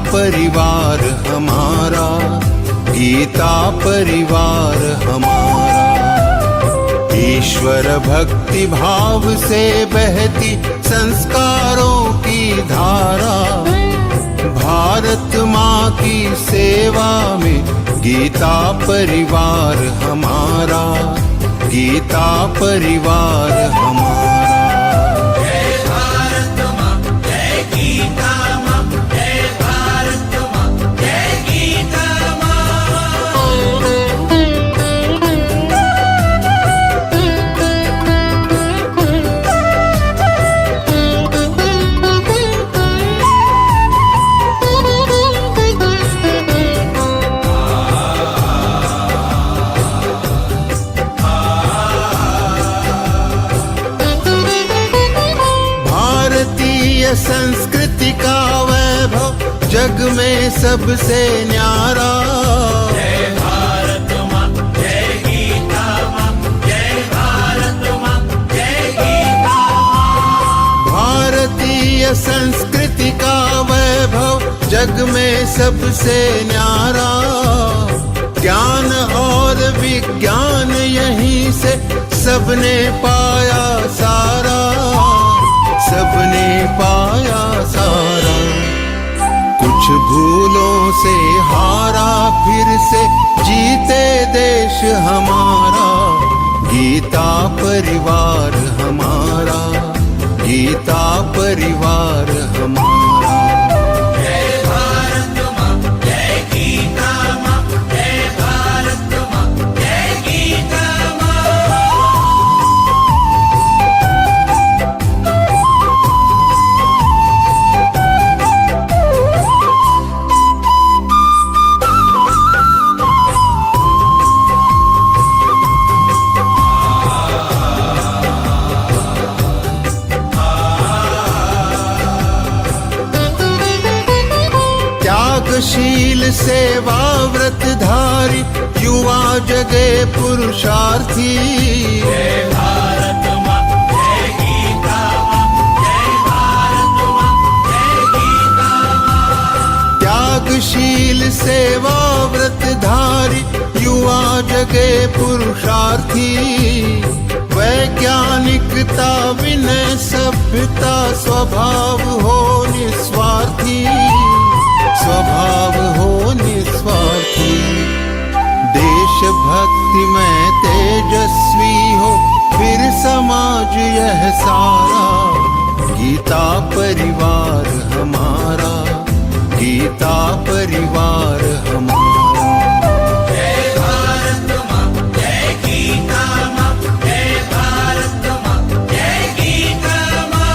परिवार हमारा, गीता परिवार हमारा। ईश्वर भक्ति भाव से बहती संस्कारों की धारा, भारत माँ की सेवा में गीता परिवार हमारा, गीता परिवार हमारा। जय भारत माँ, जय गीता माँ, जय भारत माँ, जय गीता संस्कृति का वैभव जग में सबसे न्यारा। जय भारत माँ, जय गीता माँ, जय भारत माँ, जय गीता माँ। भारतीय संस्कृति का वैभव जग में सबसे न्यारा। ज्ञान और विज्ञान यहीं से सबने पाया सारा, सबने पाया सारा। कुछ भूलों से हारा फिर से जीते देश हमारा, गीता परिवार हमारा, गीता परिवार हमारा। जय भारत माँ, जय गीता माँ, जय भारत माँ, जय गीता माँ। त्यागशील सेवा व्रतधारी युवा जगे पुरुषार्थी। जय भारत माँ, जय गीता माँ, जय भारत माँ, जय गीता माँ। त्यागशील सेवा व्रतधारी युवा जगे पुरुषार्थी। वैज्ञानिकता विनय सभ्यता स्वभाव हो निस्वार्थी, स्वभाव हो निस्वार्थी। देशभक्ति में तेजस्वी हो फिर समाज यह सारा, गीता परिवार हमारा, गीता परिवार हमारा। जय भारत माँ, जय गीता माँ, जय भारत माँ, जय गीता माँ।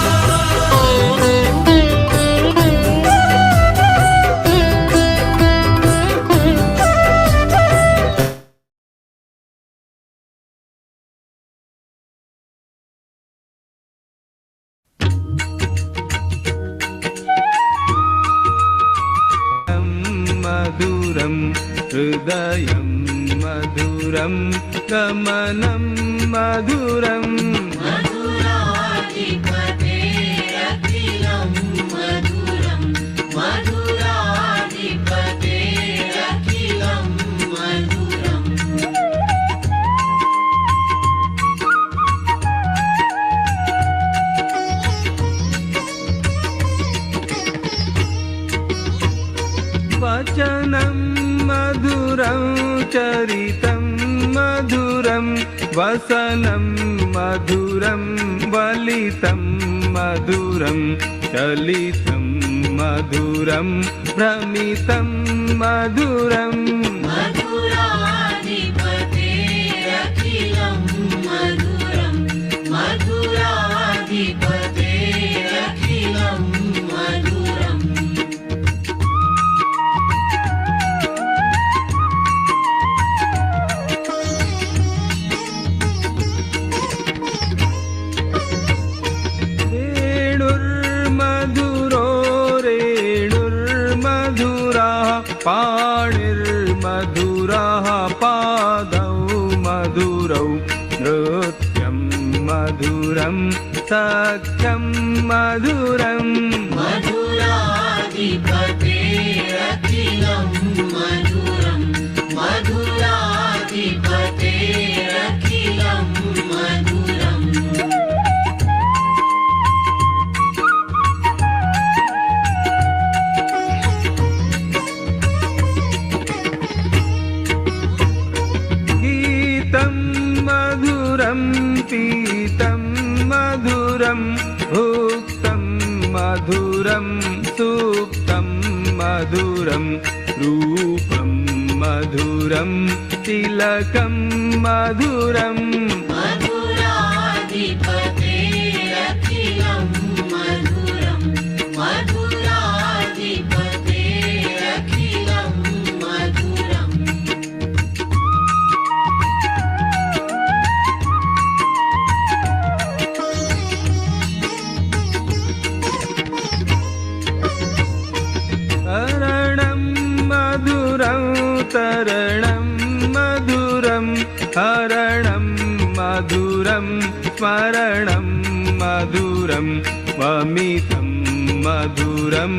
मधुरं हृदयं मधुरं गमनं मधुरं मधुराधिपतेरखिलं मधुरं मधुराधिपतेरखिलं मधुरम्। वचनं मधुरं चरितं मधुरं वसनं मधुरं वलितं मधुरं चलितं मधुरं भ्रमितं मधुरम्। मधुराधिपतेरखिलं मधुरं मधुराधिपतेरखिलं मधुरम्। रेणुर्मधुरो रेणुर्मधुरः पाणिर्मधुरः पादौ मधुरौ नृत्यं मधुरं सख्यं मधुरम्। मधुराधिपतेरखिलं मधुरं सुप्तं मधुरं रूपं मधुरं तिलकं मधुरं मधुराधिपतेरखिलं मधुरं मधुराधिपतेरखिलं मधुरम् हरणं मधुरं तरणं मधुरं हरणं मधुरं स्मरणं मधुरं वमितं मधुरं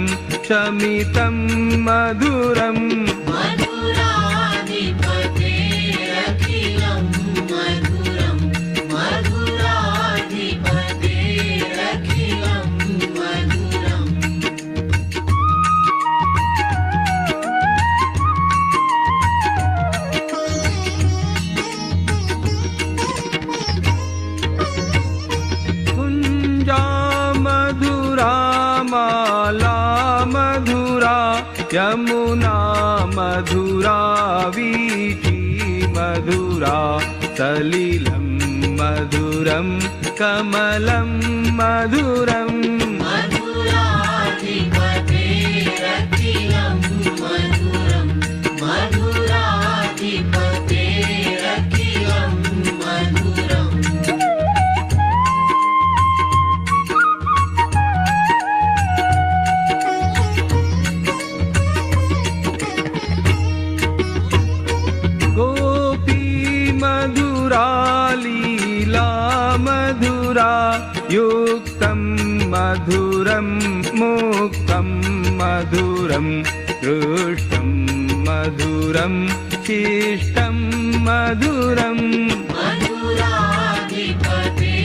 शमितं मधुरं मधुराधिपतेरखिलं मधुरं मधुराधिपतेरखिलं मधुरम् कुञ्जा मधुरा माला मधुरा यमुना मधुरा वीची मधुरा सलिलं मधुरं कमलं मधुरं मधुराधिपतेरखिलं मधुरं मधुराधिपतेरखिलं मधुरम् गोपी मधुरा लीला मधुरा युक्तं मधुरं मुक्तं मधुरं दृष्टं मधुरं शिष्टं मधुरं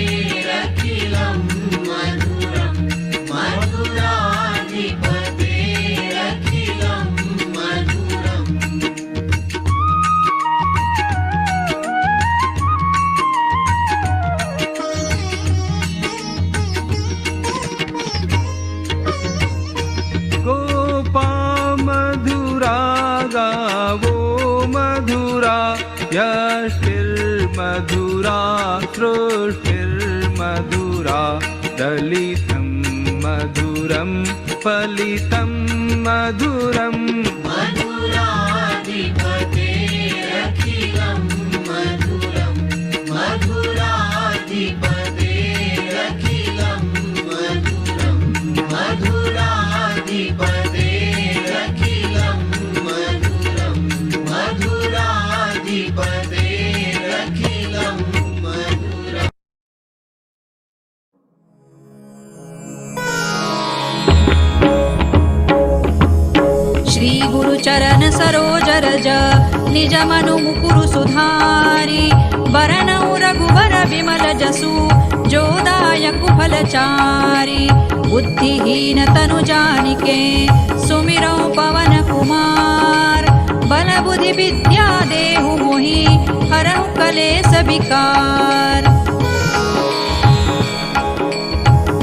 मधुराधिपतेरखिलं मधुरं मधुराधिपतेरखिलं मधुरम् गोपा मधुरा गावो मधुरा यष्टिर्मधुरा सृष्टिर्मधुरा दलितं मधुरं फलितं मधुरम् मधुराधिपतेरखिलं मधुरं मधुराधिपतेरखिलं मधुरं मधुराधिपतेरखिलं मधुरं मधुराधिपतेरखिलं मधुरम् श्री गुरु चरण सरोज रज निज मनु मुकुरु सुधारी बरनउ रघुबर विमल जसु जोदायक फलचारी बुद्धिहीन तनु जानिके सुमिरौ पवन कुमार बल बुद्धि विद्या देहु मोहि हरहु कलेस विकार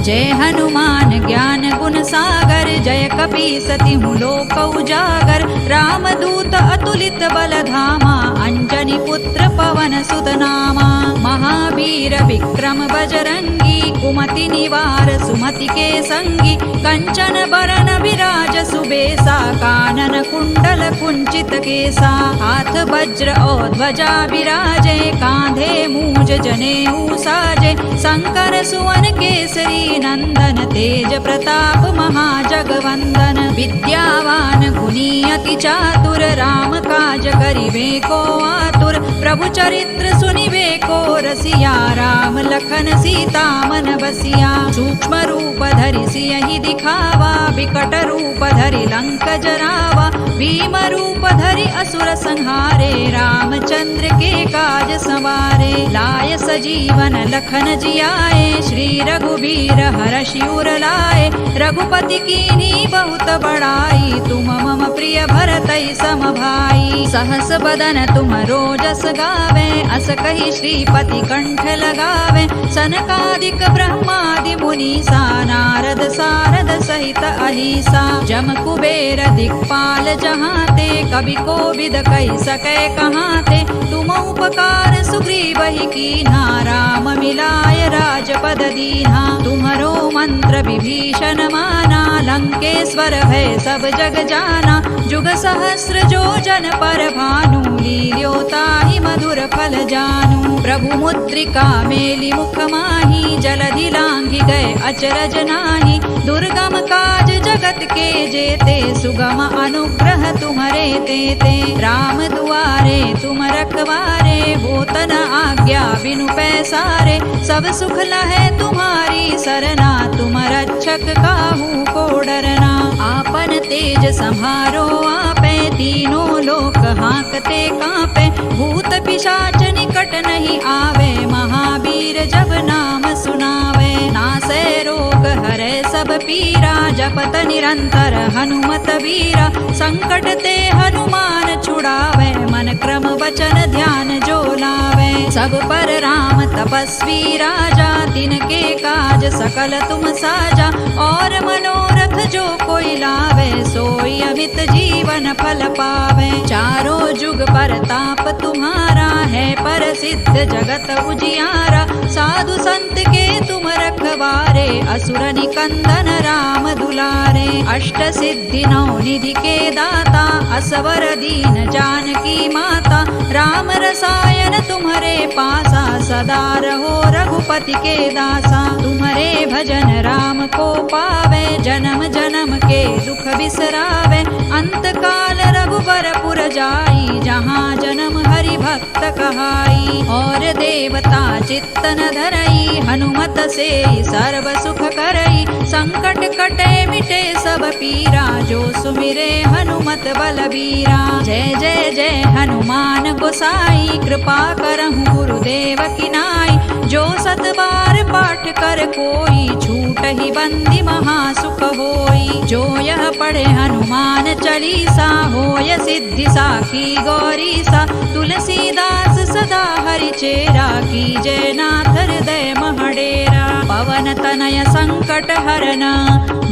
जय हनुमान ज्ञान गुण सागर जय कपीसति लोक उजागर रामदूत अतुलित बल धामा अंजनी पुत्र पवन सुत नामा महावीर विक्रम बजरंगी कुमति निवार सुमति के संगी कंचन बरन विराज सुबेसा कानन कुंडल कुंचित केसा हाथ वज्र और ध्वजा विराजे कांधे मूज जनेऊ साजे शंकर सुवन केसरी नंदन तेज प्रताप महाजगवंदन विद्यावान गुणी अति चातुर राम काज करिबे को आतुर प्रभु चरित्र सुनिबे को रसिया राम लखन सीता मन बसिया सूक्ष्म रूप धरि सियहि दिखावा विकट रूप धरि लंक जरावा भीम रूप धरि असुर संहारे रामचंद्र के काज संवारे लाय सजीवन लखन जियाए श्री रघुबीर हरषि उर लाए रघुपति कीन्ही बहुत बड़ाई तुम मम प्रिय प्रिय भरतई सम भाई। सहस बदन तुमरो जस गावे, अस कही श्रीपति कंठ लगावे। सनकादिक ब्रह्मादि मुनीसा, नारद सारद सहित अहिसा। जम कुबेर दिक्पाल जहाते, कवि कोविद कही सकै कहाते। तुम उपकार सुग्रीव ही कीन्हा, राम मिलाय राजपद दीन्हा। तुम्हरो मंत्र विभीषण माना, लंकेश्वर भय सब जग जाना। जुग सहस्र जो जन पर भानु, लील्यो ताहि मधुर फल जानू। प्रभु मुद्रिका मेलि मुख माहि, जलधि लांघि गए अचरज नाही। दुर्गम काज जगत के जेते, सुगम अनुग्रह तुम्हरे तेते। राम दुआरे तुम रखवारे, होत न आज्ञा बिनु पैसारे। सब सुख लहै तुम्हारी सरना, तुम रक्षक काहू को डरना। आपन तेज सम्हारो आपे, तीनों लोक हांकते कांपे। भूत पिशाच निकट नहीं आवे, महावीर जब नाम सुनावे। नासै रोग हरै सब पीरा, जपत निरंतर हनुमत वीरा। संकट ते हनुमान छुड़ावे, मन क्रम वचन ध्यान जो लावे। सब पर राम तपस्वी राजा, तिनके काज सकल तुम साजा। और मनोरथ जो कोई लावे, सोई अमित जीवन फल पावे। चारों जुग परताप तुम्हारा, है प्रसिद्ध जगत उजियारा। साधु संत के तुम रखवारे, असुर निकंदन राम दुलारे। अष्ट सिद्धि नौ निधि के दाता, असवर दीन जानकी माता। राम रसायन तुम्हारे पासा, सदा रहो रघुपति के दासा। तुम्हारे भजन राम को पावे, जन्म जन्म के दुख बिसरावे। अंत काल रघुबर पुर जाई, जहाँ जन्म हरि भक्त कहाई। और देवता चित्तन धरई, हनुमत से सर्व सुख करई। संकट कटे मिटे सब पीरा, जो सुमिरे हनुमत बलबीरा। जय जय जय हनुमान गोसाई, कृपा करहु गुरुदेव की नाई। जो सत बार पाठ कर कोई, छूट ही बंदी महासुख होई। जो यह पढ़े हनुमान चालीसा, होय सिद्धि साखी गौरीसा। तुलसीदास सदा हरि चेरा, कीजय नाथ हृदय महडेरा। पवन तनय संकट हरन,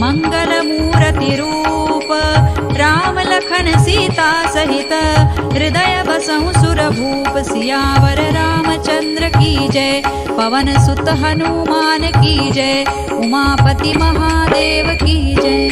मंगल मूर्ति रूप। राम लखन सीता सहित, हृदय बसहु सुर भूप। सियावर रामचंद्र की जय, पवन सुत हनुमान की जय। उमापति महादेव की जय।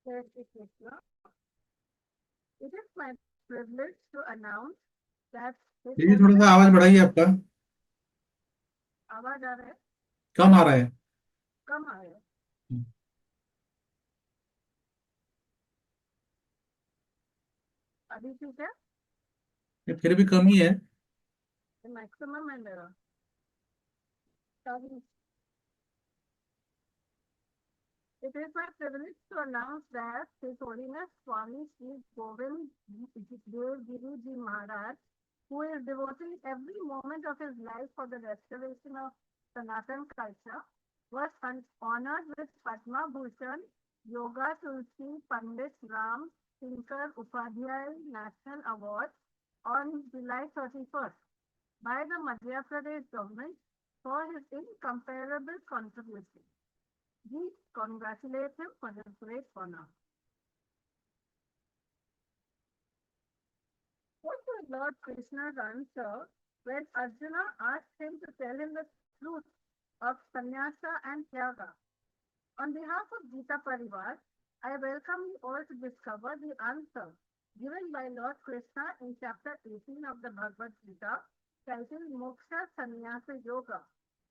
Jai Shri Krishna. It is my privilege to announce that this दीदी थोड़ा सा आवाज बढ़ाइए आपका, आवाज आ रहा है, कम आ रहा है। कम आ रहा है। अभी ठीक है, ये फिर भी कम ही है। मैक्सिमम है मेरा। It is my privilege to announce that His Holiness Swami Sri Govind Dev Guru Ji Maharaj, who is devoting every moment of his life for the restoration of Sanatan culture, was honored with Padma Bhushan Yoga Tulsi Pandit Ram Tinkar Upadhyay National Award on July 31st by the Madhya Pradesh government for his incomparable contribution. We congratulate him for this great honor. What was Lord Krishna's answer when Arjuna asked him to tell him the truth of sannyasa and tyaga? On behalf of Geeta Pariwar, I welcome you all to discover the answer given by Lord Krishna in chapter 18 of the Bhagavad Gita, titled Moksha Sannyasa Yoga,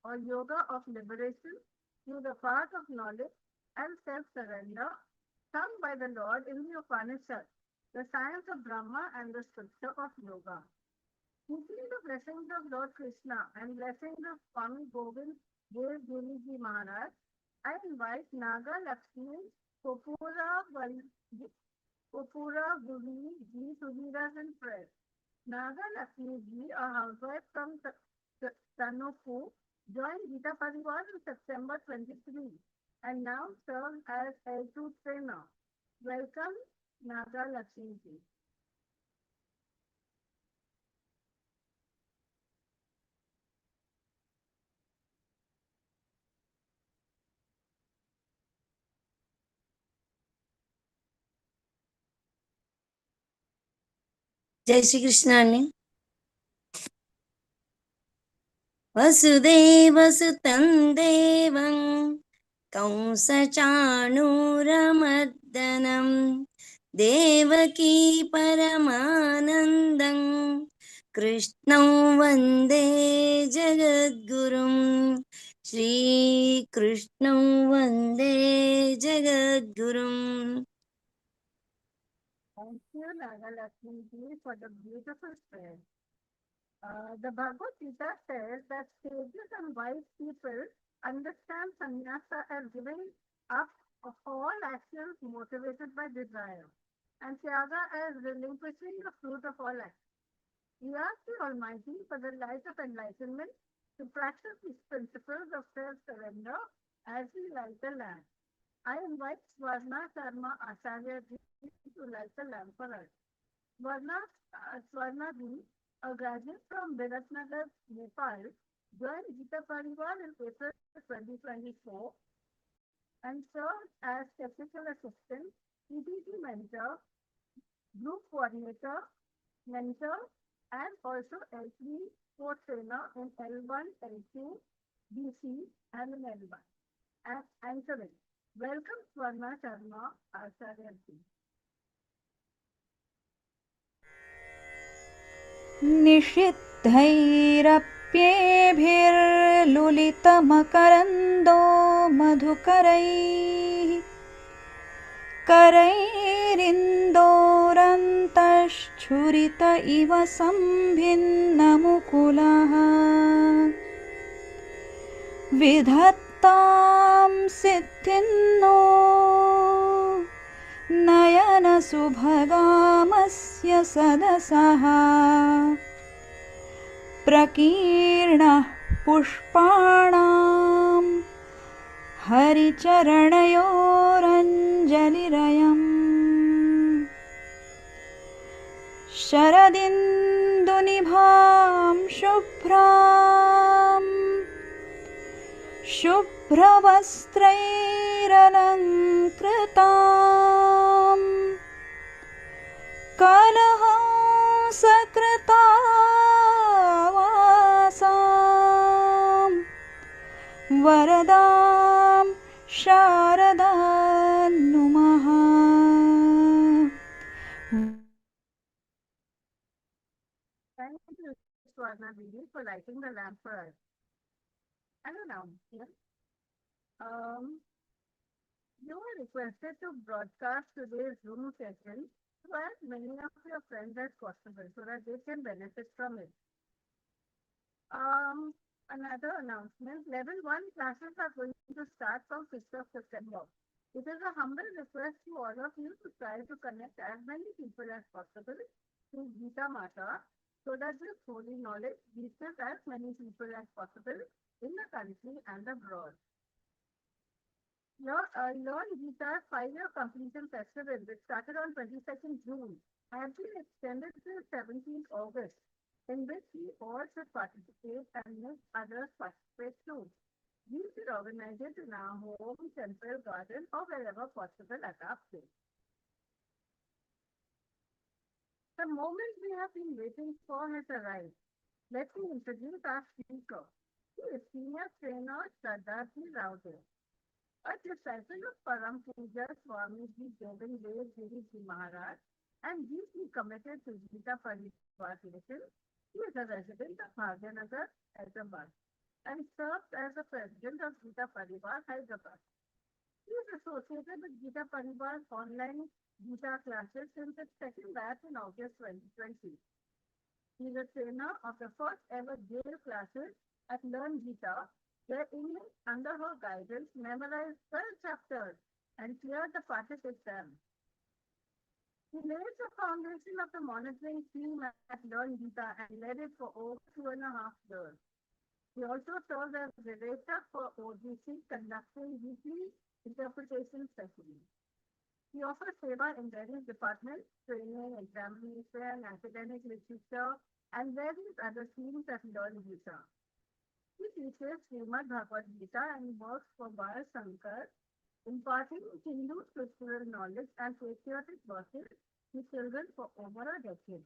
or Yoga of Liberation through the path of knowledge and self-surrender, sung by the Lord in the Upanishad, the science of Brahma and the scripture of yoga. Seeking the blessings of Lord Krishna and blessings of Swami Govind Dev Guru Ji Maharaj, I invite Naga Lakshmi Kopura Upura, Guri, G, Suhiras and Press. Naga Lakshmi Ji, a housewife from Tanuku, joined Geeta Pariwar in September 23 and now serves as L2 trainer. Welcome, Naga Lakshmi Ji. జై శ్రీకృష్ణ అండి. వసుదేవసుతం దేవం కంసచాణూరమర్దనం దేవకీ పరమానందం కృష్ణం వందే జగద్గురుం శ్రీకృష్ణం వందే జగద్గురుం. Thank you, Naga Lakshmi Ji, for the beautiful prayer. The Bhagavad Gita says that sages and wise people understand sannyasa as giving up of all actions motivated by desire, and tyaga as relinquishing the fruit of all actions. We ask the Almighty for the light of enlightenment to practice these principles of self-surrender as we light the lamp. I invite Swarna Sharma Acharya Ji to light the lamp for us. Swarna Ji, a graduate from Biratnagar, Nepal, joined Geeta Pariwar in April 2024 and served as technical assistant, PPT mentor, group coordinator, mentor, and also L3 co-trainer in L1, L2, BC, and in L1. As anchoring. Welcome, Swarna Sharma Acharya Ji. निषिद्धैरप्येभिर्लुलितमकरन्दो मधुकरैः करैरिन्दोरन्तश्छुरित इव सम्भिन्नमुकुलः विधत्तां सिद्धिन्नो नयनसुभगामस्य सदसः प्रकीर्णः पुष्पाणां हरिचरणयोरञ्जलिरयम् शरदिन्दुनिभां शुभ्रां शुभ्रवस्त्रैरलङ्कृतां कलहंसकृतावासां वरदां शारदां नुमः. Thank you, Swarna Didi, for lighting the lamp for us. And announcement. You are requested to broadcast today's Zoom session to as many of your friends as possible so that they can benefit from it. Another announcement, level 1 classes are going to start from 5th of September. It is a humble request to all of you to try to connect as many people as possible to Geeta Mata so that this holy knowledge reaches as many people as possible in the country and abroad. Learngeeta's 5-year completion festival, which started on 22nd June, has been extended till 17th August, in which we all should participate and make others participate too. We should organize it in our home, temple, garden, or wherever possible at our place. The moment we have been waiting for has arrived. Let me introduce our speaker. He is senior trainer Shraddha Raodeo, a disciple of Param Puja Swami Ji Govind Dev Giri Ji Maharaj and deeply committed to Geeta Pariwar tradition. He is a resident of Bhagyanagar, Hyderabad, and serves as the president of Geeta Pariwar, Hyderabad. He is associated with Geeta Pariwar's online Geeta classes since its second batch in August 2020. He is a trainer of the first ever jail classes at Learngeeta, where English under her guidance memorized 12 chapters and cleared the Pathik exam. He laid the foundation of the monitoring team at Learngeeta and led it for over 2.5 years. He also served as director for OGC, conducting weekly interpretation sessions. He offers seva in various departments, training, examination, academic literature, and various other themes at Learngeeta. He teaches Śrīmad-Bhagavadgītā and works for Bal Shankar, imparting Hindu scriptural knowledge and patriotic verses to children for over a decade.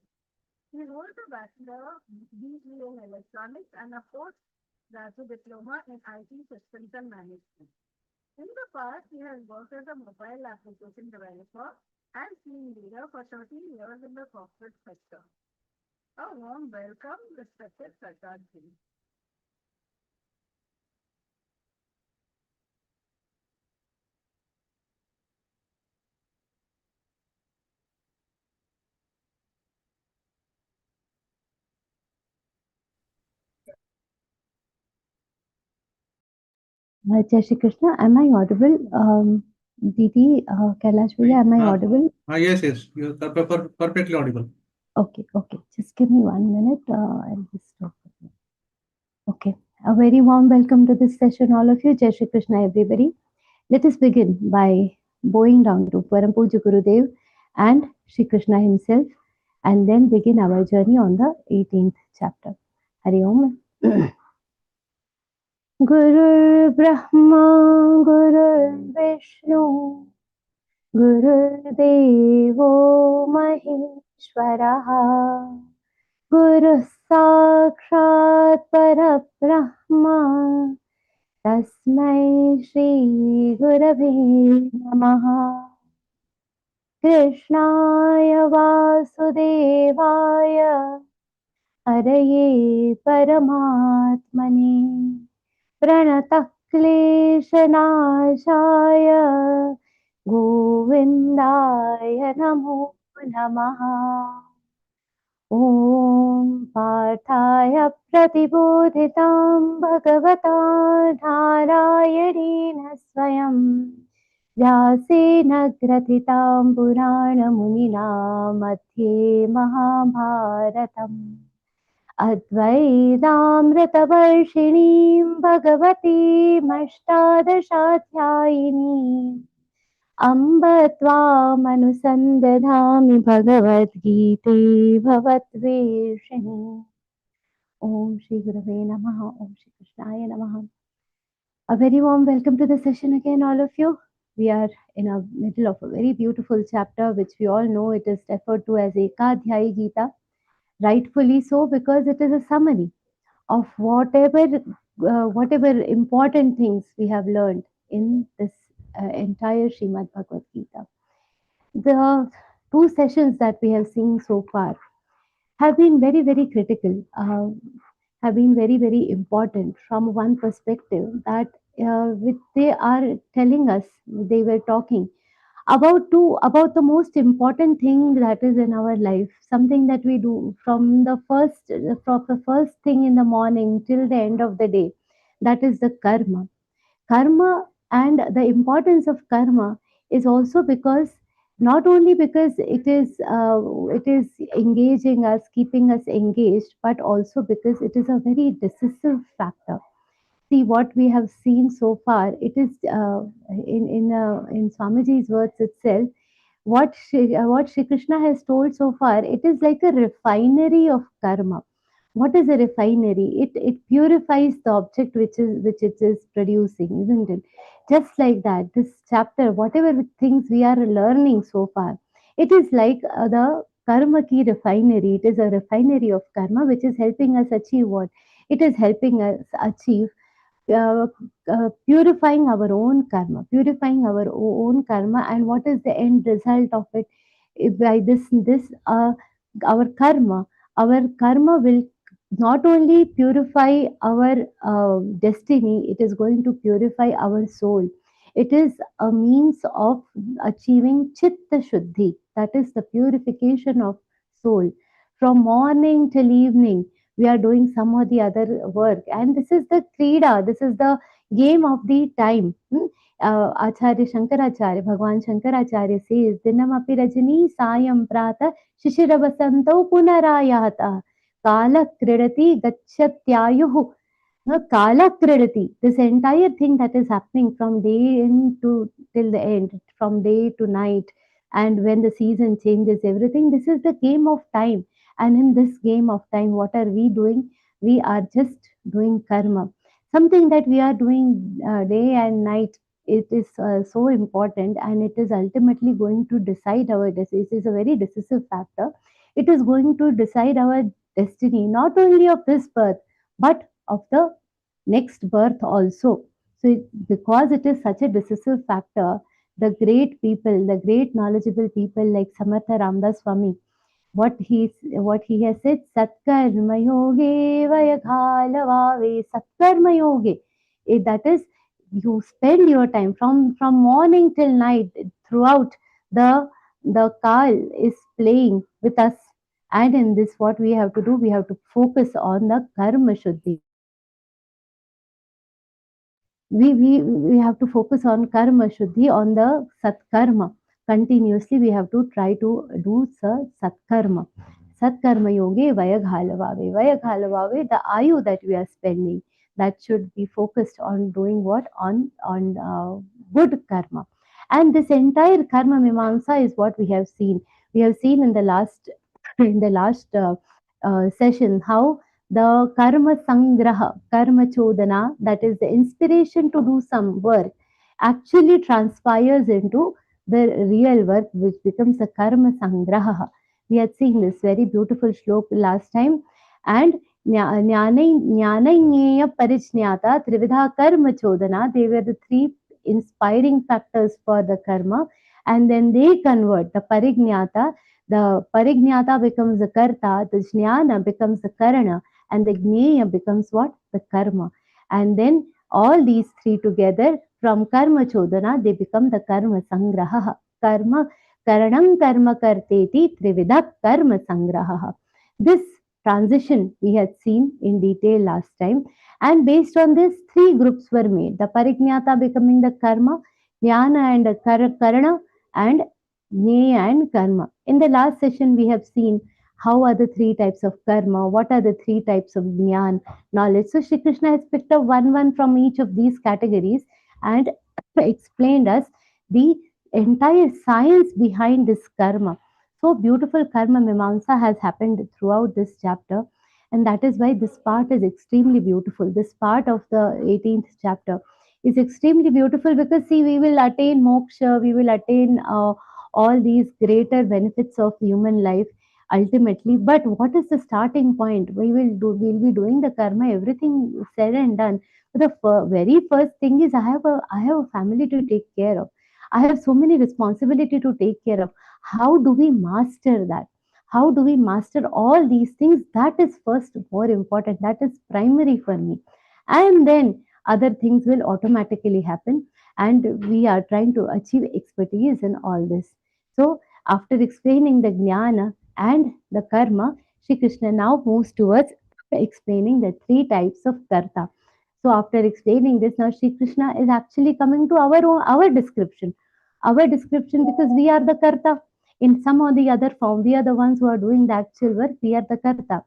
He holds a Bachelor degree in Electronics and a postgraduate diploma in IT Systems and Management. In the past, he has worked as a mobile application developer and team leader for 13 years in the corporate sector. A warm welcome, respected Shraddha ji. Jai Shri Krishna, am I audible? Didi, Kailash Bhaiya, am I audible? Yes, yes, you're perfectly audible. Okay, just give me 1 minute. I'll just stop. Okay, a very warm welcome to this session, all of you. Jai Shri Krishna, everybody. Let us begin by bowing down to Param Puja Gurudev and Shri Krishna himself, and then begin our journey on the 18th chapter. Hari Om. Guru Brahma, Guru Vishnu, Gurudevo Maheshwaraha, Guru Sakshat Parabrahma, Tasmai Shri Gurave Namaha. Krishnaya Vasudevaya, Haraye Paramatmane, Pranatah Kleshanashaya, Govindaya Namo Namaha. Om Parthaya Pratibodhitam Bhagavata Narayana Swayam Vyasena Gratitam Purana Munina Madhye Mahabharatam Advaitamritavarshiniം Bhagavatim Ashtadashaധ്യായിനീം Amba Tvamanusandadhami Bhagavad-Gīte Bhavatveshini. Om Shri Gurave Namaha, Om Shri Krishnaya Namaha. A very warm welcome to the session again, all of you. We are in the middle of a very beautiful chapter, which we all know it is referred to as Ekadhyayi Geeta. Rightfully so, because it is a summary of whatever important things we have learned in this entire Śrīmad-Bhagavadgītā. The two sessions that we have seen so far have been very, very critical, have been very, very important from one perspective that which they are telling us, they were talking about the most important thing that is in our life, something that we do from the first thing in the morning till the end of the day, that is the karma. And the importance of karma is also because not only because it is engaging us, keeping us engaged, but also because it is a very decisive factor. See what we have seen so far. It is in Swamiji's words itself. What Shri Krishna has told so far, it is like a refinery of karma. What is a refinery? It purifies the object which it is producing, isn't it? Just like that, this chapter, whatever things we are learning so far, it is like the karma ki refinery. It is a refinery of karma which is helping us achieve what? It is helping us achieve uh, purifying our own karma, and what is the end result of it? By this our karma will not only purify our destiny, it is going to purify our soul. It is a means of achieving chitta shuddhi, that is the purification of soul. From morning till evening we are doing some or the other work, and this is the krida, this is the game of the time. Acharya Shankaracharya, Bhagwan Shankaracharya says, Dinamapi Rajani Sayam Prata Shishirabasanto Punarayata Kala Kridati Gachatyayuhu. Kala Kridati, this entire thing that is happening from day in to till the end, from day to night, and when the season changes, everything, this is the game of time. And in this game of time, what are we doing? We are just doing karma, something that we are doing day and night. It is so important, and it is ultimately going to decide our destiny. It is a very decisive factor. It is going to decide our destiny, not only of this birth, but of the next birth also. So, because it is such a decisive factor, the great people, the great knowledgeable people like Samartha Ramdas Swami, what he has said, Satkarma Yoge Vayaghalavave, Satkarma Yoge. That is, you spend your time from morning till night, throughout the Kal is playing with us. And in this, what we have to do, we have to focus on the Karma Shuddhi. We have to focus on karma shuddhi, on the satkarma. Continuously we have to try to do satkarma. Satkarma yoge vayaghalavave, the ayu that we are spending, that should be focused on doing what? On good karma. And this entire karma mimamsa is what we have seen. We have seen in the last in the last session how the karma sangraha, karma chodana, that is the inspiration to do some work, actually transpires into the real work, which becomes a karma sangraha. We had seen this very beautiful shlok last time. And jnana parijnata trividha karma chodana, they were the three inspiring factors for the karma. And then they convert the parignata becomes the karta, the jnana becomes the karana, and the jnana becomes what? The karma. And then all these three together, from karma chodana, they become the karma sangraha. Karma karanam karma karteti trividha karma sangraha. This transition we had seen in detail last time, and based on this, three groups were made: the parignata becoming the karma, jnana and karana, and jnana and karma. In the last session, we have seen how are the three types of karma, what are the three types of jnana, knowledge. So Shri Krishna has picked up one from each of these categories and explained us the entire science behind this karma. So beautiful karma mimamsa has happened throughout this chapter, and that is why this part is extremely beautiful. This part of the 18th chapter is extremely beautiful, because see, we will attain moksha, we will attain all these greater benefits of human life ultimately. But what is the starting point? We'll be doing the karma, everything said and done. But the very first thing is, I have a family to take care of. I have so many responsibility to take care of. How do we master that? How do we master all these things? That is first more important. That is primary for me. And then other things will automatically happen. And we are trying to achieve expertise in all this. So after explaining the jnana and the karma, Shri Krishna now moves towards explaining the three types of karta. So after explaining this, now Shri Krishna is actually coming to our description. Our description, because we are the karta. In some or the other form, we are the ones who are doing the actual work, we are the karta.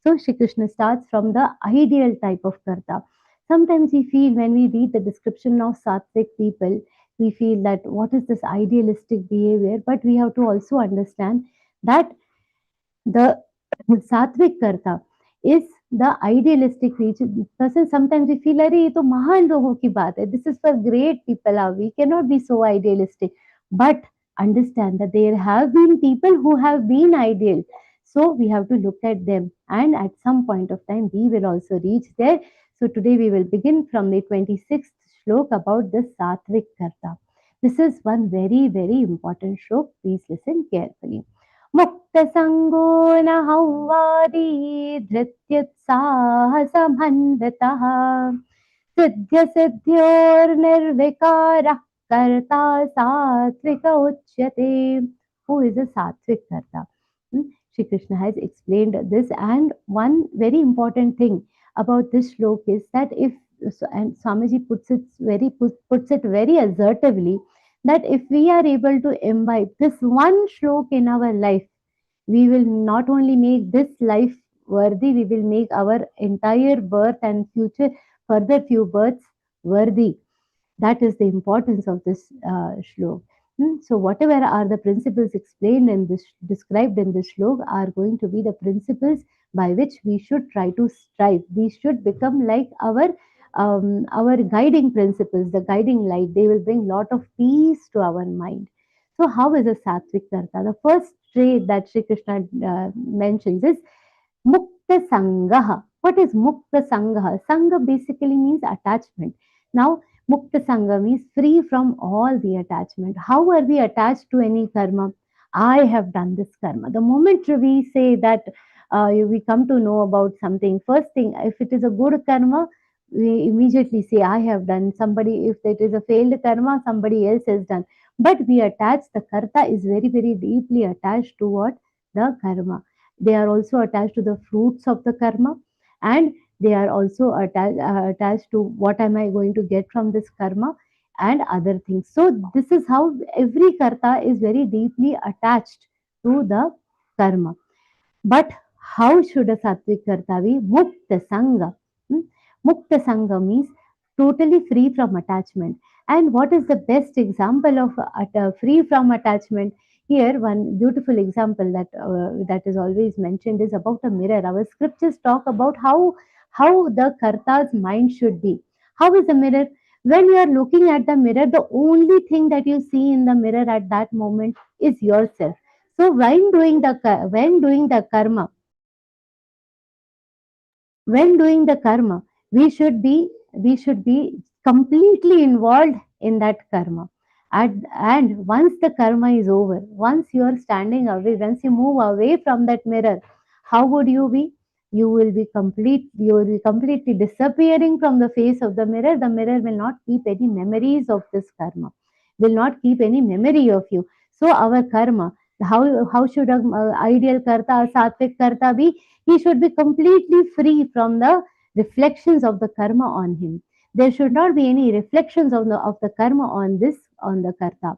So Shri Krishna starts from the ideal type of karta. Sometimes we feel, when we read the description of sattvic people, we feel that what is this idealistic behavior? But we have to also understand that the sattvic karta is the idealistic person. Sometimes we feel, अरे ये तो महान लोगों की बात है. This is for great people. We cannot be so idealistic. But understand that there have been people who have been ideal. So we have to look at them, and at some point of time we will also reach there. So today we will begin from the 26th shlok about the sattvic karta. This is one very, very important shlok. Please listen carefully. मुक्तसङ्गो न हौवादी धृत्युत्साहसमन्वितः सिद्ध्यसिद्ध्योर्निर्विकारः कर्ता सात्विक उच्यते. Who is a sattvic karta? Shri Krishna has explained this, and one very important thing about this shlok is that if and Swamiji puts it very assertively, that if we are able to imbibe this one shlok in our life, we will not only make this life worthy, we will make our entire birth and future further few births worthy. That is the importance of this shlok. So whatever are the principles explained in this, described in this shlok, are going to be the principles by which we should try to strive. These should become like our guiding principles, the guiding light. They will bring lot of peace to our mind. So how is a sattvic karta? The first trait that Sri Krishna mentions is Mukta Sangaha. What is Mukta Sangaha? Sangha basically means attachment. Now, Mukta Sangha means free from all the attachment. How are we attached to any karma? I have done this karma. The moment we say that we come to know about something, first thing, if it is a good karma, we immediately say, I have done. Somebody, if it is a failed karma, somebody else has done. But we attach, the karta is very, very deeply attached to what? The karma. They are also attached to the fruits of the karma, and they are also attached to what am I going to get from this karma and other things. So this is how every karta is very deeply attached to the karma. But how should a sattvic karta be? Mukta Sangha. Hmm? Mukta Sangha means totally free from attachment. And what is the best example of free from attachment? Here, one beautiful example that is always mentioned is about a mirror. Our scriptures talk about how the karta's mind should be. How is a mirror? When you are looking at the mirror, the only thing that you see in the mirror at that moment is yourself. So when doing the karma, we should be completely involved in that karma. And once the karma is over, once you are standing away, once you move away from that mirror, how would you be? You will be completely disappearing from the face of the mirror. The mirror will not keep any memories of this karma, will not keep any memory of you. So our karma, how should a ideal karta, a sattvic karta be? He should be completely free from the reflections of the karma on him. There should not be any reflections of the karma on the karta.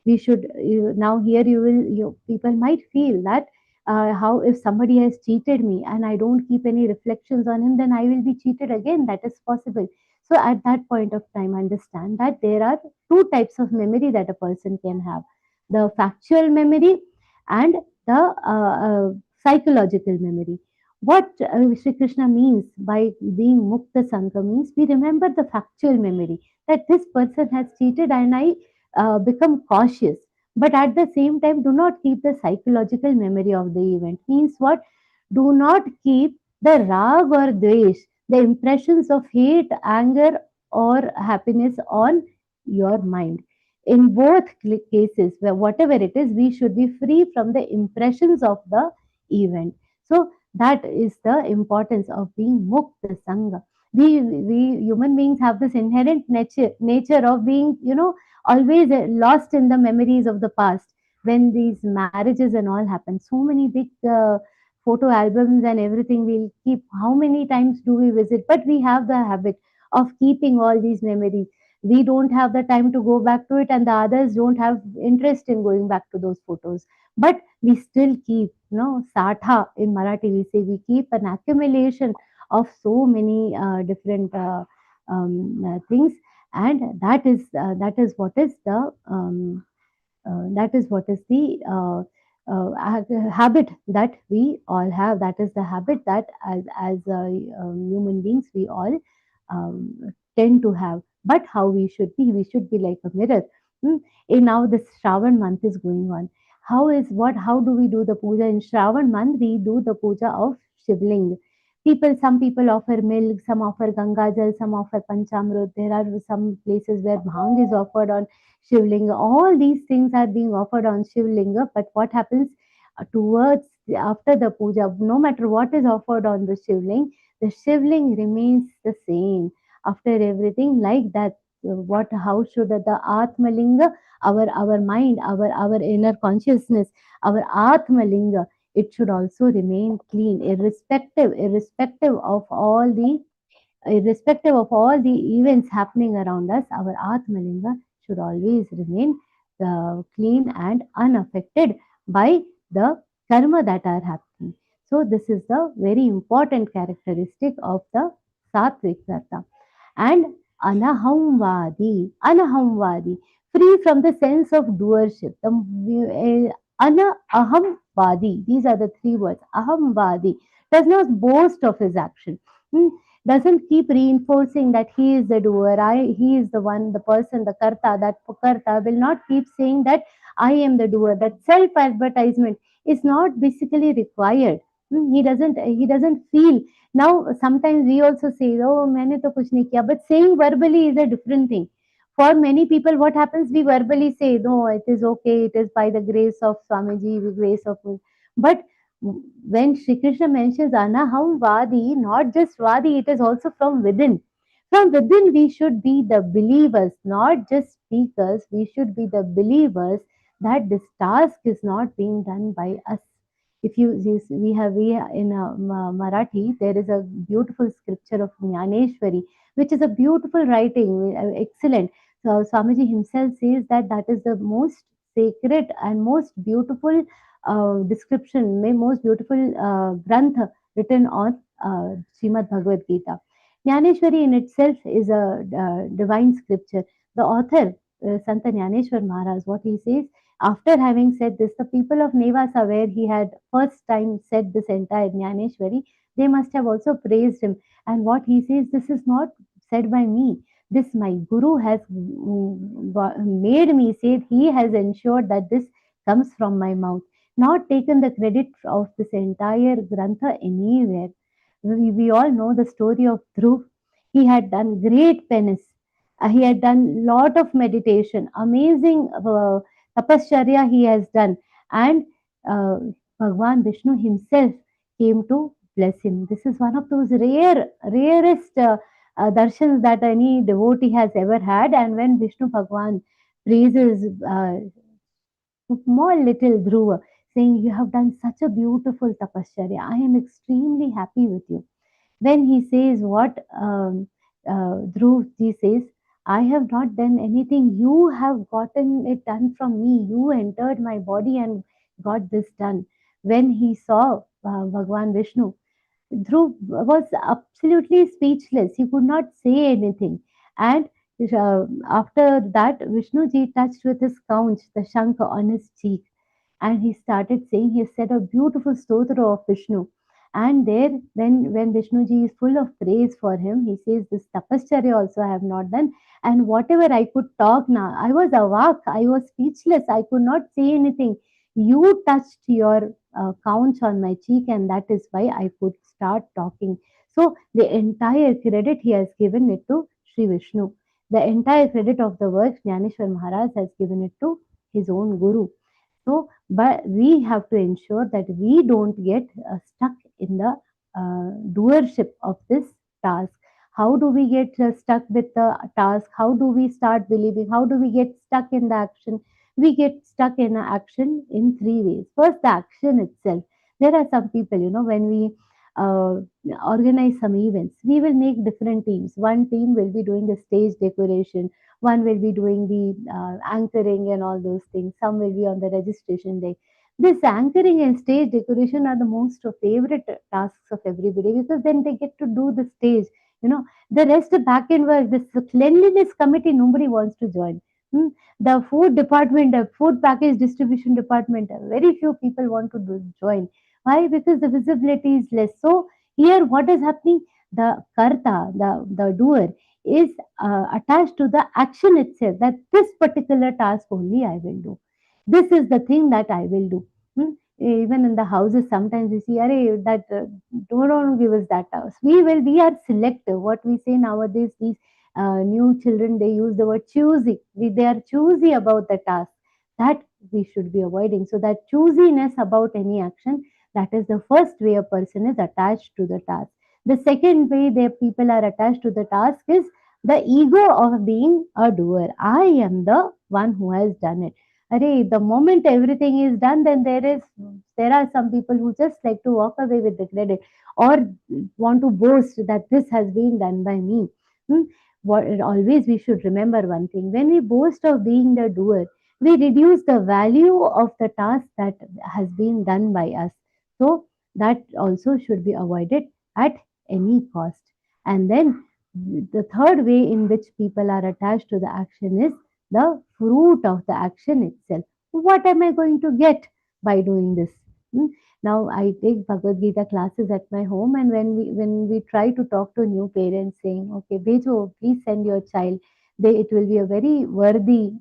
We should now here you people might feel that how if somebody has cheated me and I don't keep any reflections on him, then I will be cheated again. That is possible. So at that point of time, understand that there are two types of memory that a person can have: the factual memory and the psychological memory. What Sri Krishna means by being Mukta Sangha means we remember the factual memory that this person has cheated and I become cautious. But at the same time, do not keep the psychological memory of the event. Means what? Do not keep the rag or dvesh, the impressions of hate, anger, or happiness on your mind. In both cases, where whatever it is, we should be free from the impressions of the event. So that is the importance of being mukta sangha. We human beings have this inherent nature of being, always lost in the memories of the past. When these marriages and all happen, so many big photo albums and everything we'll keep. How many times do we visit? But we have the habit of keeping all these memories. We don't have the time to go back to it, and the others don't have interest in going back to those photos. But we still keep, satha in Marathi, we say we keep an accumulation of so many different things, and that is what is the habit that we all have. That is the habit that as human beings we all tend to have. But how we should be like a mirror. Hmm? Now this Shravan month is going on. How do we do the puja in Shravan month? We do the puja of Shivling. Some people offer milk, some offer Ganga Jal, some offer Panchamrut. There are some places where bhang is offered on Shivlinga. All these things are being offered on Shivlinga. But what happens towards after the puja? No matter what is offered on the Shivling remains the same after everything. Like that, how should the Atmalinga, our mind, our inner consciousness, our Atmalinga, it should also remain clean, irrespective of all the irrespective of all the events happening around us, our Atmalinga should always remain clean and unaffected by the karma that are happening. So this is the very important characteristic of the Sattvic Karta. And anahamvadi, free from the sense of doership. Ahamvadi, these are the three words. Ahamvadi does not boast of his action. Hmm, doesn't keep reinforcing that he is the doer, he is the one, the person, the karta, that karta will not keep saying that I am the doer. That self advertisement is not basically required. He doesn't feel. Now sometimes we also say, oh maine to kuch nahi kiya, but saying verbally is a different thing. For many people, what happens, we verbally say no, it is okay, it is by the grace of Swamiji, the grace of, but when Shri Krishna mentions Anaham Vadi, not just Vadi, it is also from within. From within, we should be the believers, not just speakers. We should be the believers that this task is not being done by us. If we in Marathi, there is a beautiful scripture of Jnaneshwari, which is a beautiful writing, excellent. So Swamiji himself says that that is the most sacred and most beautiful description, most beautiful grantha written on Śrīmad-Bhagavadgītā. Jnaneshwari in itself is a divine scripture. The author, Santa Jnaneshwar Maharaj, what he says, after having said this, the people of Nevasa, where he had first time said this entire Jnaneshwari, they must have also praised him. And what he says, this is not said by me. This my Guru has made me say, he has ensured that this comes from my mouth, not taken the credit of this entire grantha anywhere. We all know the story of Dhruv. He had done great penance. He had done lot of meditation, amazing tapasya he has done, and Bhagwan Vishnu himself came to bless him. This is one of those rarest darshans that any devotee has ever had. And when Vishnu Bhagwan praises small little Dhruva, saying, you have done such a beautiful tapasya, I am extremely happy with you. When he says what Dhruv ji says, I have not done anything, you have gotten it done from me, you entered my body and got this done. When he saw Bhagwan Vishnu, Dhruv was absolutely speechless. He could not say anything. And after that, Vishnuji touched with his conch the shankha on his cheek, and he started saying, he said a beautiful stotra of Vishnu. And there, when Vishnuji is full of praise for him, he says, this tapasya also I have not done. And whatever I could talk now, I was awak, I was speechless, I could not say anything. You touched your conch on my cheek, and that is why I could start talking. So the entire credit he has given it to Sri Vishnu. The entire credit of the work Jnaneshwar Maharaj has given it to his own Guru. So, but we have to ensure that we don't get stuck in the doership of this task. How do we get stuck with the task? How do we start believing? How do we get stuck in the action? We get stuck in the action in three ways. First, the action itself. There are some people, when we uh, organize some events, we will make different teams. One team will be doing the stage decoration, one will be doing the anchoring and all those things, some will be on the registration day. This anchoring and stage decoration are the most favorite tasks of everybody, because then they get to do the stage. The rest of back end work, this cleanliness committee, nobody wants to join. The food department, the food package distribution department, very few people want to join. Why? Because the visibility is less. So here, what is happening? The karta, the doer, is attached to the action itself. That this particular task only I will do. This is the thing that I will do. Even in the houses, sometimes we see, Arey, that don't give us that task. We are selective. What we say nowadays, these new children, they use the word choosy. They are choosy about the task. That we should be avoiding. So that choosiness about any action, that is the first way a person is attached to the task. The second way the people are attached to the task is the ego of being a doer. I am the one who has done it. Arey, the moment everything is done, then there are some people who just like to walk away with the credit or want to boast that this has been done by me. Hmm? Always we should remember one thing: when we boast of being the doer, we reduce the value of the task that has been done by us. So that also should be avoided at any cost. And then the third way in which people are attached to the action is the fruit of the action itself. What am I going to get by doing this? Hmm? Now I take Bhagavad Gita classes at my home, and when we try to talk to new parents, saying, "Okay, Bejo, please send your child," it will be a very worthy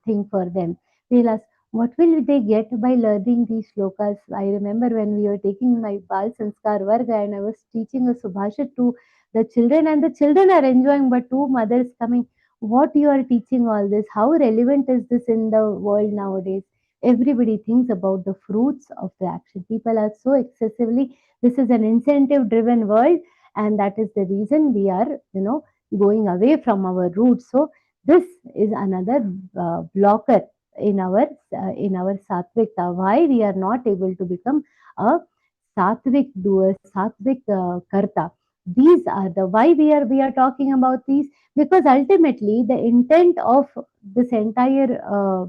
thing for them. They'll ask, "What will they get by learning these shlokas?" I remember when we were taking my Bal Sanskar Varga, and I was teaching a Subhashit to the children, and the children are enjoying, but two mothers coming, what you are teaching all this, how relevant is this in the world nowadays? Everybody thinks about the fruits of the action. People are so excessively, this is an incentive driven world, and that is the reason we are, going away from our roots. So this is another blocker in our satvik, why we are not able to become a satvik doer, satvik karta. These are the why we are talking about these, because ultimately the intent of this entire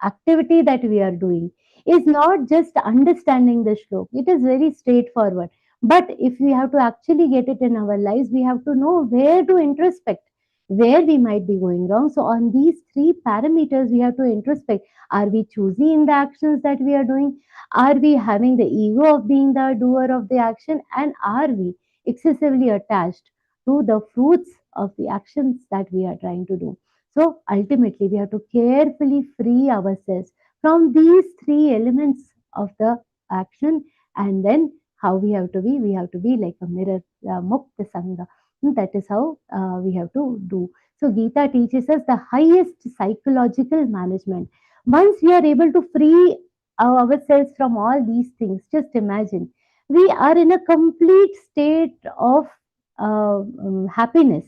activity that we are doing is not just understanding the shlok. It is very straightforward, but if we have to actually get it in our lives, we have to know where to introspect, where we might be going wrong. So on these three parameters we have to introspect. Are we choosy in the actions that we are doing? Are we having the ego of being the doer of the action? And are we excessively attached to the fruits of the actions that we are trying to do? So ultimately, we have to carefully free ourselves from these three elements of the action, and then how we have to be? We have to be like a mirror, mukta sangha. That is how we have to do. So Gita teaches us the highest psychological management. Once we are able to free ourselves from all these things, just imagine we are in a complete state of happiness.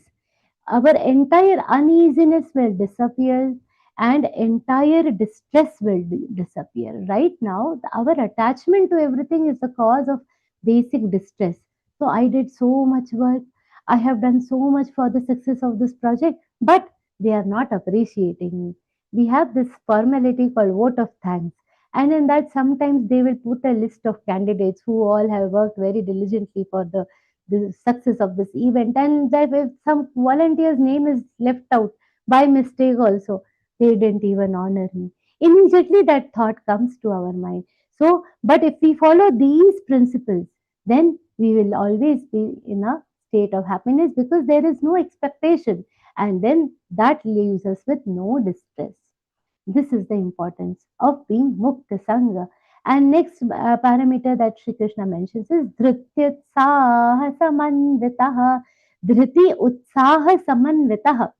Our entire uneasiness will disappear, and entire distress will disappear. Right now our attachment to everything is the cause of basic distress. So I did so much work, I have done so much for the success of this project, but they are not appreciating me. We have this formality called vote of thanks, and in that sometimes they will put a list of candidates who all have worked very diligently for the success of this event, and that if some volunteer's name is left out by mistake also, they didn't even honor me. Immediately that thought comes to our mind. So but if we follow these principles, then we will always be in a state of happiness, because there is no expectation, and then that leaves us with no distress. This is the importance of being Mukta Sangha. And next parameter that Shri Krishna mentions is Dhrityutsaha Samanvitaha. Dhriti Utsaha Samanvitaha.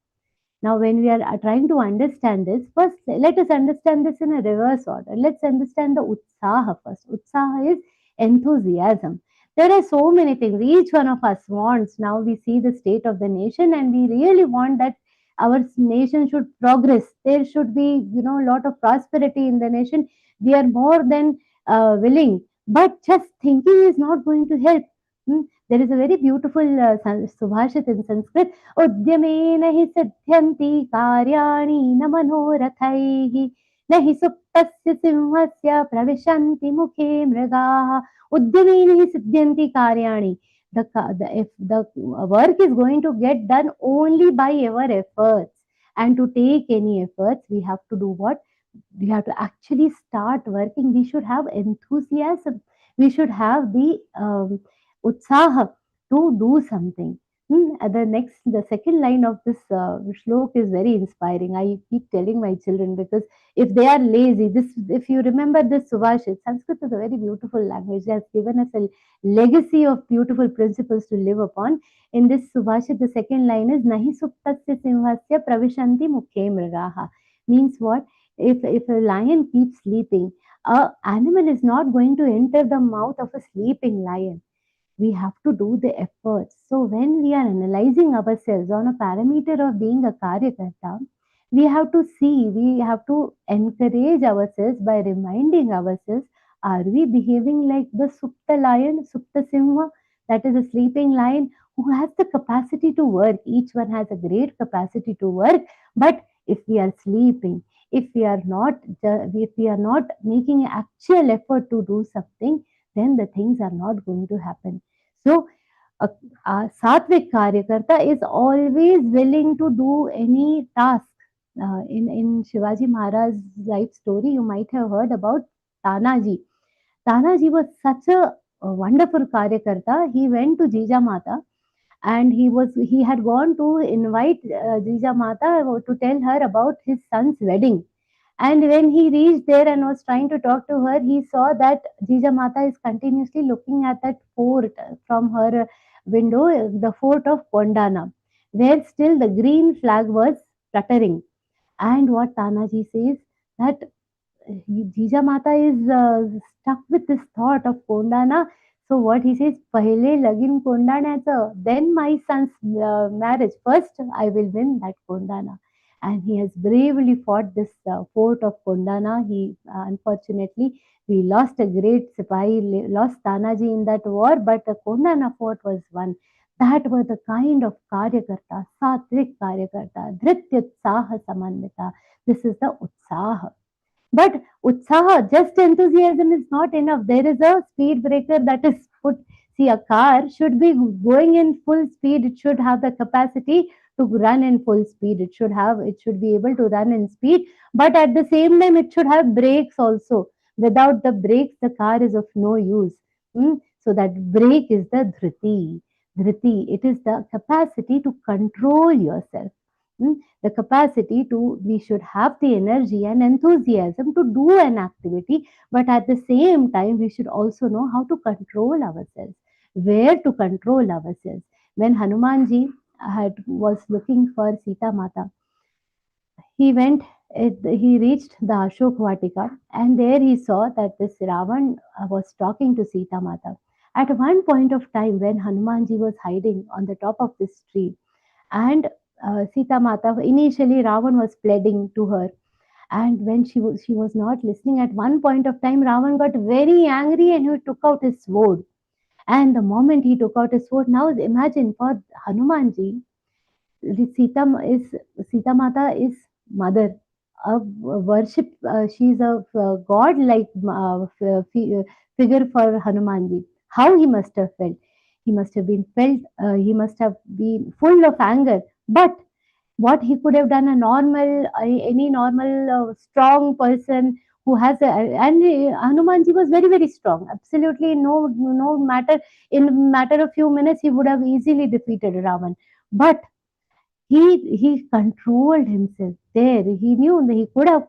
Now, when we are trying to understand this, first let us understand this in a reverse order. Let's understand the Utsaha first. Utsaha is enthusiasm. There are so many things each one of us wants. Now we see the state of the nation, and we really want that our nation should progress. There should be, a lot of prosperity in the nation. We are more than willing, but just thinking is not going to help. Hmm? There is a very beautiful subhashit in Sanskrit. उद्यमेन हि सिद्ध्यन्ति कार्याणि न मनोरथैः न हि सुप्तस्य सिंहस्य प्रविशन्ति मुखे मृगाः उद्यमेन हि सिद्ध्यन्ति कार्याणि. If the work is going to get done only by our efforts, and to take any efforts, we have to do what? We have to actually start working. We should have enthusiasm. We should have the utsaha to do something. The second line of this shlok is very inspiring. I keep telling my children, because if they are lazy, if you remember this Subhashit, Sanskrit is a very beautiful language. It has given us a legacy of beautiful principles to live upon. In this Subhashit, the second line is Nahi suptasya simhasya pravishanti mukhe mrigaha. Means what? If a lion keeps sleeping, a animal is not going to enter the mouth of a sleeping lion. We have to do the efforts. So when we are analyzing ourselves on a parameter of being a karyakarta, we have to see, we have to encourage ourselves by reminding ourselves, are we behaving like the Supta lion, Supta Simha, that is a sleeping lion who has the capacity to work? Each one has a great capacity to work, but if we are sleeping, if we are not, if we are not making actual effort to do something, then the things are not going to happen. So a, a sattvic karyakarta is always willing to do any task. In Shivaji Maharaj's life story, you might have heard about Tanaji. Tanaji was such a wonderful karyakarta. He went to Jijamata, and he had gone to invite Jijamata to tell her about his son's wedding. And when he reached there and was trying to talk to her, he saw that Jijamata is continuously looking at that fort from her window, the fort of Kondana, where still the green flag was fluttering. And what Tanaji says, that Jijamata is stuck with this thought of Kondana. So what he says, Pahle lagin Kondanacha, then my son's marriage. First, I will win that Kondana. And he has bravely fought this fort of Kondana. He unfortunately, we lost a great Sipahi, lost Tanaji in that war, but the Kondana fort was won. That was the kind of Karyakarta, Satvik Karyakarta, Dhrityutsaha Samanvita. This is the Utsaha. But Utsaha, just enthusiasm is not enough. There is a speed breaker that is put. See, a car should be going in full speed. It should have the capacity to run in full speed. It should be able to run in speed. But at the same time, it should have brakes also. Without the brakes, the car is of no use. So that brake is the dhriti. Dhriti, it is the capacity to control yourself. The capacity to, we should have the energy and enthusiasm to do an activity, but at the same time we should also know how to control ourselves, where to control ourselves. When Hanumanji was looking for Sita Mata, he reached the Ashok Vatika, and there he saw that this Ravan was talking to Sita Mata. At one point of time, when Hanumanji was hiding on the top of this tree, and Sita Mata, initially Ravan was pleading to her, and when she was not listening, at one point of time Ravan got very angry and he took out his sword. And the moment he took out his sword, now imagine, for Hanumanji, Sita Mata is mother, a worship. She's a god like figure for Hanumanji. How he must have felt? He must have been felt. He must have been full of anger. But what he could have done, a normal, any normal strong person who has a, and Hanumanji was very very strong, absolutely no matter, in matter of few minutes he would have easily defeated Ravan. But he controlled himself there. He knew that he could have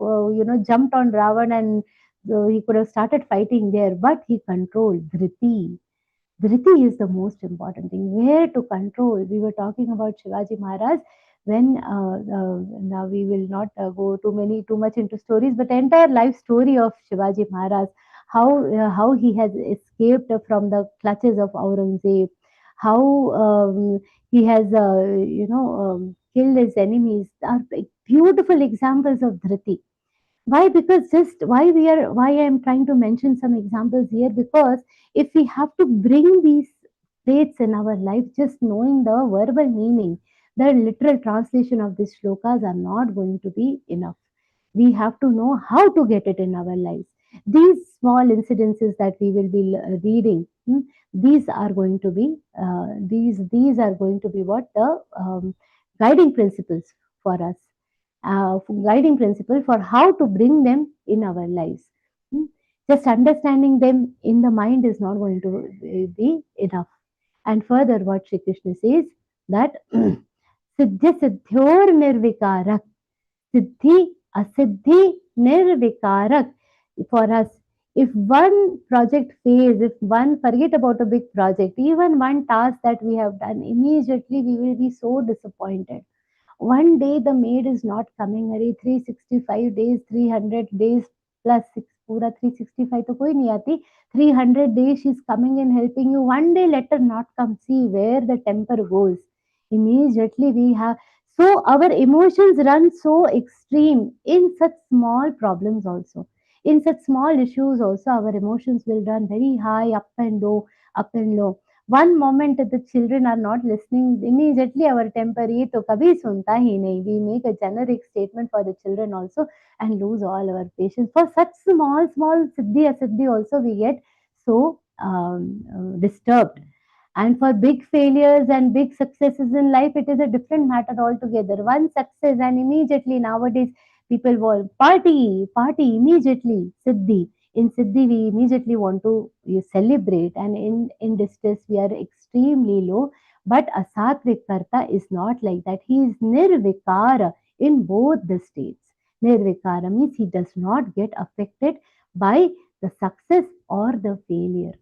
jumped on Ravan, and he could have started fighting there, but he controlled Dhriti. Dhriti is the most important thing. Where to control? We were talking about Shivaji Maharaj. When now we will not go too much into stories, but entire life story of Shivaji Maharaj, how he has escaped from the clutches of Aurangzeb, how he has killed his enemies, are beautiful examples of Dhriti. Why? Because just why I am trying to mention some examples here, because if we have to bring these traits in our life, just knowing the verbal meaning, the literal translation of these shlokas are not going to be enough. We have to know how to get it in our lives. These small incidences that we will be reading, these are going to be these are going to be what the guiding principles for us, guiding principle for how to bring them in our lives. Hmm. Just understanding them in the mind is not going to be enough. And further, what Shri Krishna says, that siddhi siddhyor nirvikarak, siddhi asiddhi nirvikarak. For us, if one project fails, if one, forget about a big project, even one task that we have done, immediately we will be so disappointed. One day the maid is not coming, अरे 365 days, 300 days plus 6, पूरा 365 तो कोई नहीं आती, 300 days she's coming and helping you. One day let her not come. See where the temper goes. Immediately we have So our emotions run so extreme in such small problems also. In such small issues also, our emotions will run very high, up and low, up and low. One moment the children are not listening, immediately our temper, ye to kabhi sunta hi nahi. We make a generic statement for the children also and lose all our patience. For such small siddhi asiddhi also we get so disturbed. And for big failures and big successes in life, it is a different matter altogether. One success, and immediately nowadays people want party immediately. Siddhi. In Siddhi, we immediately want to celebrate, and in distress, we are extremely low. But Asatrik Karta is not like that. He is nirvikara in both the states. Nirvikara means he does not get affected by the success or the failure.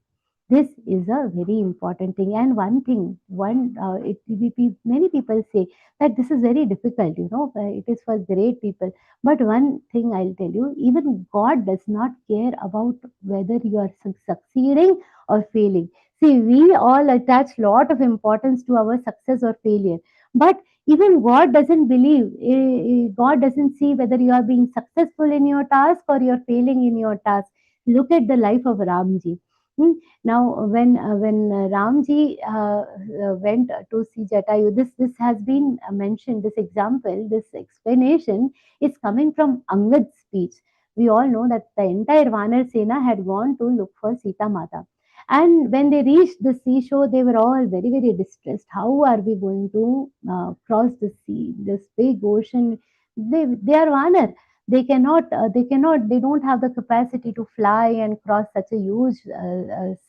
This is a very important thing. And one thing, many people say that this is very difficult, it is for great people. But one thing I'll tell you, even God does not care about whether you are succeeding or failing. See, we all attach lot of importance to our success or failure, but even God doesn't believe, God doesn't see whether you are being successful in your task or you're failing in your task. Look at the life of Ramji. Hmm. Now, when Ramji went to see Jatayu, this has been mentioned. This example, this explanation is coming from Angad's speech. We all know that the entire Vanar Sena had gone to look for Sita Mata, and when they reached the seashore, they were all very distressed. How are we going to cross the sea, this big ocean? They are Vanar. They don't have the capacity to fly and cross such a huge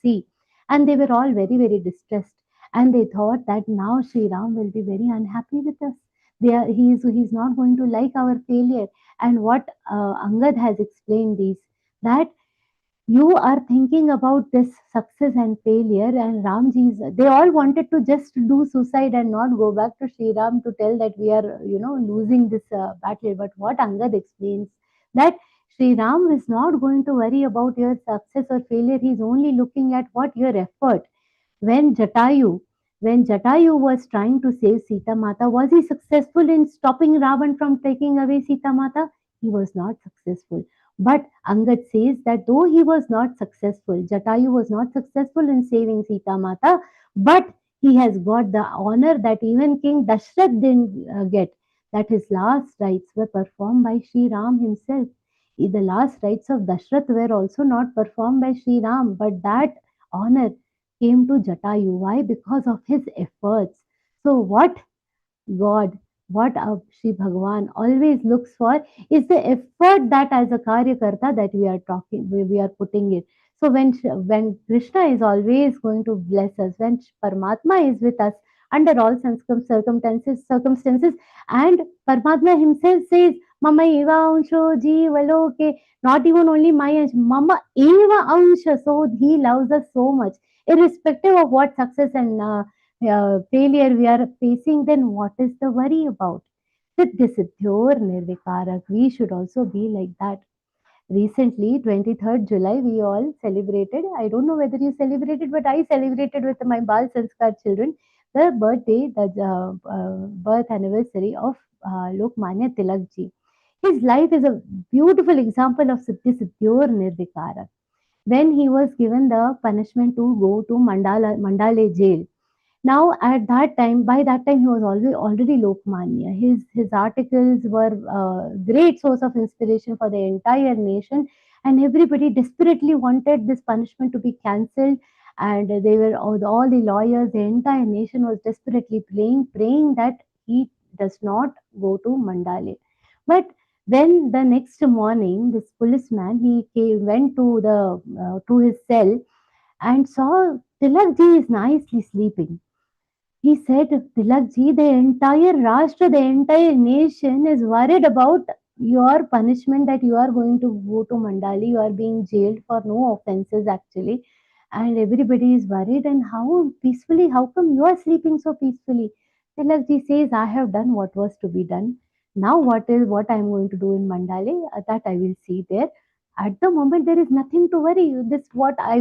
sea. And they were all very distressed. And they thought that now Sri Ram will be very unhappy with us. He's not going to like our failure. And what Angad has explained is that you are thinking about this success and failure, and Ramji's, they all wanted to just do suicide and not go back to Sri Ram to tell that we are losing this battle. But what Angad explains, that Sri Ram is not going to worry about your success or failure. He's only looking at what your effort. When Jatayu when Jatayu was trying to save Sita Mata, was he successful in stopping Ravan from taking away Sita Mata? He was not successful. But Angad says that though he was not successful, Jatayu was not successful in saving Sita Mata, but he has got the honor that even King Dashrath didn't get, that his last rites were performed by Sri Ram himself. The last rites of Dashrath were also not performed by Sri Ram, but that honor came to Jatayu. Why? Because of his efforts. So God, what Sri Bhagavan always looks for is the effort that as a Karyakarta that we are putting it. So when Krishna is always going to bless us, when Paramatma is with us under all circumstances, and Paramatma himself says, Mama eva ansho jivaloke, not even only my ansh, Mama eva ansha, so he loves us so much, irrespective of what success and failure we are facing, then what is the worry about? Siddhi Siddhyor Nirvikarak. We should also be like that. Recently, 23rd July, we all celebrated. I don't know whether you celebrated, but I celebrated with my Bal Sanskar children the birth anniversary of Lokmanya Tilak ji. His life is a beautiful example of Siddhi Siddhyor Nirvikarak. When he was given the punishment to go to Mandale jail, now, by that time, he was already Lokmanya. His articles were great source of inspiration for the entire nation, and everybody desperately wanted this punishment to be cancelled. And they were all the lawyers, the entire nation was desperately praying that he does not go to Mandale. But then the next morning, this policeman went to his cell and saw Tilakji is nicely sleeping. He said, Tilakji, the entire Rashtra, the entire nation is worried about your punishment, that you are going to go to Mandali. You are being jailed for no offenses actually. And everybody is worried. And how come you are sleeping so peacefully? Tilakji says, I have done what was to be done. Now what I am going to do in Mandali, that I will see there. At the moment, there is nothing to worry.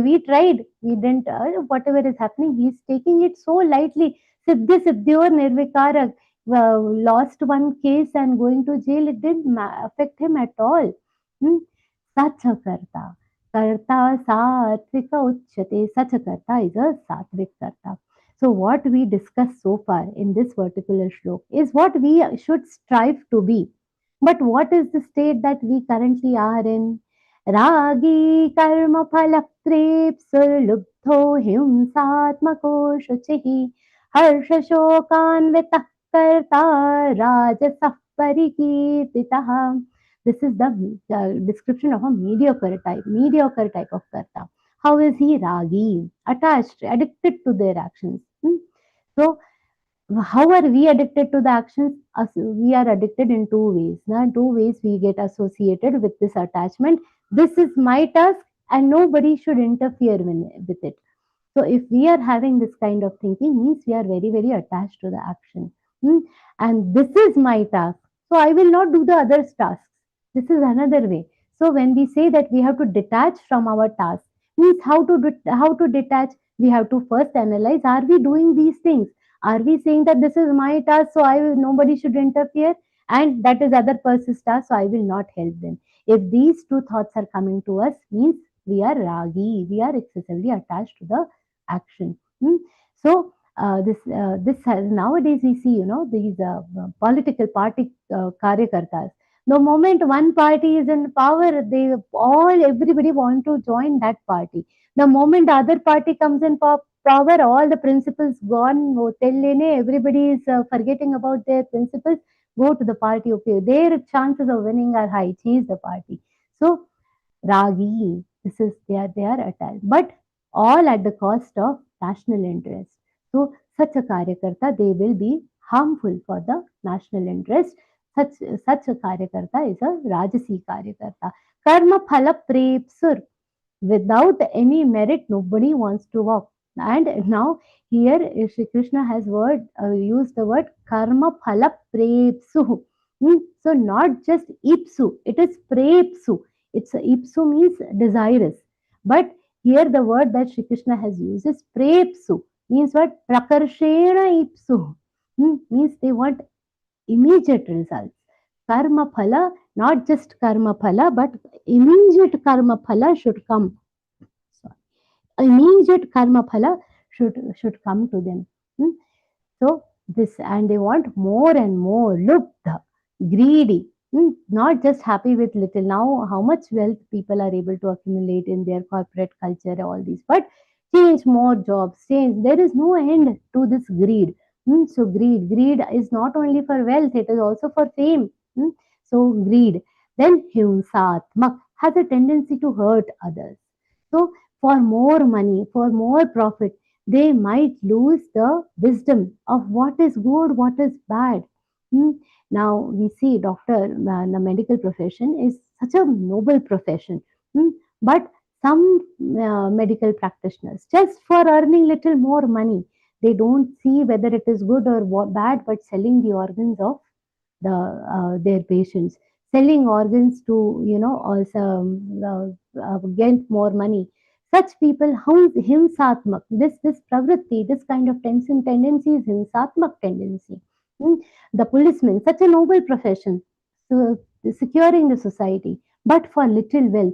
We tried. We didn't, whatever is happening, he is taking it so lightly. Siddhi Siddhyor Nirvikarak. lost one case and going to jail, it didn't affect him at all. Hmm? Such a karta. Karta satvika uchyate. Such a karta is a satvik karta. So what we discussed so far in this particular shlok is what we should strive to be. But what is the state that we currently are in? Ragi karma phalaptrepsur lubdho himsatmako shuchihi harsha shokanvitah karta rajasah parikirtitah. This is the description of a mediocre type of karta. How is he? Ragi, attached, addicted to their actions. So how are we addicted to the actions? We are addicted in two ways. Now, two ways we get associated with this attachment. This is my task and nobody should interfere with it. So if we are having this kind of thinking, means we are very, very attached to the action. And this is my task. So I will not do the other tasks. This is another way. So when we say that we have to detach from our task, means how to detach? We have to first analyze, are we doing these things? Are we saying that this is my task, so nobody should interfere, and that is other person's task, so I will not help them? If these two thoughts are coming to us, means we are ragi, we are excessively attached to the action. So this has, nowadays we see, these political party karyakartas. The moment one party is in power, everybody want to join that party. The moment the other party comes in power, all the principles gone. Everybody is forgetting about their principles. Go to the party. Okay, their chances of winning are high. Change the party. So ragi, this is they are attached, but all at the cost of national interest. So such a karyakarta, they will be harmful for the national interest. Such a karyakarta is a rajasi karyakarta. Karma phala prepsur. Without any merit, nobody wants to walk. And now here Shri Krishna has used the word karma phala prepsu. So not just ipsu, it is prepsu. It's ipsu means desirous. But here the word that Shri Krishna has used is prepsu. Means what? Prakarshena ipsu. Means they want immediate results. Karma phala, not just karma phala, but immediate karma phala should come. Immediate karma phala should come to them. So this, and they want more and more. Lubdha, greedy, not just happy with little. Now, how much wealth people are able to accumulate in their corporate culture, all these, but change more jobs, change. There is no end to this greed. So greed is not only for wealth; it is also for fame. So greed. Then himsatmak has a tendency to hurt others. So for more money, for more profit, they might lose the wisdom of what is good, what is bad. Now we see doctor, the medical profession is such a noble profession, but some medical practitioners, just for earning little more money, they don't see whether it is good or bad, but selling the organs of their patients, selling organs to also get more money. Such people, himsatmak, this pravritti, this kind of tendency is himsatmak tendency. The policeman, such a noble profession, so securing the society, but for little wealth,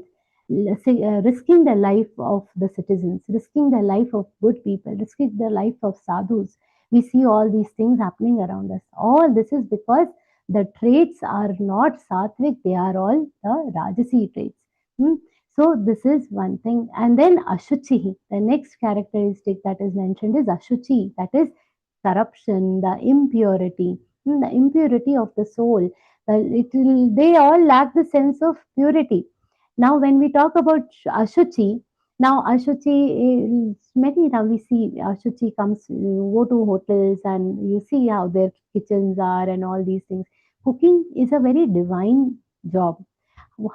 risking the life of the citizens, risking the life of good people, risking the life of sadhus. We see all these things happening around us. All this is because the traits are not sattvic, they are all the rajasi traits. So this is one thing. And then ashuchi, the next characteristic that is mentioned is ashuchi, that is corruption, the impurity, the impurity of the soul. They all lack the sense of purity. Now, when we talk about ashuchi, now ashuchi, many now we see ashuchi comes, you go to hotels and you see how their kitchens are and all these things. Cooking is a very divine job.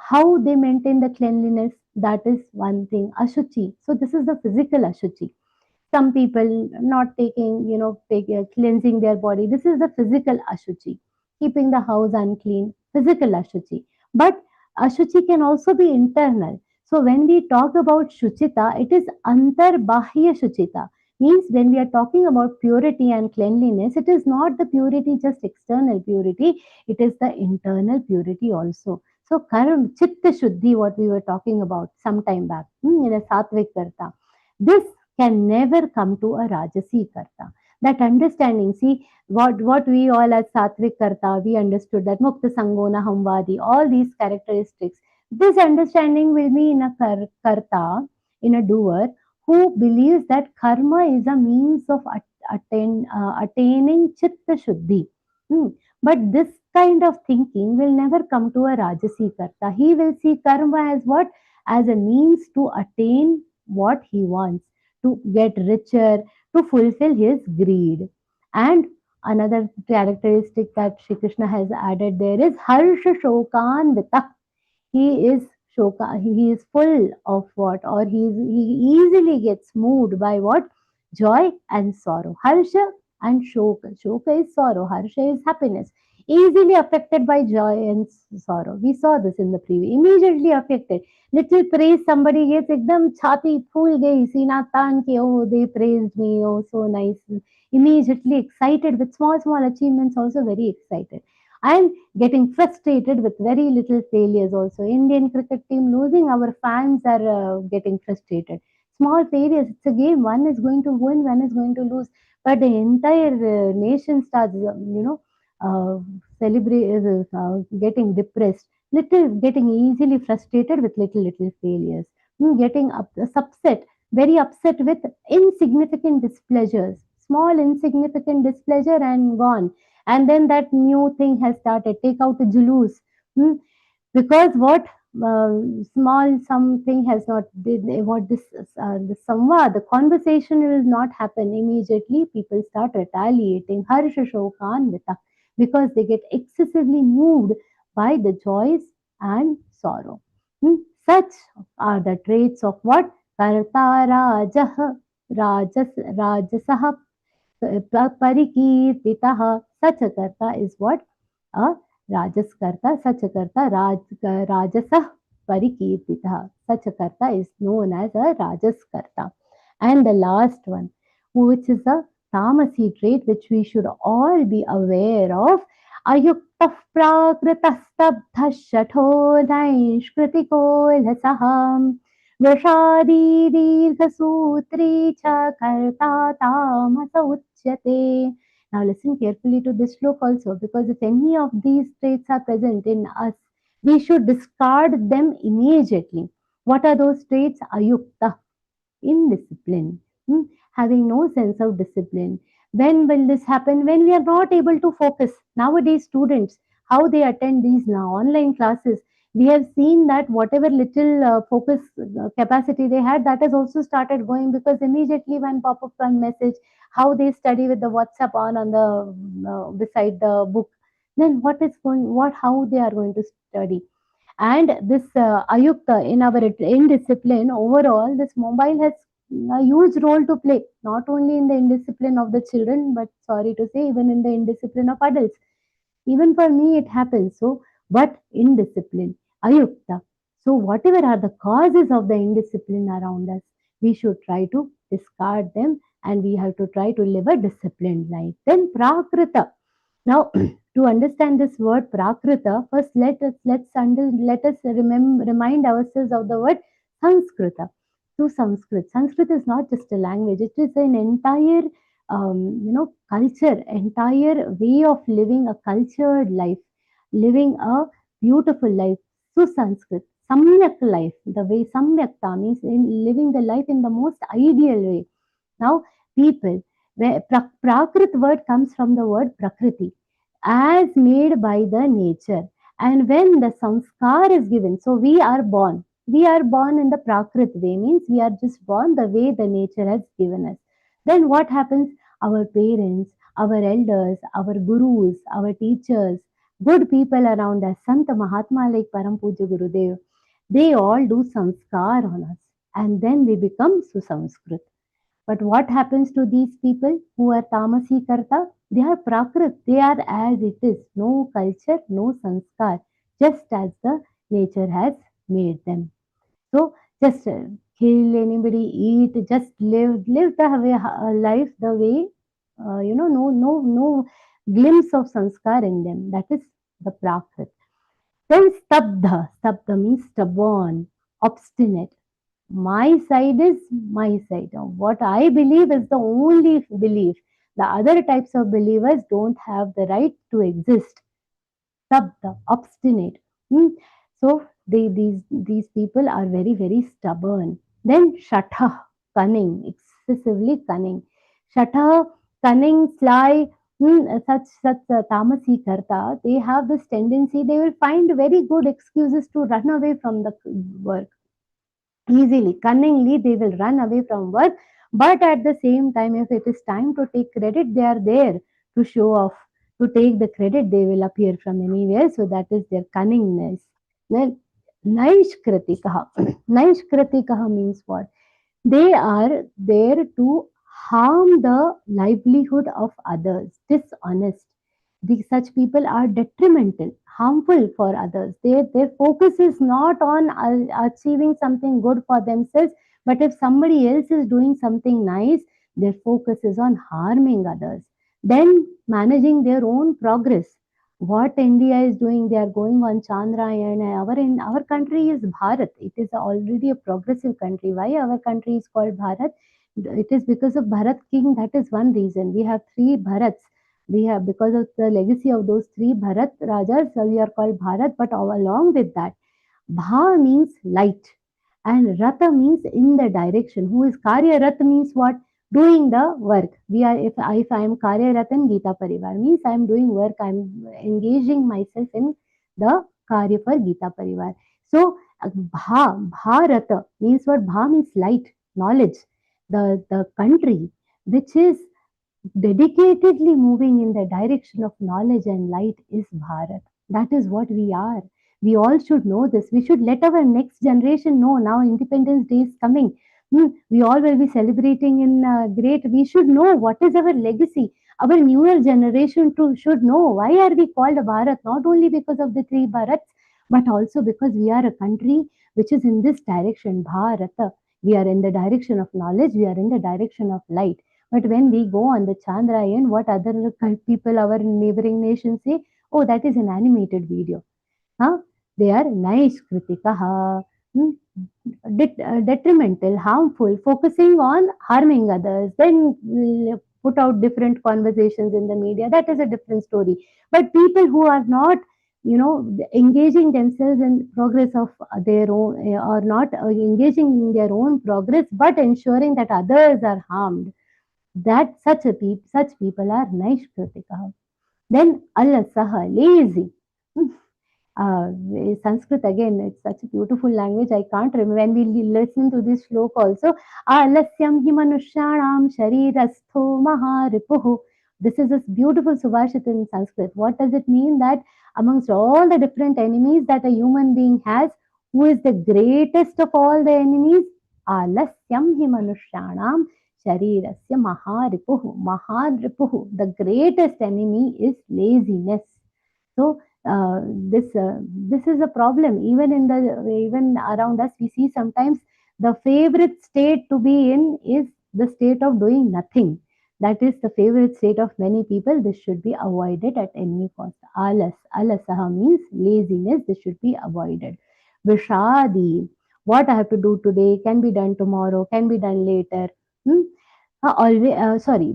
How they maintain the cleanliness, that is one thing. Ashuchi. So this is the physical ashuchi. Some people not taking, cleansing their body. This is the physical ashuchi. Keeping the house unclean, physical ashuchi. But ashuchi can also be internal. So when we talk about shuchita, it is antarbahya shuchita. Means when we are talking about purity and cleanliness, it is not the purity just external purity, it is the internal purity also. So chitta shuddhi, what we were talking about some time back, in a sattvic karta, this can never come to a rajasi karta. That understanding, see, what we all as sattvic karta, we understood that mukta sangona hamvadi, all these characteristics. This understanding will be in a karta, in a doer, who believes that karma is a means of attaining chitta shuddhi. Hmm. But this kind of thinking will never come to a rajasi karta. He will see karma as what? As a means to attain what he wants, to get richer, to fulfill his greed. And another characteristic that Shri Krishna has added there is harsha shokan vita. He is shoka, he is full of what, or he easily gets moved by what? Joy and sorrow. Harsha and shoka. Shoka is sorrow, harsha is happiness. Easily affected by joy and sorrow. We saw this in the preview. Immediately affected. Little praise somebody gets, ekdam chhati phool gayi, sina taan ki, oh, they praised me, oh, so nice. Immediately excited with small achievements, also very excited. And getting frustrated with very little failures also. Indian cricket team losing, our fans are getting frustrated. Small failures, it's a game. One is going to win, one is going to lose. But the entire nation starts, getting depressed, getting easily frustrated with little failures. Getting upset, very upset with insignificant displeasures. Small insignificant displeasure and gone, and then that new thing has started, take out a julus. Because what, small something has not did what this samvad, the conversation will not happen immediately. People start retaliating, harsha shokan vita, because they get excessively moved by the joys and sorrow. Such are the traits of what? Karta rajah, rajasah parikirtitah. Such a karta is what? A rajas karta. Such a karta, rajasah parikirtitah. Such a karta is known as a rajas karta. And the last one, which is a tamasi trait, which we should all be aware of. Ayuktah prakritastabdha shatho naishkritiko lasaham वृषादी दीर्घसूत्री च कर्ता तामस उच्यते. Now listen carefully to this sloka also, because if any of these traits are present in us, we should discard them immediately. What are those traits? Ayukta, indiscipline, having no sense of discipline. When will this happen? When we are not able to focus. Nowadays, students, how they attend these now online classes, we have seen that whatever little focus capacity they had, that has also started going, because immediately when pop up one message, how they study with the WhatsApp on the beside the book, then how they are going to study. And this ayukta, in our indiscipline overall, this mobile has a huge role to play, not only in the indiscipline of the children, but sorry to say, even in the indiscipline of adults. Even for me, it happens. So, but indiscipline, ayukta. So, whatever are the causes of the indiscipline around us, we should try to discard them, and we have to try to live a disciplined life. Then, prakrita. Now, to understand this word prakrita, first let us remind ourselves of the word Sanskrita. To Sanskrit. Sanskrit is not just a language; it is an entire, culture, entire way of living a cultured life, living a beautiful life. To Sanskrit, samyak life, the way samyakta means in living the life in the most ideal way. Now, people, where Prakrit word comes from the word Prakriti, as made by the nature. And when the sanskar is given, so we are born. We are born in the Prakrit way, means we are just born the way the nature has given us. Then what happens? Our parents, our elders, our gurus, our teachers, good people around us, Santa Mahatma like Param Puja Gurudev, they all do sanskar on us. And then we become Susanskrit. But what happens to these people who are tamasi karta? They are prakrit. They are as it is. No culture, no sanskar. Just as the nature has made them. So just kill anybody, eat, just live the way, life the way, no glimpse of sanskar in them. That is the prakrit. Then stabdha means stubborn, obstinate. My side is my side. What I believe is the only belief. The other types of believers don't have the right to exist. Sabda, obstinate. Hmm. So these people are very, very stubborn. Then Shatha, cunning, excessively cunning. Shatha, cunning, sly, such tamasi karta, they have this tendency, they will find very good excuses to run away from the work. Easily, cunningly, they will run away from work, but at the same time, if it is time to take credit, they are there to show off. To take the credit, they will appear from anywhere. So that is their cunningness. Then, Naishkritikaha. Naishkritikaha means what? They are there to harm the livelihood of others, dishonest. Such people are detrimental, harmful for others. Their focus is not on achieving something good for themselves, but if somebody else is doing something nice, their focus is on harming others. Then managing their own progress. What India is doing, they are going on Chandrayaan. Our country is Bharat. It is already a progressive country. Why our country is called Bharat? It is because of Bharat King. That is one reason. We have three Bharats. We have, because of the legacy of those three Bharat Rajas, we are called Bharat. But along with that, Bha means light, and Rata means in the direction. Who is Karya Rat means what? Doing the work. We are, if I am Karya Ratan Geeta Pariwar, means I am doing work, I am engaging myself in the Karya for Geeta Pariwar. So Bharata means what? Bha means light, knowledge. The country which is dedicatedly moving in the direction of knowledge and light is Bharat. That is what we are. We all should know this. We should let our next generation know. Now Independence Day is coming. We all will be celebrating in great. We should know what is our legacy. Our newer generation too should know why are we called Bharat. Not only because of the three Bharats, but also because we are a country which is in this direction. Bharata. We are in the direction of knowledge. We are in the direction of light. But when we go on the Chandrayaan, what other people, our neighboring nations say, oh, that is an animated video. Huh? They are nice kritikaha, detrimental, harmful, focusing on harming others. Then put out different conversations in the media. That is a different story. But people who are not, engaging themselves in progress of their own, or not engaging in their own progress, but ensuring that others are harmed, that such people are naishkritika. Then alasaha, lazy. Uh, Sanskrit again, it's such a beautiful language. I can't remember when we listen to this slok also. Alasyam hi manushyanam sharirastho maharipuhu. This is a beautiful subhashit in Sanskrit. What does it mean? That amongst all the different enemies that a human being has, who is the greatest of all the enemies? Alasyam hi manushyanam sharirasya maharipuhu. Maharipuhu. The greatest enemy is laziness. So this is a problem. Even around us, we see sometimes the favorite state to be in is the state of doing nothing. That is the favorite state of many people. This should be avoided at any cost. Alasaha means laziness. This should be avoided. Vishadi, what I have to do today can be done tomorrow, can be done later. Vishadi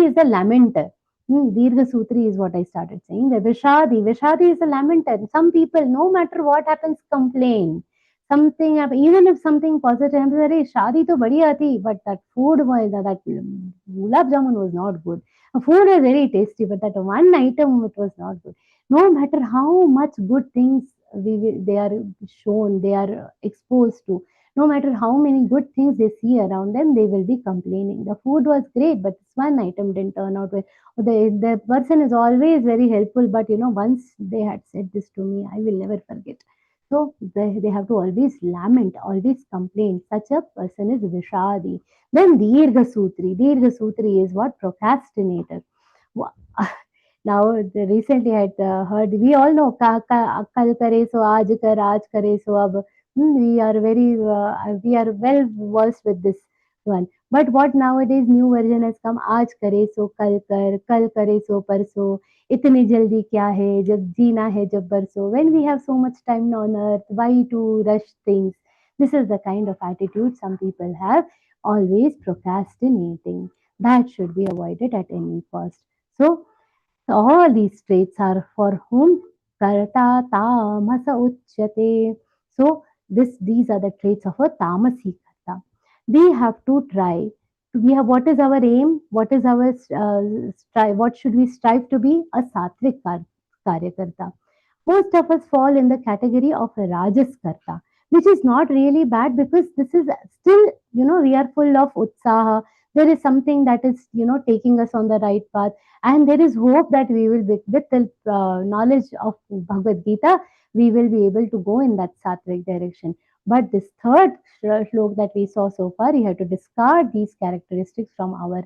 is the lamenter. Dirgha Sutri is what I started saying. The Vishadi is a lamenter. Some people, no matter what happens, complain. Something, even if something positive happens, Shadi to badhiya thi, but that food was, that gulab jamun was not good. The food was very tasty, but that one item, it was not good. No matter how much good things they are shown, they are exposed to, no matter how many good things they see around them, they will be complaining. The food was great, but this one item didn't turn out well. The person is always very helpful, but once they had said this to me, I will never forget. So they have to always lament, always complain. Such a person is Vishadi. Then Dirgha Sutri is what? Procrastinator. Now, recently I had heard, we all know, kal kare so aaj kar, aaj kare so ab. We are we are well versed with this one. But what nowadays new version has come, आज करे सो कल करे सो परसों, इतनी जल्दी क्या है, जब जीना है जब बरसों. When we have so much time on earth, why to rush things? This is the kind of attitude some people have, always procrastinating. That should be avoided at any cost. So all these traits are for whom karta tamasa uchyate. So these are the traits of a tamasi karta. We have to try. We have, what is our aim? What is our strive? What should we strive to be? A sattvic karyakarta. Most of us fall in the category of a rajas karta, which is not really bad, because this is still, we are full of utsaha. There is something that is, taking us on the right path, and there is hope that we will be, with the knowledge of Bhagavad Gita, we will be able to go in that sattvic direction. But this third shlok that we saw so far, we have to discard these characteristics from our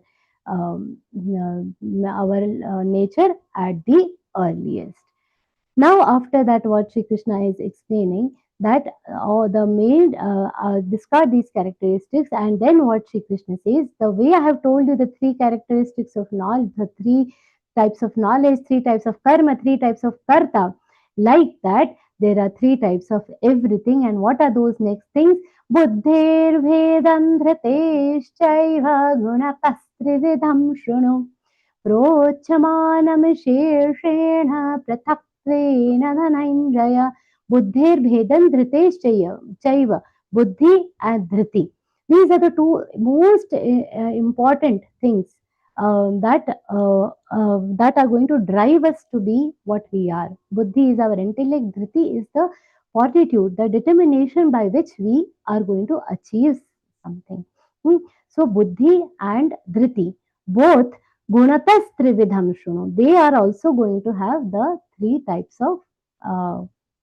nature at the earliest. Now, after that, what Sri Krishna is explaining, that the male discard these characteristics, and then what Sri Krishna says, the way I have told you the three characteristics of knowledge, the three types of knowledge, three types of karma, three types of karta, like that, there are three types of everything. And what are those next things? Buddhir bhedan dhriteshchaiva gunakastrividham shrunu प्रोच्यमानम शीर्षेण पृथक्त्वेन Dhananjay बुद्धिर्भेदं धृतेश्चैव buddhi and dhriti. These are the two most important things that are going to drive us to be what we are. Buddhi is our intellect, dhriti is the fortitude, the determination by which we are going to achieve something. So buddhi and dhriti, both gunatas trividham shunu, they are also going to have the three types of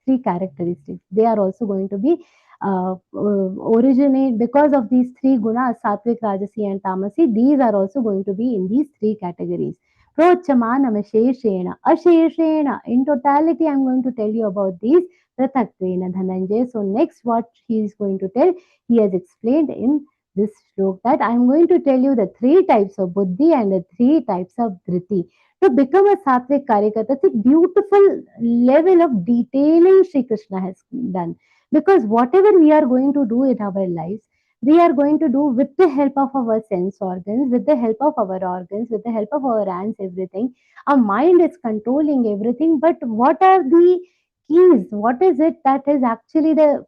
three characteristics. They are also going to be originate because of these three gunas, sattvic, rajasi and tamasi. These are also going to be in these three categories. Prochamanam asheshena, asheshena, in totality I am going to tell you about these prathaktvena dhananjay. So next what he is going to tell, he has explained in this shlok that I am going to tell you the three types of buddhi and the three types of dhriti. To become a sattvic karyakarta, it's a beautiful level of detailing Sri Krishna has done. Because whatever we are going to do in our lives, we are going to do with the help of our sense organs, with the help of our organs, with the help of our hands, everything. Our mind is controlling everything. But what are the keys? What is it that is actually the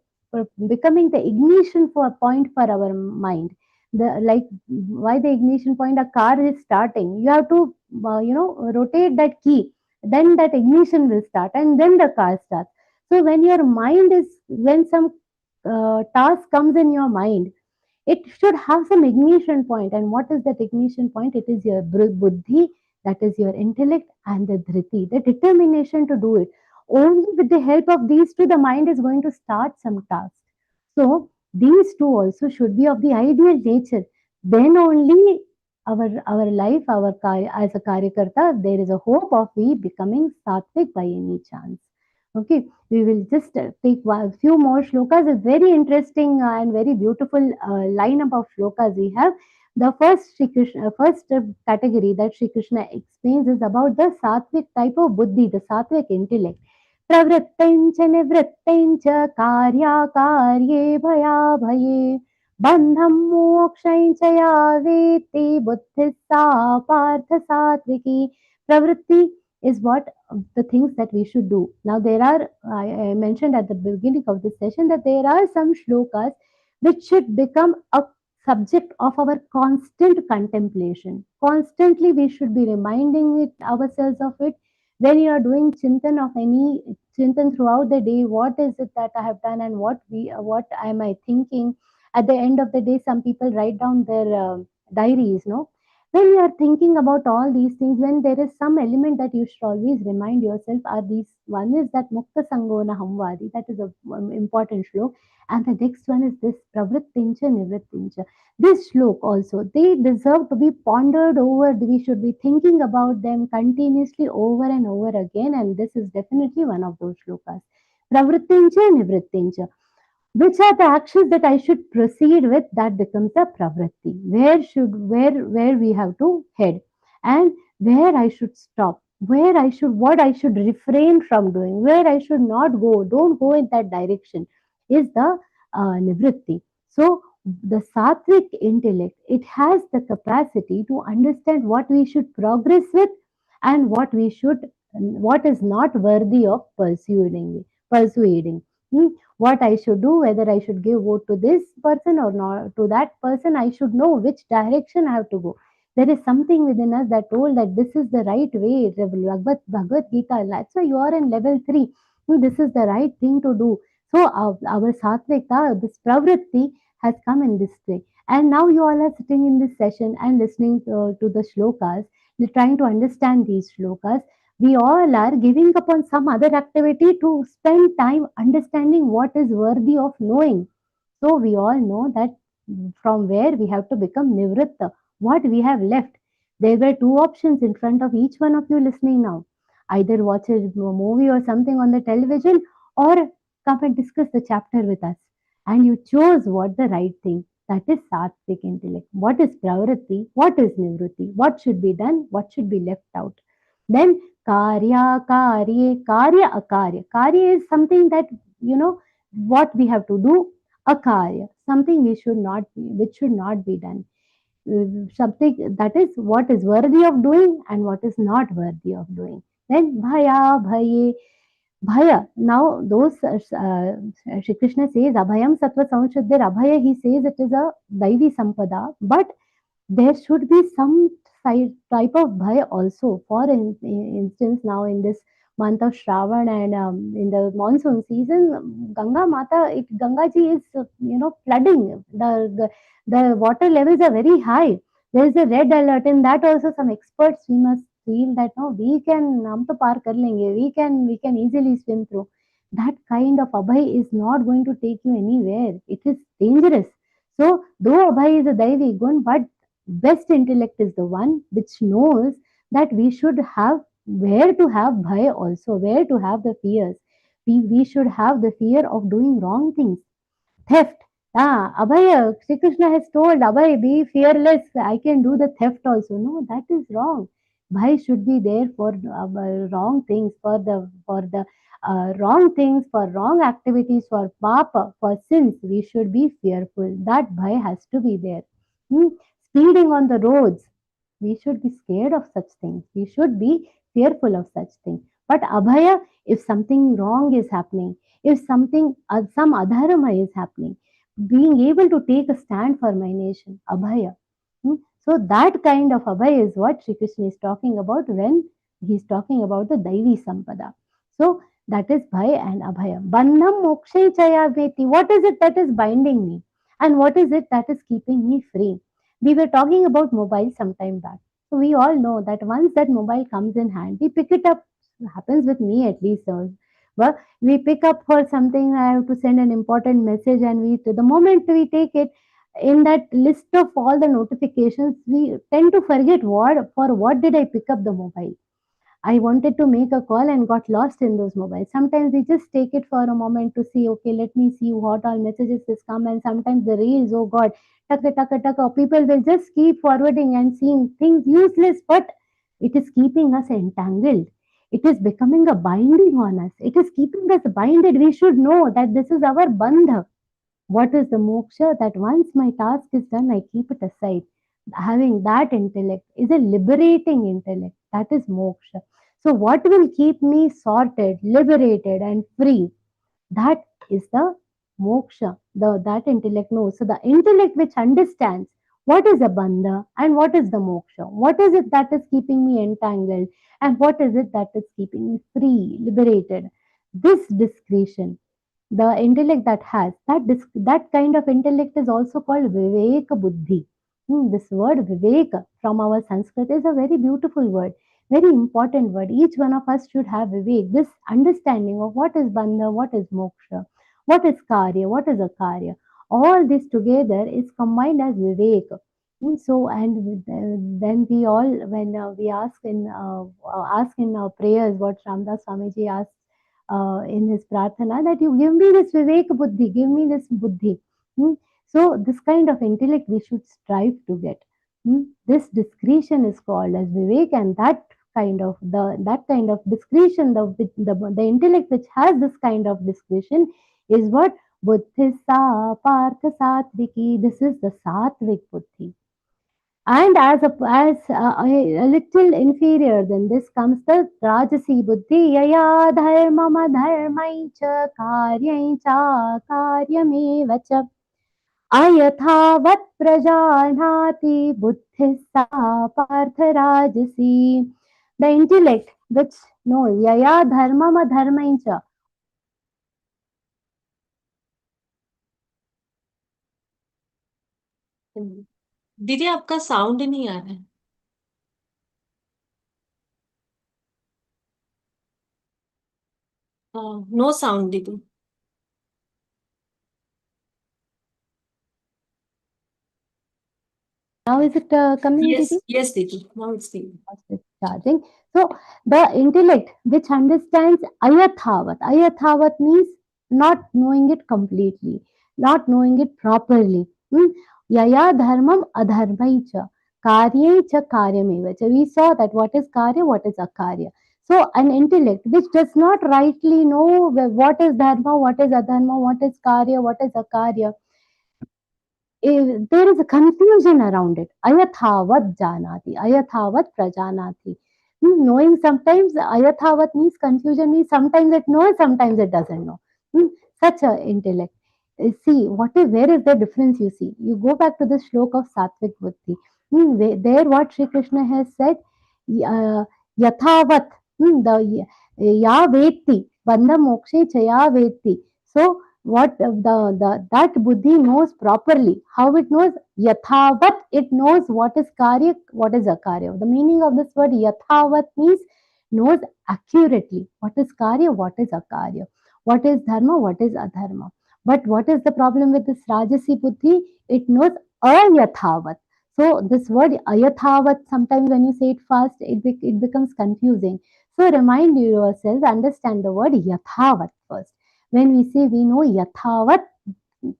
becoming the ignition for a point for our mind? The, like, why the ignition point? A car is starting, you have to rotate that key, then that ignition will start, and then the car starts. So when your mind is, when some task comes in your mind, it should have some ignition point. And what is that ignition point? It is your buddhi, that is your intellect, and the dhriti, the determination to do it. Only with the help of these two, the mind is going to start some task. So these two also should be of the ideal nature. Then only our life, as a karyakarta, there is a hope of we becoming sattvic by any chance. Okay, we will just take a few more shlokas. A very interesting and very beautiful lineup of shlokas we have. The first first category that Shri Krishna explains is about the sattvic type of buddhi, the sattvic intellect. प्रवृत्तञ्च निवृत्तञ्च कार्याकार्ये भयाभये बन्धं मोक्षञ्च या वेत्ति बुद्धिः सा पार्थ सात्विकी. Pravritti is what the things that we should do. Now there are, I mentioned at the beginning of this session that there are some shlokas which should become a subject of our constant contemplation. Constantly we should be reminding ourselves of it. When you are doing chintan of any chintan throughout the day, what is it that I have done, and what am I thinking? At the end of the day, some people write down their diaries, no? When you are thinking about all these things, when there is some element that you should always remind yourself are these. One is that Mukta Sangona Hamvadi, that is a important shlok. And the next one is this Pravrittincha Nivrittincha. This shlok also, they deserve to be pondered over. We should be thinking about them continuously over and over again. And this is definitely one of those shlokas. Pravrittincha Nivrittincha. Which are the actions that I should proceed with? That becomes a pravritti. Where we have to head, and where I should stop, what I should refrain from doing, where I should not go. Don't go in that direction. Is the nivritti. So the sattvic intellect, it has the capacity to understand what we should progress with and what is not worthy of persuading. What I should do, whether I should give vote to this person or not to that person, I should know which direction I have to go. There is something within us that told that this is the right way. Bhagavad Gita, that's why you are in level 3. This is the right thing to do. So our sattvika, this pravritti has come in this way. And now you all are sitting in this session and listening to the shlokas, trying to understand these shlokas. We all are giving up on some other activity to spend time understanding what is worthy of knowing. So we all know that from where we have to become nivritta, what we have left. There were two options in front of each one of you listening now. Either watch a movie or something on the television, or come and discuss the chapter with us. And you chose what the right thing. That is sattvic intellect. What is pravritti? What is nivritti? What should be done? What should be left out? Then karya, akarya. Karya is something that, what we have to do. Akarya, something which should not be done. Something that is what is worthy of doing and what is not worthy of doing. Then bhaye. Bhaya. Now, Shri Krishna says, Abhayam Sattva Samshuddhir. Abhaya, he says it is a Daivi Sampada, but there should be some type of bhaya also. For instance, now in this month of Shravan and in the monsoon season, Ganga Ji is, flooding. The water levels are very high. There is a red alert. In that also, some experts, we must feel that no, we can hum to par kar lenge. We can easily swim through. That kind of abhay is not going to take you anywhere. It is dangerous. So, though abhay is a daivi gun, but best intellect is the one which knows that we should have where to have bhaya also, where to have the fears. We should have the fear of doing wrong things. Theft. Abhaya, Sri Krishna has told, Abhay, be fearless. I can do the theft also. No, that is wrong. Bhai should be there for wrong things, for the wrong things, for wrong activities, for papa, for sins. We should be fearful. That bhai has to be there. Hmm? Speeding on the roads. We should be scared of such things. We should be fearful of such things. But abhaya, if something wrong is happening, if some adharma is happening, being able to take a stand for my nation, abhaya. So that kind of abhaya is what Sri Krishna is talking about when he's talking about the Daivi Sampada. So that is bhaya and abhaya. Bandham mokshe chaya veti. What is it that is binding me? And what is it that is keeping me free? We were talking about mobile some time back. So we all know that once that mobile comes in hand, we pick it up. Happens with me at least. Well, we pick up for something. I have to send an important message, and the moment we take it, in that list of all the notifications, we tend to forget what did I pick up the mobile. I wanted to make a call and got lost in those mobiles. Sometimes we just take it for a moment to see, okay, let me see what all messages has come. And sometimes the reels, oh God, taka taka taka, people will just keep forwarding and seeing things useless, but it is keeping us entangled. It is becoming a binding on us. It is keeping us binded. We should know that this is our bandha. What is the moksha? That once my task is done, I keep it aside. Having that intellect is a liberating intellect. That is moksha. So, what will keep me sorted, liberated, and free? That is the moksha. That intellect knows. So, the intellect which understands what is a bandha and what is the moksha. What is it that is keeping me entangled, and what is it that is keeping me free, liberated? This discretion, the intellect that has that kind of intellect is also called viveka buddhi. This word viveka from our Sanskrit is a very beautiful word, very important word. Each one of us should have vivek, this understanding of what is bandha, what is moksha, what is karya, what is akarya. All this together is combined as vivek. So, and then we all, when we ask in our prayers, what Ramdas Swamiji asks in his prarthana that you give me this Vivek Buddhi, give me this Buddhi. So this kind of intellect we should strive to get. This discretion is called as Vivek, and that kind of discretion, the intellect which has this kind of discretion is what Buddhissa Partha Satviki. This is the Sattvic Buddhi. And a little inferior than this comes the Rajasi Buddhi. Yaya dharmama dharmai cha karyai cha karyameva cha ayathavat prajanati buddhissa partha rajasi. The intellect which knows yaya dharmama dharmai cha. दीदी आपका sound नहीं आ रहा है. No sound दीदी. Now is it coming? Yes, Didi. Now it's charging. So the intellect which understands ayathavat means not knowing it completely, not knowing it properly. Yaya dharmam adharmai cha karye cha karyameva cha. We saw that what is karya, what is akarya. So an intellect which does not rightly know what is dharma, what is adharma, what is karya, what is akarya, there is a confusion around it. Ayathavat janati, ayathavat prajanati. Knowing sometimes, ayathavat means confusion means sometimes it knows, sometimes it doesn't know. Such a intellect. See, where is the difference you see? You go back to the shlok of Sattvic Buddhi. There what Sri Krishna has said, yathavat, the ya veti, bandha mokshe chaya veti. So, what that buddhi knows properly. How it knows? Yathavat, it knows what is karya, what is akarya. The meaning of this word yathavat means knows accurately what is karya, what is akarya, what is dharma, what is adharma. But what is the problem with this rajasi buddhi? It knows ayathavat. So this word ayathavat, sometimes when you say it fast, it becomes confusing. So remind yourselves, understand the word yathavat first. When we say we know yathavat,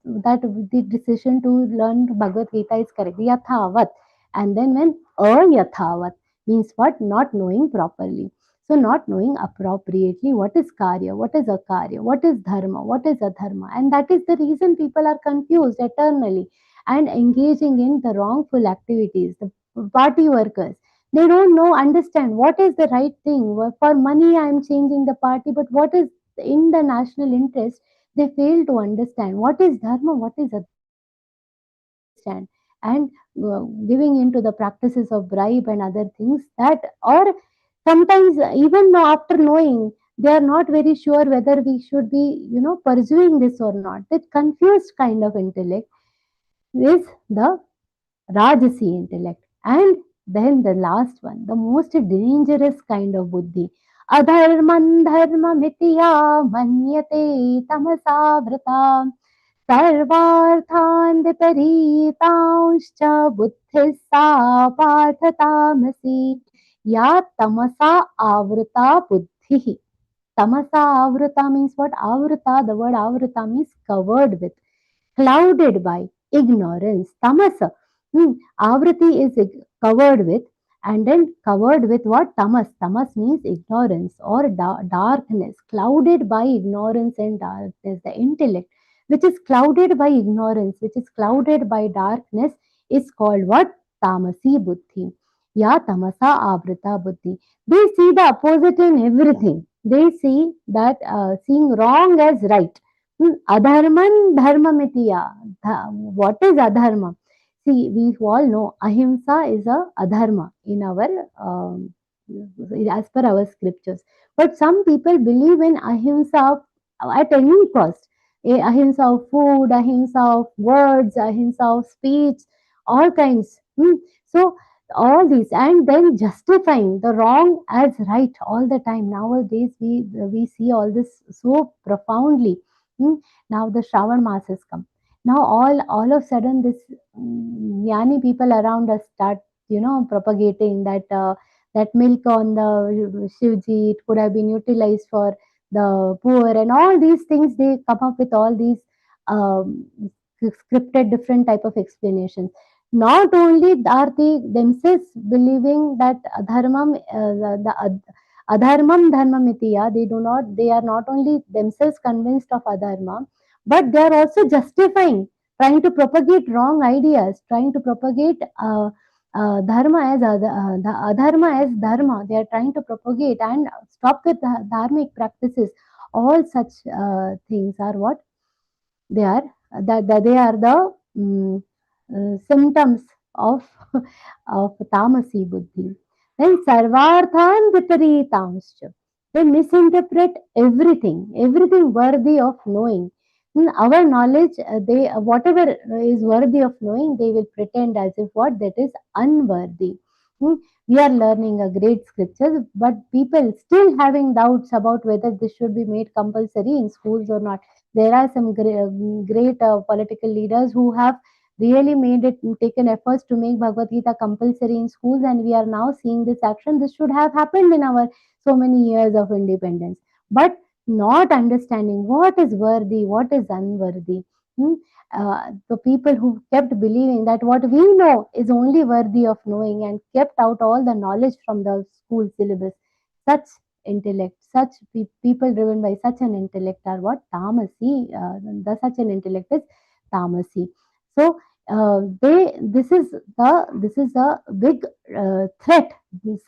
that the decision to learn Bhagavad Gita is correct. Yathavat. And then when ayathavat means what? Not knowing properly. So not knowing appropriately what is karya, what is akarya, what is dharma, what is adharma. And that is the reason people are confused eternally and engaging in the wrongful activities. The party workers, they don't know, understand what is the right thing. For money, I am changing the party, but what is in the national interest? They fail to understand what is dharma, what is adharma, and giving into the practices of bribe and other things that, or sometimes even after knowing, they are not very sure whether we should be, pursuing this or not. That confused kind of intellect is the Rajasi intellect. And then the last one, the most dangerous kind of buddhi. Adharman dharmamitiya manyate tamasa vrata सर्वार्थान् विपरीतांश्च बुद्धिः सा पार्थतामसि या तमसा आवृता बुद्धिः. Tamasa avrita means what? Avrita, the word avrita means covered with, clouded by ignorance. Tamasa. Avriti is covered with, and then covered with what? Tamas. Tamas means ignorance or darkness, clouded by ignorance and darkness. The intellect which is clouded by ignorance, which is clouded by darkness, is called what? Tamasi buddhi. Ya tamasa avrita buddhi. They see the opposite in everything. They see that seeing wrong as right. Adharman dharmamitiya. What is adharma? See, we all know ahimsa is a adharma in our as per our scriptures. But some people believe in ahimsa at any cost. Ahimsa of food, ahimsa of words, ahimsa of speech, all kinds. So all these, and then justifying the wrong as right all the time. Nowadays we see all this so profoundly. Now the Shravan Maas has come. Now all of a sudden this jnani people around us start propagating that that milk on the Shivji, it could have been utilized for the poor, and all these things. They come up with all these um, scripted different type of explanations. Not only are they themselves believing that dharmam, adharmam dharmamitiya, they are not only themselves convinced of adharma, but they are also justifying, trying to propagate wrong ideas, trying to propagate dharma as the adharma as dharma. They are trying to propagate and stop with the dharmic practices. All such things are what they are. That they are the symptoms of of tamasi buddhi. Then sarvarthan viparitamscha. They misinterpret everything worthy of knowing. Our knowledge, they whatever is worthy of knowing, they will pretend as if what that is unworthy. Hmm, we are learning a great scriptures, but people still having doubts about whether this should be made compulsory in schools or not. There are some great political leaders who have really made it, taken efforts to make Bhagavad Gita compulsory in schools, and we are now seeing this action. This should have happened in our so many years of independence, but not understanding what is worthy, what is unworthy. Hmm? The people who kept believing that what we know is only worthy of knowing and kept out all the knowledge from the school syllabus. Such intellect, such people driven by such an intellect are what tamasi. Such an intellect is tamasi. So this is a big threat.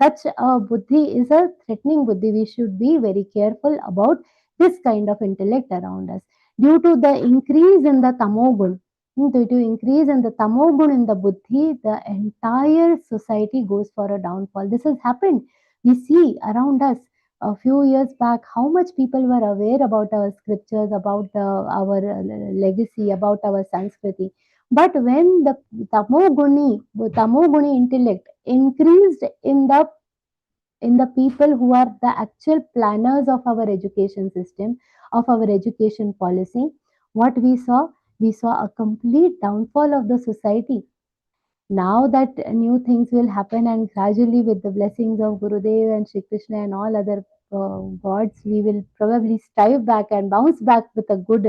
Such a buddhi is a threatening buddhi. We should be very careful about this kind of intellect around us. Due to the increase in the tamogun, due to increase in the tamogun in the buddhi, the entire society goes for a downfall. This has happened. We see around us a few years back how much people were aware about our scriptures, about our legacy, about our Sanskriti. But when the tamoguni intellect increased in the people who are the actual planners of our education system, of our education policy, what we saw a complete downfall of the society. Now that new things will happen, and gradually with the blessings of Gurudev and Shri Krishna and all other gods, we will probably strive back and bounce back with a good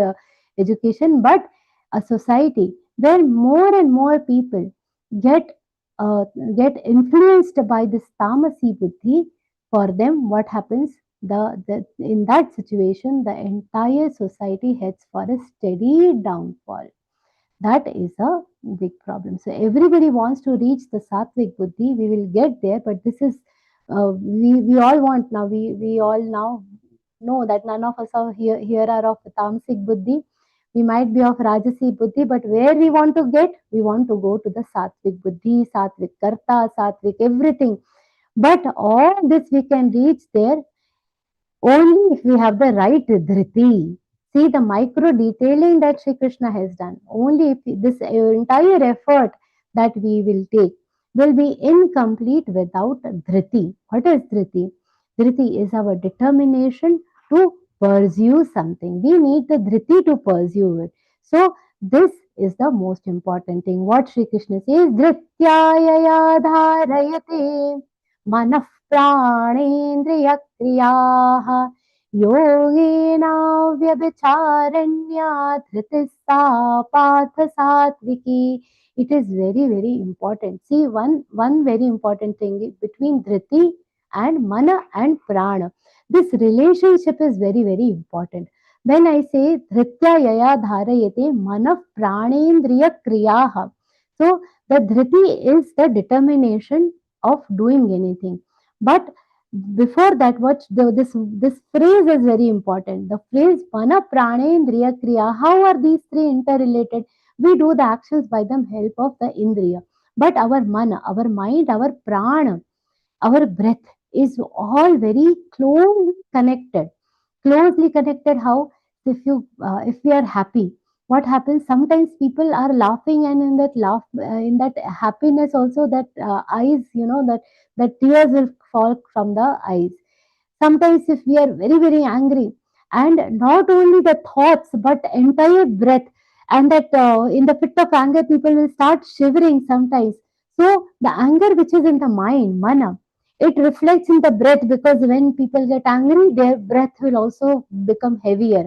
education. But a society where more and more people get uh, get influenced by this tamasi buddhi, for them what happens? The in that situation, the entire society heads for a steady downfall. That is a big problem. So everybody wants to reach the sattvic buddhi. We will get there, but this is we all want now. We all now know that none of us are here are of tamasic buddhi. We might be of rajasi buddhi, but where we want to get? We want to go to the sattvic buddhi, sattvic karta, sattvic everything. But all this we can reach there only if we have the right dhriti. See the micro detailing that Sri Krishna has done. Only if this entire effort that we will take will be incomplete without dhriti. What is dhriti? Dhriti is our determination to pursue something. We need the dhriti to pursue it. So this is the most important thing. What Sri Krishna says, dhrityaya dharayate manah प्राणेन्द्रियक्रियाः योगेनाव्यभिचारण्या धृतिः सा पार्थ सात्विकी. It is very, very important. See, one very important thing between dhriti and mana and prana. This relationship is very, very important. When I say dhritya yaya dharayate mana pranendriya kriyaha. So the dhriti is the determination of doing anything. But before that, this phrase is very important. The phrase mana pranendriya kriya. How are these three interrelated? We do the actions by the help of the indriya. But our mana, our mind, our prana, our breath is all very closely connected. Closely connected. How? If we are happy, what happens? Sometimes people are laughing, and in that in that happiness also, that eyes, that tears will fall from the eyes. Sometimes if we are very, very angry, and not only the thoughts but entire breath, and that in the fit of anger people will start shivering sometimes. So the anger which is in the mind, mana, it reflects in the breath, because when people get angry, their breath will also become heavier,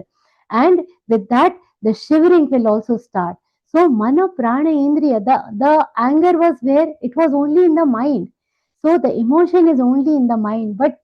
and with that the shivering will also start. So mana prana indriya, the anger was where it was only in the mind. So the emotion is only in the mind, but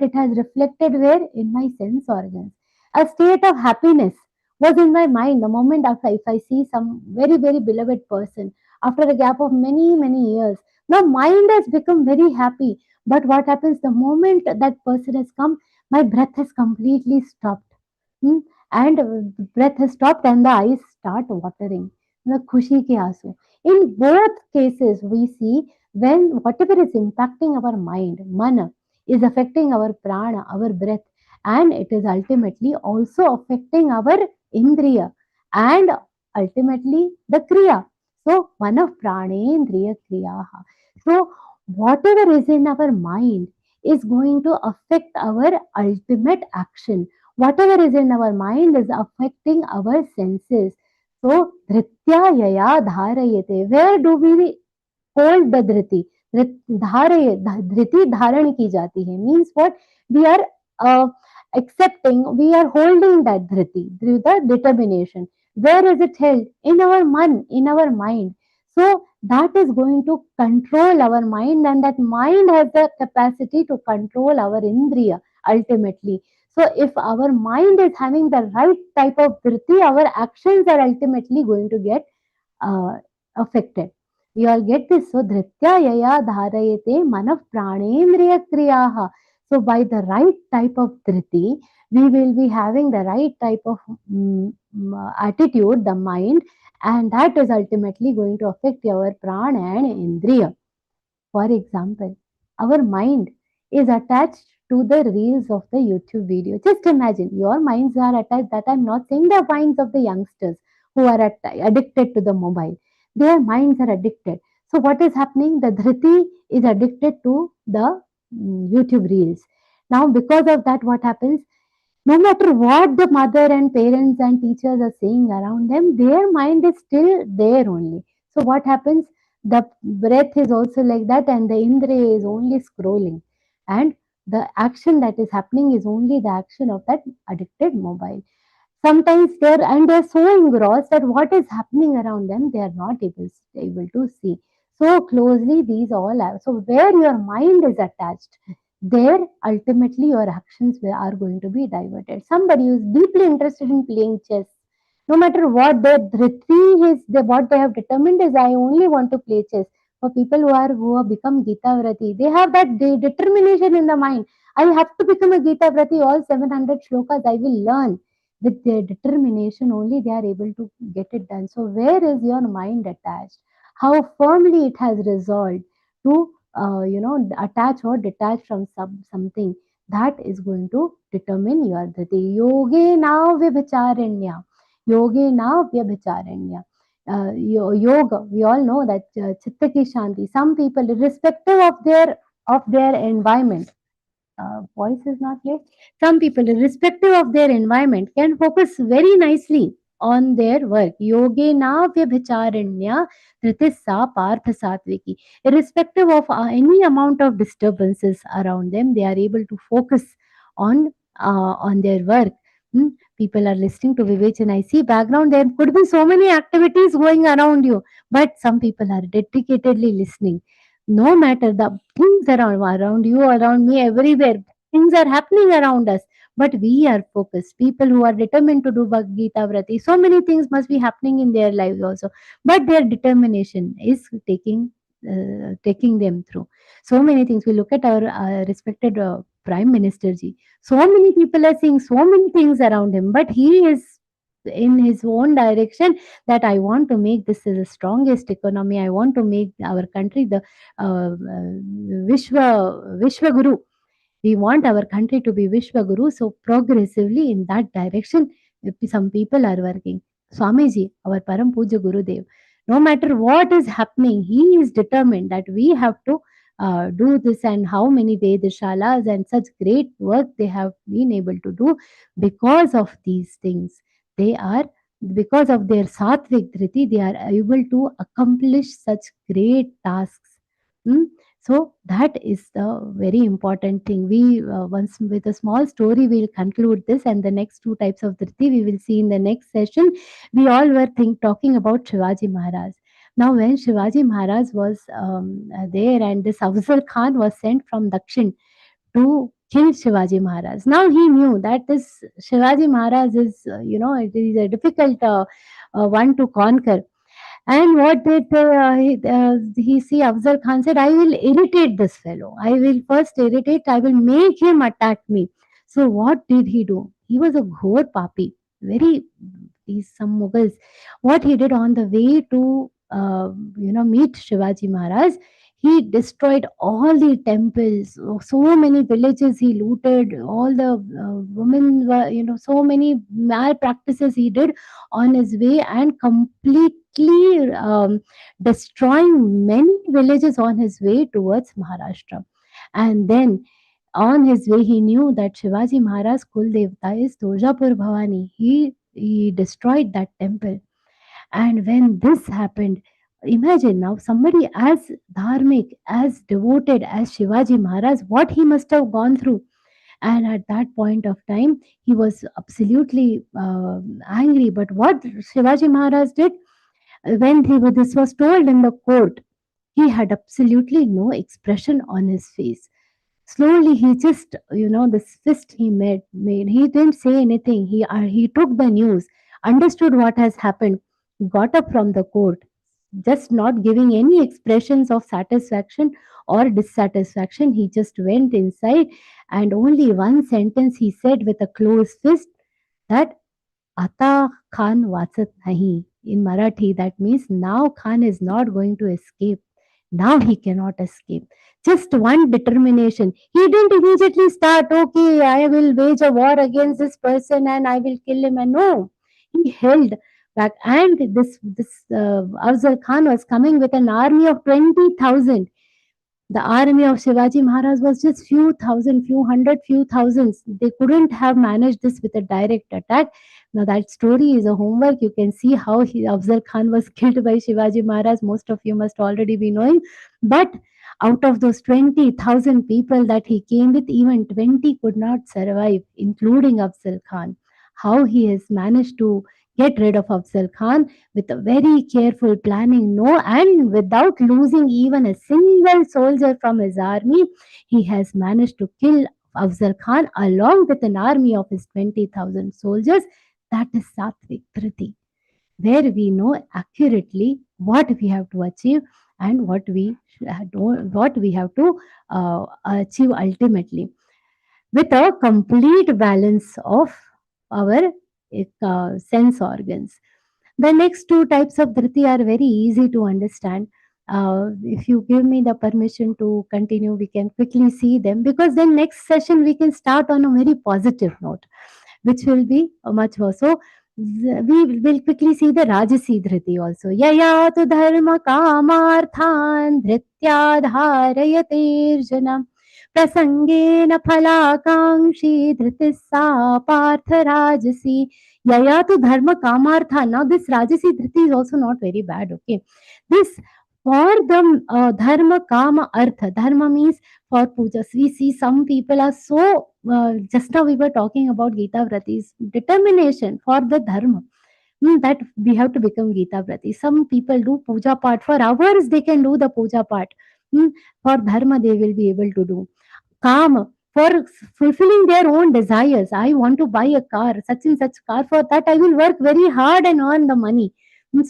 it has reflected where? In my sense organs. A state of happiness was in my mind the moment after, if I see some very very beloved person after a gap of many years, the mind has become very happy. But what happens the moment that person has come, my breath has completely stopped. Hmm? And the breath has stopped and the eyes start watering. The khushi ke aasu. In both cases, we see when whatever is impacting our mind, mana, is affecting our prana, our breath, and it is ultimately also affecting our indriya and ultimately the kriya. So, mana pranendriya kriyaha. So, whatever is in our mind is going to affect our ultimate action. Whatever is in our mind is affecting our senses. So, dhritya yaya dharayate. Where do we hold the dhriti? Dhriti dharan ki jati hai. Means what? We are uh, accepting, we are holding that dhriti through the determination. Where is it held? In our in our mind. So that is going to control our mind, and that mind has the capacity to control our indriya ultimately. So if our mind is having the right type of dhriti, our actions are ultimately going to get uh, affected. We all get this. So dhritya yaya dharayate manah pranendriya kriyaha. So by the right type of dhriti, we will be having the right type of attitude, the mind, and that is ultimately going to affect our prana and indriya. For example, our mind is attached to the reels of the YouTube video. Just imagine your minds are attached. That I'm not saying the minds of the youngsters who are addicted to the mobile. Their minds are addicted. So what is happening? The dhriti is addicted to the YouTube reels. Now, because of that, what happens? No matter what the mother and parents and teachers are saying around them, their mind is still there only. So what happens? The breath is also like that, and the indriya is only scrolling, and the action that is happening is only the action of that addicted mobile. Sometimes they're so engrossed that what is happening around them they are not able to see so closely. These all are, so where your mind is attached, there ultimately your actions are going to be diverted. Somebody who is deeply interested in playing chess, no matter what their dhriti is, what they have determined is, I only want to play chess. For people who have become Gita Vrati, they have that determination in the mind. I have to become a Gita Vrati. All 700 shlokas I will learn. With their determination only they are able to get it done. So where is your mind attached? How firmly it has resolved to attach or detach from something, that is going to determine your dhati. Yoge na vyabhicharanya. Yoge na vyabhicharanya. Yoga, we all know that chitta ki shanti. Some people, irrespective of their environment, voice is not clear. Some people, irrespective of their environment, can focus very nicely on their work. Yoge na vyabhicharanya tritissa partha satviki. Irrespective of any amount of disturbances around them, they are able to focus on their work. Hmm? People are listening to Vivek, I see background. There could be so many activities going around you, but some people are dedicatedly listening. No matter the things around you, around me, everywhere, things are happening around us, but we are focused. People who are determined to do Gita Vrati, so many things must be happening in their lives also, but their determination is taking them through so many things. We look at our respected Prime Minister ji. So many people are seeing so many things around him, but he is in his own direction, that I want to make this the strongest economy. I want to make our country the Vishwa Guru. We want our country to be Vishwa Guru. So progressively in that direction, some people are working. Swamiji, our Param Puja Gurudev, no matter what is happening, he is determined that we have to do this, and how many Vedashalas and such great work they have been able to do because of these things. They are, because of their sattvic dhriti, they are able to accomplish such great tasks. Hmm? So that is the very important thing. We once with a small story we'll conclude this, and the next two types of Dhriti we will see in the next session. We all were talking about Shivaji Maharaj. Now, when Shivaji Maharaj was there, and this Afzal Khan was sent from Dakshin to kill Shivaji Maharaj. Now he knew that this Shivaji Maharaj is, it is a difficult one to conquer. And what did he see? Afzal Khan said, I will irritate this fellow. I will first irritate, I will make him attack me. So what did he do? He was a ghor papi, very, these some Mughals. What he did on the way to, meet Shivaji Maharaj, he destroyed all the temples, so many villages he looted, all the women were, so many malpractices he did on his way, and completely destroying many villages on his way towards Maharashtra. And then on his way, he knew that Shivaji Maharaj's Kul Devta is Tozhapur Bhavani. He destroyed that temple. And when this happened, imagine now somebody as dharmic, as devoted as Shivaji Maharaj, what he must have gone through. And at that point of time, he was absolutely angry. But what Shivaji Maharaj did, when this was told in the court, he had absolutely no expression on his face. Slowly, he just, this fist he made. He didn't say anything. He took the news, understood what has happened, got up from the court, just not giving any expressions of satisfaction or dissatisfaction. He just went inside, and only one sentence he said with a closed fist, that Ata Khan Vatsat Nahi. In Marathi, that means now Khan is not going to escape. Now he cannot escape. Just one determination. He didn't immediately start, okay, I will wage a war against this person and I will kill him. And no, he held back. And this Afzal Khan was coming with an army of 20,000. The army of Shivaji Maharaj was just few thousand, few hundred, few thousands. They couldn't have managed this with a direct attack. Now that story is a homework. You can see how Afzal Khan was killed by Shivaji Maharaj. Most of you must already be knowing. But out of those 20,000 people that he came with, even 20 could not survive, including Afzal Khan. How he has managed to get rid of Afzal Khan with a very careful planning, no, and without losing even a single soldier from his army, he has managed to kill Afzal Khan along with an army of his 20,000 soldiers. That is Satvik Triti, where we know accurately what we have to achieve and what we have to achieve ultimately, with a complete balance of our sense organs. The next two types of dhriti are very easy to understand. If you give me the permission to continue, we can quickly see them, because then next session we can start on a very positive note, which will be much more. So we will quickly see the Rajasi dhriti also. Yaya tu dharma kamarthan dhritya dharayatirjanam प्रसंगेन फलाकांक्षी धृतिः सा पार्थ राजसी yaya to dharma kamartha. Now this rajasi dhriti is also not very bad, okay. This for the dharma kama artha. Dharma means for pujas. We see some people are so just now we were talking about Gita Vratis, determination for the dharma. That we have to become Gita Vrati. Some people do puja part for hours, they can do the puja part. For dharma they will be able to do. Kama, for fulfilling their own desires. I want to buy a car, such and such car. For that, I will work very hard and earn the money.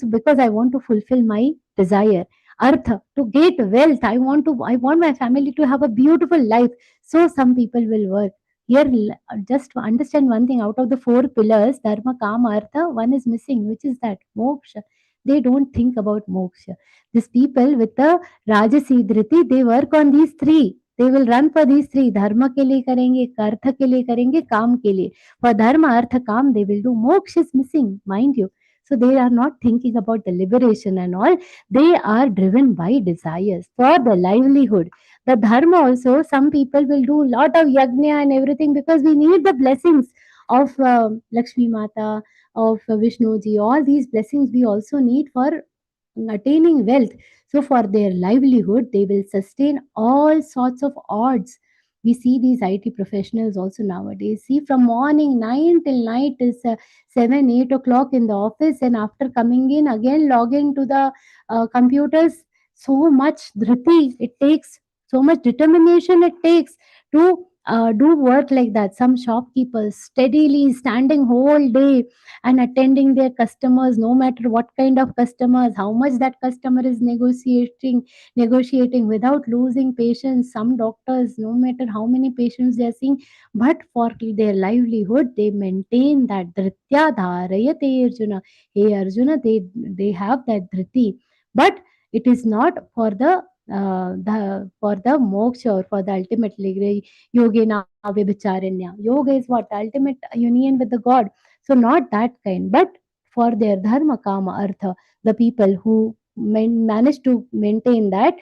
Because I want to fulfill my desire. Artha, to get wealth. I want my family to have a beautiful life. So some people will work. Here, just to understand one thing, out of the four pillars, dharma, kama, artha, one is missing, which is that moksha. They don't think about moksha. These people with the rajasi dhriti, they work on these three. They will run for these three. Dharma के लिए करेंगे, अर्थ के लिए करेंगे, काम के लिए. For dharma, artha, काम they will do. Moksha is missing, mind you. So they are not thinking about the liberation and all. They are driven by desires for the livelihood. The dharma also, some people will do lot of yajna and everything, because we need the blessings of Lakshmi Mata, of Vishnu ji. All these blessings we also need for attaining wealth. So for their livelihood, they will sustain all sorts of odds. We see these IT professionals also nowadays. See, from morning 9 till night is 7, 8 o'clock in the office, and after coming in again, log into the computers. So much dhriti it takes, so much determination it takes to do work like that. Some shopkeepers steadily standing whole day and attending their customers, no matter what kind of customers, how much that customer is negotiating without losing patience. Some doctors, no matter how many patients they are seeing, but for their livelihood they maintain that dhritya dharayate arjuna. Hey Arjuna, they have that dhriti, but it is not for the for the moksha or for the ultimate yogena vibhacharanya. Yoga is what? Ultimate union with the God. So not that kind, but for their dharma kama artha, the people who manage to maintain that,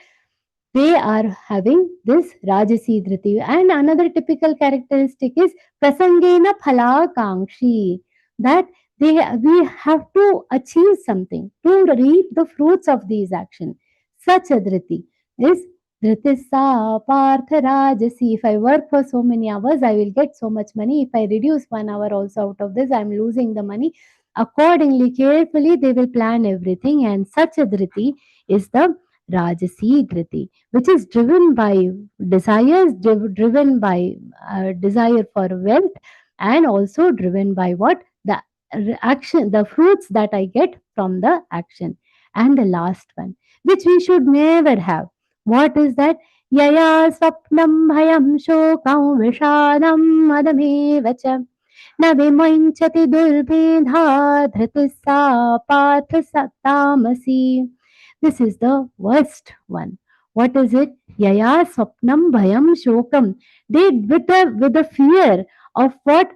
they are having this rajasi dhriti. And another typical characteristic is prasangena phalakankshi, that we have to achieve something to reap the fruits of these actions. Such a dhriti is dhritissa partha rajasi. If I work for so many hours, I will get so much money. If I reduce 1 hour also out of this, I am losing the money. Accordingly, carefully they will plan everything, and such a dhriti is the rajasi dhriti, which is driven by desires, driven by desire for wealth, and also driven by what? The action, the fruits that I get from the action. And the last one, which we should never have. What is that? Yaya swapnam bhayam shokam vishadam madame cha न विमुञ्चति दुर्मेधा धृतिः सा Partha tamasi. This is the worst one. What is it? Yaya swapnam bhayam shokam. They with the fear of what?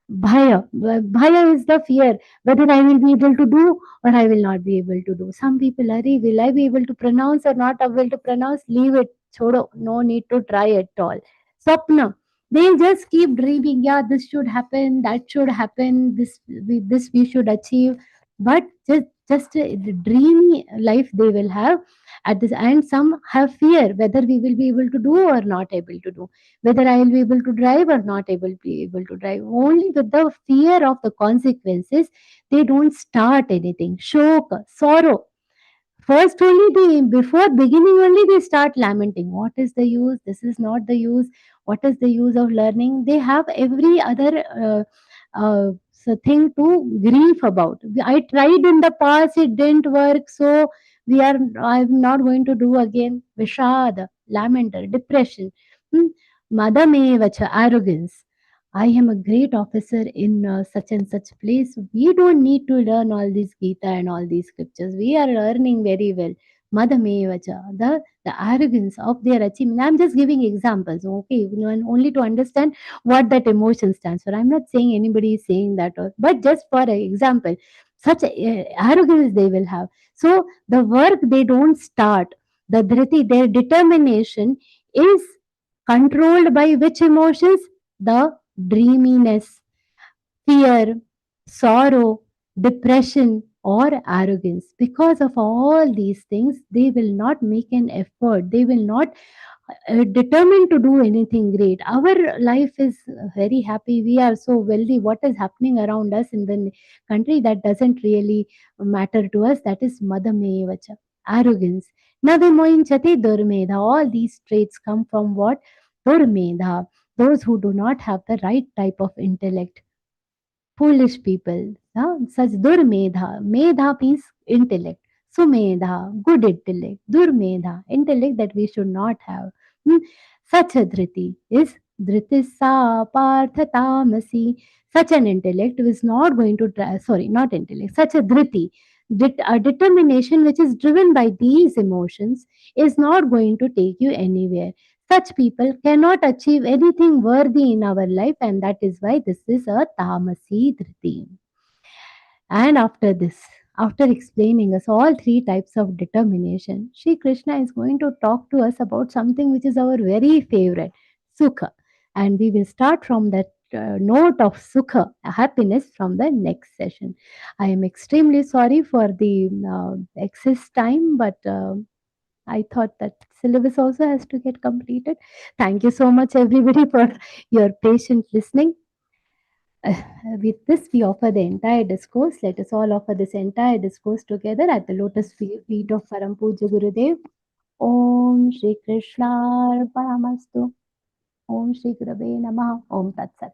Bhaya. Bhaya is the fear whether I will be able to do or I will not be able to do. Some people are, will I be able to pronounce or not able to pronounce? Leave it. Chodo. No need to try at all. Swapna. They just keep dreaming. Yeah, this should happen. That should happen. This we should achieve. But just a dreamy life they will have at this. And some have fear whether we will be able to do or not able to do, whether I will be able to drive or not able to be able to drive. Only with the fear of the consequences, they don't start anything. Shok, sorrow. First, only before beginning, only they start lamenting. What is the use? This is not the use. What is the use of learning? They have every other thing to grieve about. I tried in the past, it didn't work, so I'm not going to do again. Vishad, lamenter, depression. Hmm? Madamevacha, arrogance. I am a great officer in such and such place. We don't need to learn all these Gita and all these scriptures. We are learning very well. Madamevacha, the arrogance of their achievement. I'm just giving examples, okay, only to understand what that emotion stands for. I'm not saying anybody is saying that, but just for an example, such arrogance they will have. So the work they don't start, the dhriti, their determination is controlled by which emotions? The dreaminess, fear, sorrow, depression, or arrogance. Because of all these things, they will not make an effort. They will not determine to do anything great. Our life is very happy. We are so wealthy. What is happening around us in the country, that doesn't really matter to us. That is madamevacha, arrogance. Navimoinchati durmedha. All these traits come from what? Durmedha. Those who do not have the right type of intellect. Foolish people. Such durmedha. Medha means intellect. Sumedha, good intellect. Durmedha, intellect that we should not have. Hmm. Such a dhriti is dhritissa partha tamasi. Such an intellect is not going to try, sorry, not intellect, such a dhriti, a determination which is driven by these emotions, is not going to take you anywhere. Such people cannot achieve anything worthy in our life, and that is why this is a tamasi dhriti. And after this, after explaining us all three types of determination, Sri Krishna is going to talk to us about something which is our very favorite, Sukha. And we will start from that note of sukha, happiness from the next session. I am extremely sorry for the excess time, but I thought that syllabus also has to get completed. Thank you so much, everybody, for your patient listening. With this, we offer the entire discourse. Let us all offer this entire discourse together at the lotus feet of Param Pujya Gurudev. Om Shri Krishna Paramastu. Om Shri Gurave Namaha. Om Tat Sat.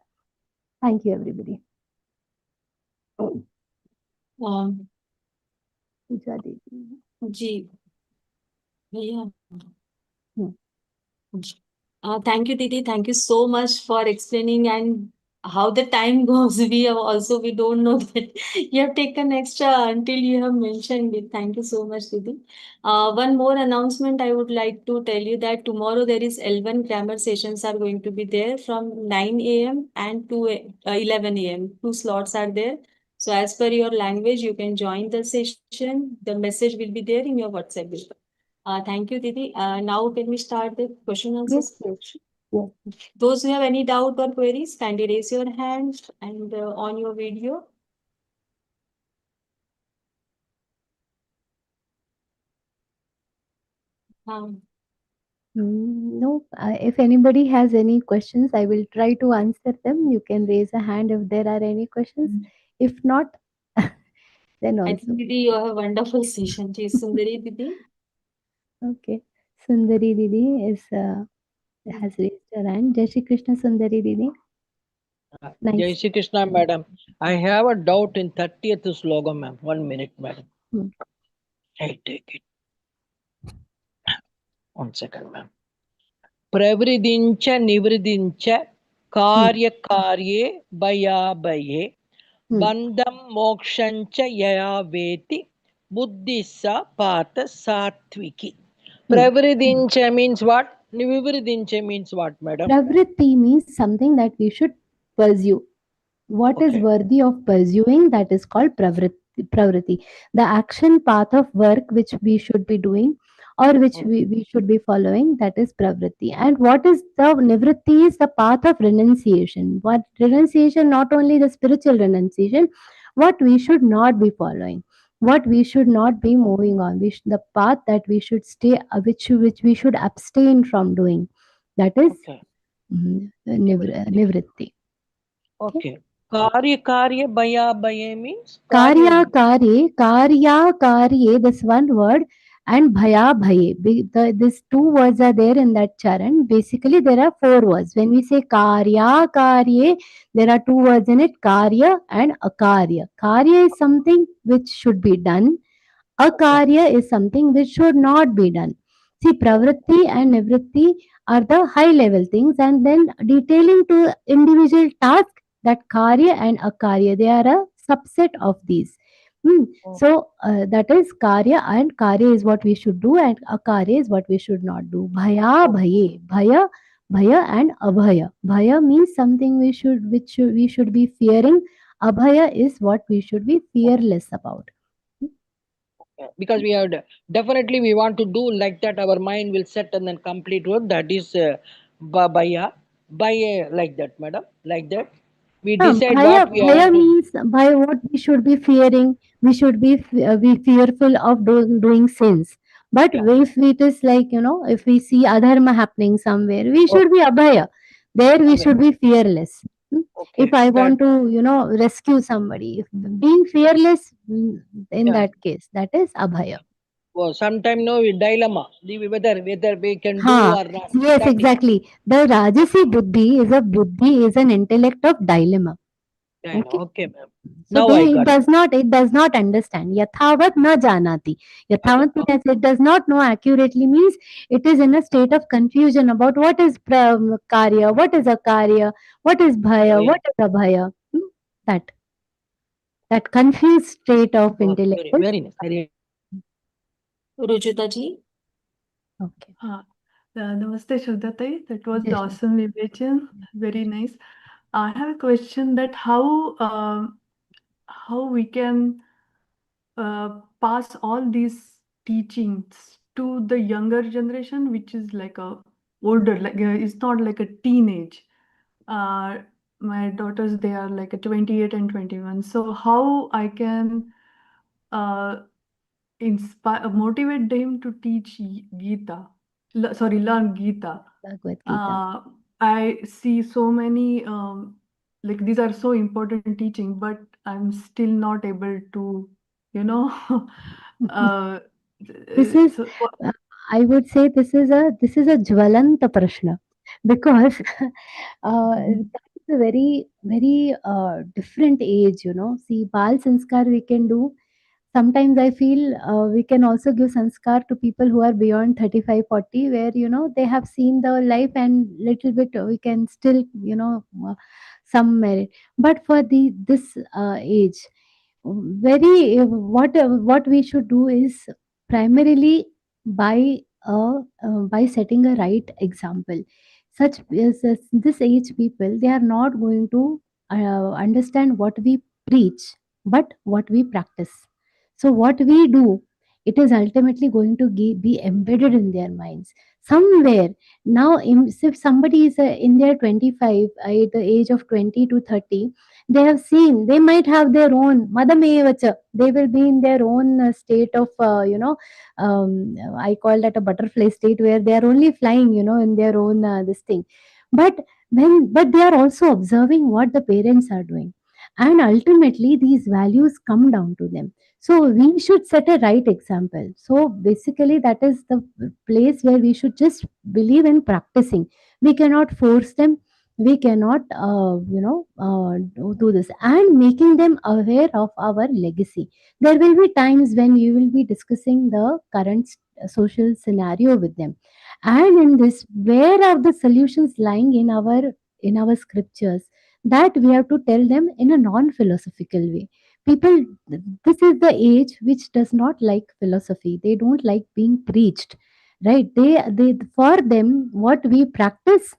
Thank you, everybody. Um, Puja Devi. जी भैया Hmm. Thank you, Didi. Thank you so much for explaining and how the time goes. We don't know that you have taken extra until you have mentioned it. Thank you so much, Didi. One more announcement I would like to tell you that tomorrow there is L1 grammar sessions are going to be there from 9 a.m. and 11 a.m. Two slots are there. So as per your language, you can join the session. The message will be there in your WhatsApp group. Thank you, Didi. Now can we start the question answer Yes, yes. session? Yes. Those who have any doubt or queries, kindly raise your hand and on your video. No, if anybody has any questions, I will try to answer them. You can raise a hand if there are any questions. If not, then I also. think, Didi, you have a wonderful session. Ji Sundari, Didi. Okay. Sundari Didi has raised her hand. Jai Shri Krishna Sundari Didi. Jai Nice. Shri Krishna, madam. I have a doubt in 30th slogan, ma'am. 1 minute, madam. Hmm. I take it. 1 second, ma'am. Pravridincha nivridincha karye bhaya bandham mokshancha yaya veti buddhissa pata satviki. Pravridincha means what? Nivridincha means what, madam? Pravritti means something that we should pursue. What is Okay. worthy of pursuing, that is called pravriti. The action path of work which we should be doing or which we should be following, that is pravriti. And what is the nivritti is the path of renunciation. What renunciation, not only the spiritual renunciation, what we should not be following, what we should not be moving on, the path that we should stay, which we should abstain from doing, that is Okay. nivritti. Okay. Karya bhaya means Karya karye, this one word, and bhaya bhaye. These two words are there in that charan. Basically, there are four words. When we say karya karye, there are two words in it, karya and akarya. Karya is something which should be done. Akarya is something which should not be done. See, pravritti and nivritti are the high level things, and then detailing to individual task, that karya and akarya, they are a subset of these. So that is karya, and karya is what we should do, and akarya is what we should not do. Bhaya bhaye, bhaya and abhaya. Bhaya means something we should be fearing. Abhaya is what we should be fearless about. Because we have definitely we want to do like that, our mind will set and then complete work, that is bhaya like that, madam, like that we decide Bhaya, what we bhaya have to. means by what we should be fearing. We should be fearful of doing sins. But Yeah. if it is like, if we see adharma happening somewhere, we should be abhaya. There we should be fearless. Okay, If I that want to, rescue somebody, being fearless, in yeah. that case, that is abhaya. Well, sometime no dilemma, whether we can do Ha, or not, yes, that is exactly. The Rajasi buddhi is an intellect of dilemma. dilemma. Okay. Okay, ma'am. So Now I they got it does not understand. Yathavat na janati. Yathavat it. means it does not know accurately, means it is in a state of confusion about what is karya, what is akarya, what is bhaya, what is abhaya. That that confused state of intellect is Very nice. Ruchita ji. okay. Namaste, Shraddha. That was the Yes. awesome vision. Very nice. I have a question that how we can pass all these teachings to the younger generation, which is like a older, like it's not like a teenage. my daughters, they are like a 28 and 21. So how I can inspire, motivate them to teach Gita, learn Gita. Bhagavad Gita. I see so many like these are so important teaching, but I'm still not able to, you know, uh, This is, so, I would say, this is a Jwalanta Prashna, because that is a very different age. See, Bal Sanskar we can do. Sometimes I feel we can also give sanskar to people who are beyond 35, 40, where they have seen the life, and little bit we can still some merit. But for this age, what we should do is primarily by by setting a right example. Such as this age people, they are not going to understand what we preach, but what we practice. So what we do, it is ultimately going to be embedded in their minds somewhere. Now, if somebody is in their 25, at the age of 20 to 30, they have seen, they might have their own Madamevacha. They will be in their own state of, I call that a butterfly state, where they are only flying, in their own this thing. But but they are also observing what the parents are doing. And ultimately, these values come down to them. So we should set a right example. So basically, that is the place where we should just believe in practicing. We cannot force them. We cannot, do this, and making them aware of our legacy. There will be times when you will be discussing the current social scenario with them, and in this, where are the solutions lying in our scriptures, that we have to tell them in a non-philosophical way. People, this is the age which does not like philosophy. They don't like being preached, right? They For them, what we practice,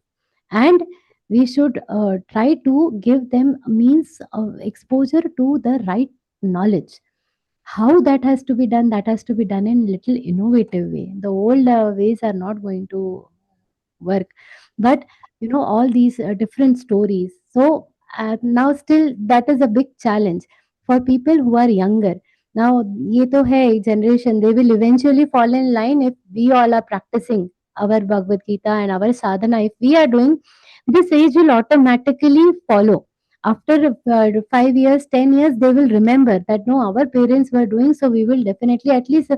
and we should try to give them a means of exposure to the right knowledge. How that has to be done, that has to be done in little innovative way. The old ways are not going to work. But all these different stories. So now still that is a big challenge for people who are younger. Now ye to hai generation, they will eventually fall in line if we all are practicing our Bhagavad Gita and our sadhana. If we are doing, this age will automatically follow. After 5 years, 10 years, they will remember that no, our parents were doing, so we will definitely, at least a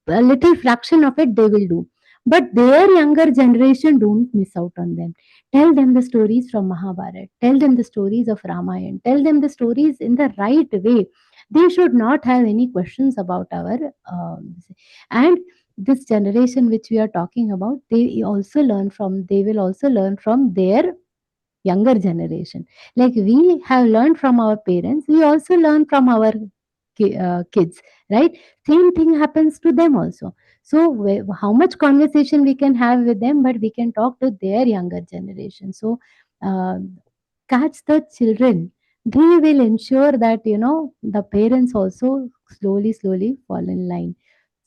little fraction of it they will do. But their younger generation, don't miss out on them. Tell them the stories from Mahabharata. Tell them the stories of Ramayana. Tell them the stories in the right way. They should not have any questions about our. And this generation which we are talking about, they also learn from. They will also learn from their younger generation. Like we have learned from our parents, we also learn from our kids, right? Same thing happens to them also. So how much conversation we can have with them, but we can talk to their younger generation. So uh, catch the children. They will ensure that the parents also slowly fall in line.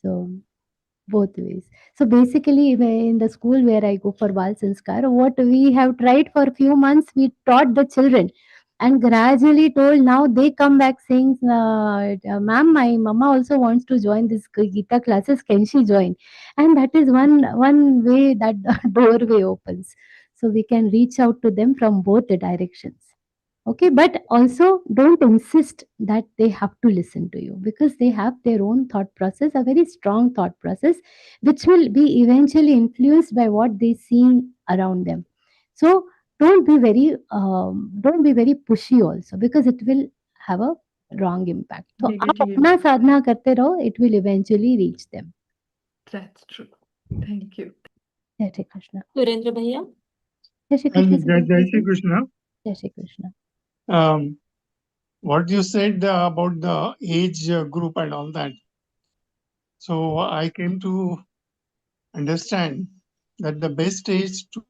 So both ways. So basically, in the school where I go for Bal Sanskar, what we have tried for a few months, we taught the children, and gradually told, now they come back saying, "Ma'am, my mama also wants to join this Gita classes. Can she join?" And that is one way that the doorway opens. So we can reach out to them from both the directions. Okay, but also don't insist that they have to listen to you, because they have their own thought process, a very strong thought process, which will be eventually influenced by what they see around them. So don't be very pushy also, because it will have a wrong impact. So आप negative अपना impact. साधना करते रहो, it will eventually reach them. That's true. Thank you. Jai Shri Krishna. Surendra Bhaiya. Jai Shri Krishna. Jai Shri Krishna. Jai Shri Krishna. What you said about the age group and all that. So I came to understand that the best age to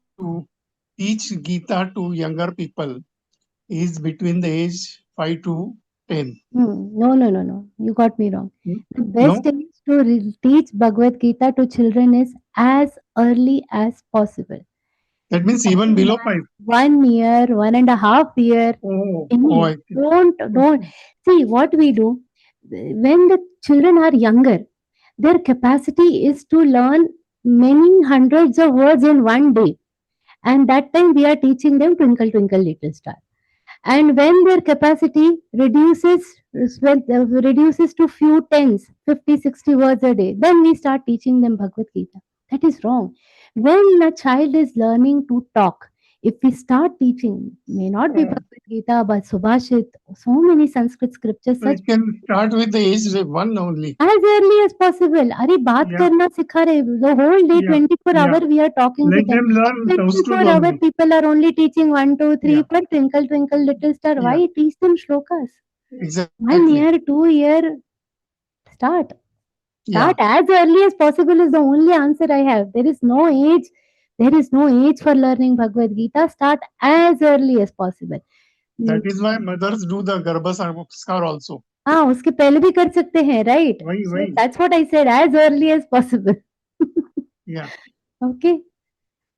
teach Gita to younger people is between the age 5 to 10. No. You got me wrong. The No? best age to teach Bhagavad Gita to children is as early as possible. That means even below 5. 1 year, 1.5 year. Oh, Any. I see. Don't see what we do when the children are younger. Their capacity is to learn many hundreds of words in one day, and that time we are teaching them Twinkle Twinkle Little Star. And when their capacity reduces to few tens, 50, 60 words a day, then we start teaching them Bhagavad Gita. That is wrong. When a child is learning to talk, if we start teaching, may not be Bhagavad Gita, but Subhashit, so many Sanskrit scriptures, So such it can start with the age 1 only. as early as possible. अरे बात Yeah. करना सिखा रहे. The whole day, Yeah. 24 Yeah. hour we are talking Let with them. them learn 24 Sanskrit hour only. people are only teaching 1, 2, 3 Yeah. for Twinkle Twinkle Little Star. Why Yeah. teach them shlokas? 1 Exactly. year, 2 year, start. Yeah. Start as early as possible is the only answer I have. There is no age. There is no age for learning Bhagavad Gita. Start as early as possible. That is why mothers do the Garbha Sanskar also. हाँ, उसके पहले भी कर सकते हैं, right? वही So वही. that's what I said, as early as possible. Yeah. Okay.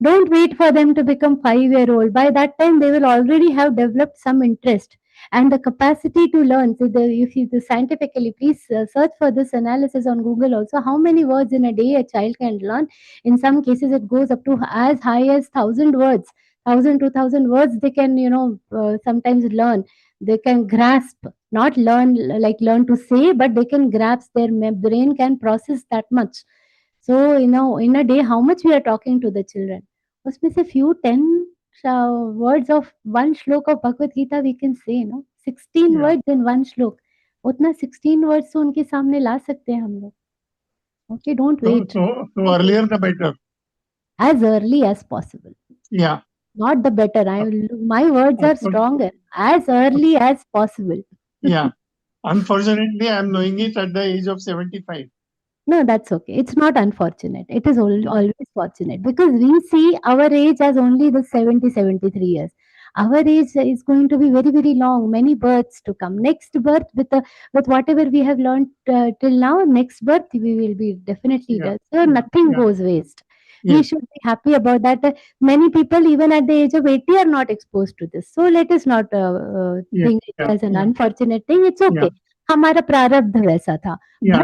Don't wait for them to become 5-year-old. By that time, they will already have developed some interest and the capacity to learn. So, if you scientifically, please search for this analysis on Google also. How many words in a day a child can learn? In some cases, it goes up to as high as 1,000 words. 1,000, 2,000 words they can, sometimes learn. They can grasp, not learn like learn to say, but they can grasp. Their brain can process that much. So, in a day, how much we are talking to the children? उसमें से few 10 words of one shlok of Bhagavad Gita we can say, 16 Yeah. words in one shlok. उतना 16 words तो उनके सामने ला सकते हैं हम लोग. Okay, don't wait. So earlier the better. As early as possible. Yeah. Not the better. My words are Of course. stronger. As early as possible. Yeah. Unfortunately, I am knowing it at the age of 75. No, that's okay. It's not unfortunate. It is always fortunate because we see our age as only the 70, 73 years. Our age is going to be very, very long, many births to come. Next birth, with whatever we have learned till now, next birth we will be definitely Yeah. there. So Yeah. nothing Yeah. goes waste. We Yes. should be happy about that. Many people, even at the age of 80, are not exposed to this. So let us not Yeah. think it Yeah. as an Yeah. unfortunate thing. It's okay. Yeah. हमारा प्रारब्ध वैसा था. Yeah.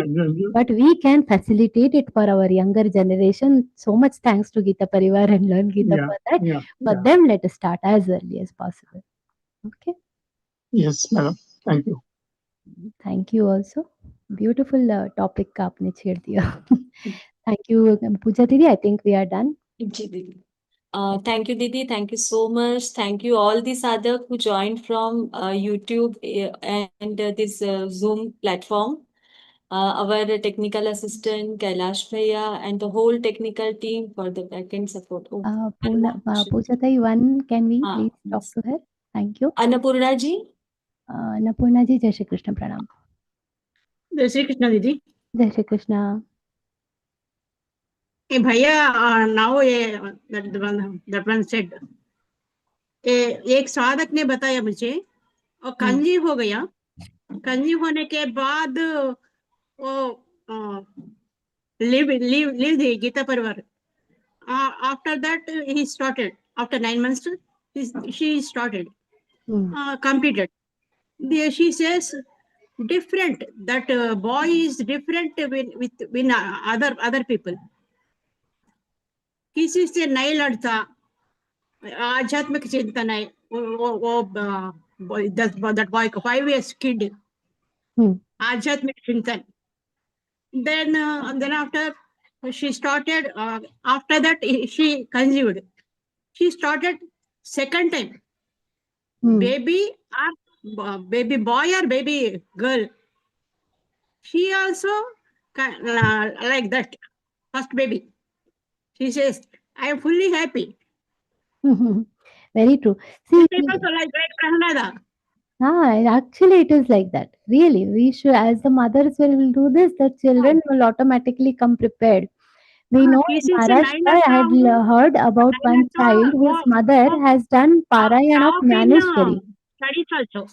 But we can facilitate it for our younger generation. So much thanks to Geeta Pariwar and Learngeeta Yeah. for that. Yeah. For Yeah. them, let us start as early as possible. Okay. Yes, madam. Thank you. Thank you also. Beautiful topic का आपने छेड़ दिया. Thank you, Pooja Didi. I think we are done. जी दीदी. Thank you, Didi. Thank you so much. Thank you all the sadhak who joined from YouTube and this Zoom platform. Our technical assistant Kailash Bhaiya and the whole technical team for the backend support. Oh, Pooja Dai, can we हाँ, please talk to her? Thank you. Annapurna ji. Annapurna ji, Jai Shri Krishna Pranam. जय श्री कृष्ण दीदी. Jai Shri Krishna. ए भैया now ये that one said एक साधक ने बताया मुझे और कंजी हो गया. कंजी होने के बाद वो live the Geeta Pariwar. After that he started. After 9 months she started completed. She says different, that boy is different with other people. किसी से नहीं लड़ता, आध्यात्मिक चिंतन है. that boy 5 years kid, आध्यात्मिक चिंतन. Then after she started, after that she conceived. She started second time. Baby boy or baby girl. She also like that. First baby. She says, I am fully happy. Very true. See, also like Prahlada. Actually, it is like that. Really, we should, as the mothers will do this, the children will automatically come prepared. We know in Maharashtra, I had heard about one child whose mother has done Parayana of Jnaneshwari. Studies also.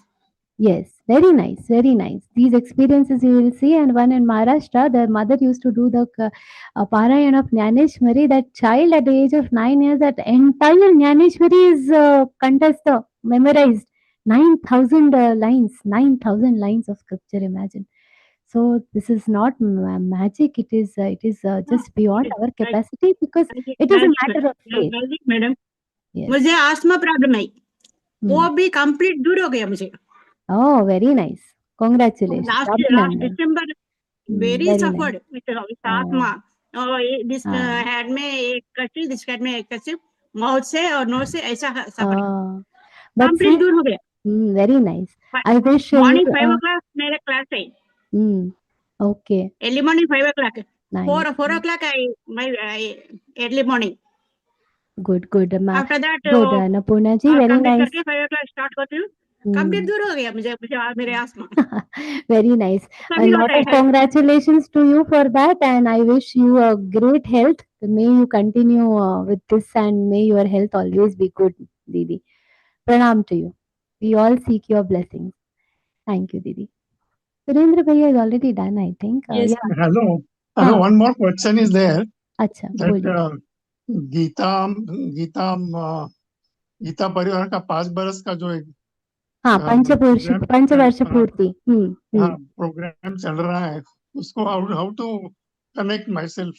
Yes, very nice, very nice. These experiences you will see, and one in Maharashtra, the mother used to do the Parayan of Jnaneshwari. That child at the age of 9 years, that entire Jnaneshwari is contest memorized. 9,000 lines, 9,000 lines of scripture, imagine. So this is not magic, it is just beyond our capacity, because it is a matter of faith. Madam Yes. मुझे asthma problem है वो Hmm. भी complete दूर हो गया मुझे Oh, very nice. Congratulations. Last Abhinandan. December very Very nice. Suffered with asthma और this Ah. Head में एक कच्ची दिस हेड में एक कच्ची माउथ से और नोज से ऐसा सफर But कंप्लीट see, दूर हो गया very nice. I wish you. Morning 5 o'clock मेरा क्लास है Okay. early morning 5 o'clock Nice. 4 o'clock my early morning Good, good. after that Good, Annapurna ji. Very complete nice. करके 5 o'clock start करती हूँ complete दूर हो गया मुझे मुझे मेरे आसमा Very nice. A सभी lot होता of है congratulations to you for that, and I wish you a great health. May you continue with this, and may your health always be good, Didi. Pranam to you. We all seek your blessings. Thank you, Didi. Surendra Bhaiya is already done, I think. Yes. Yeah. Hello. हाँ. One more question is there. अच्छा, That बोलिए. गीता गीता गीता परिवार का 5 बरस का जो एक हाँ, प्रोग्राम पंचवर्ष पूर्ति. हाँ प्रोग्राम चल रहा है उसको how to connect myself.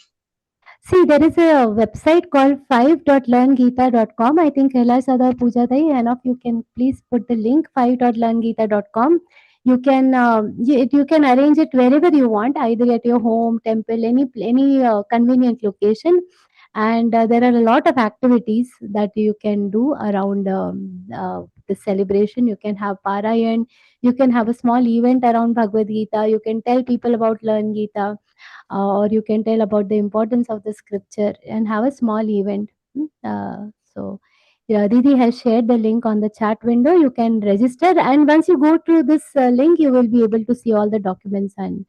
See, there is a website called 5.learngeeta.com. I think Kailash Sada Puja Dai, and of you can please put the link 5.learngeeta.com. You can you can arrange it wherever you want, either at your home, temple, any convenient location. And there are a lot of activities that you can do around the celebration. You can have Parayan, you can have a small event around Bhagavad Gita, you can tell people about Learn Gita, or you can tell about the importance of the scripture and have a small event. So, yeah, Didi has shared the link on the chat window. You can register, and once you go to this link, you will be able to see all the documents and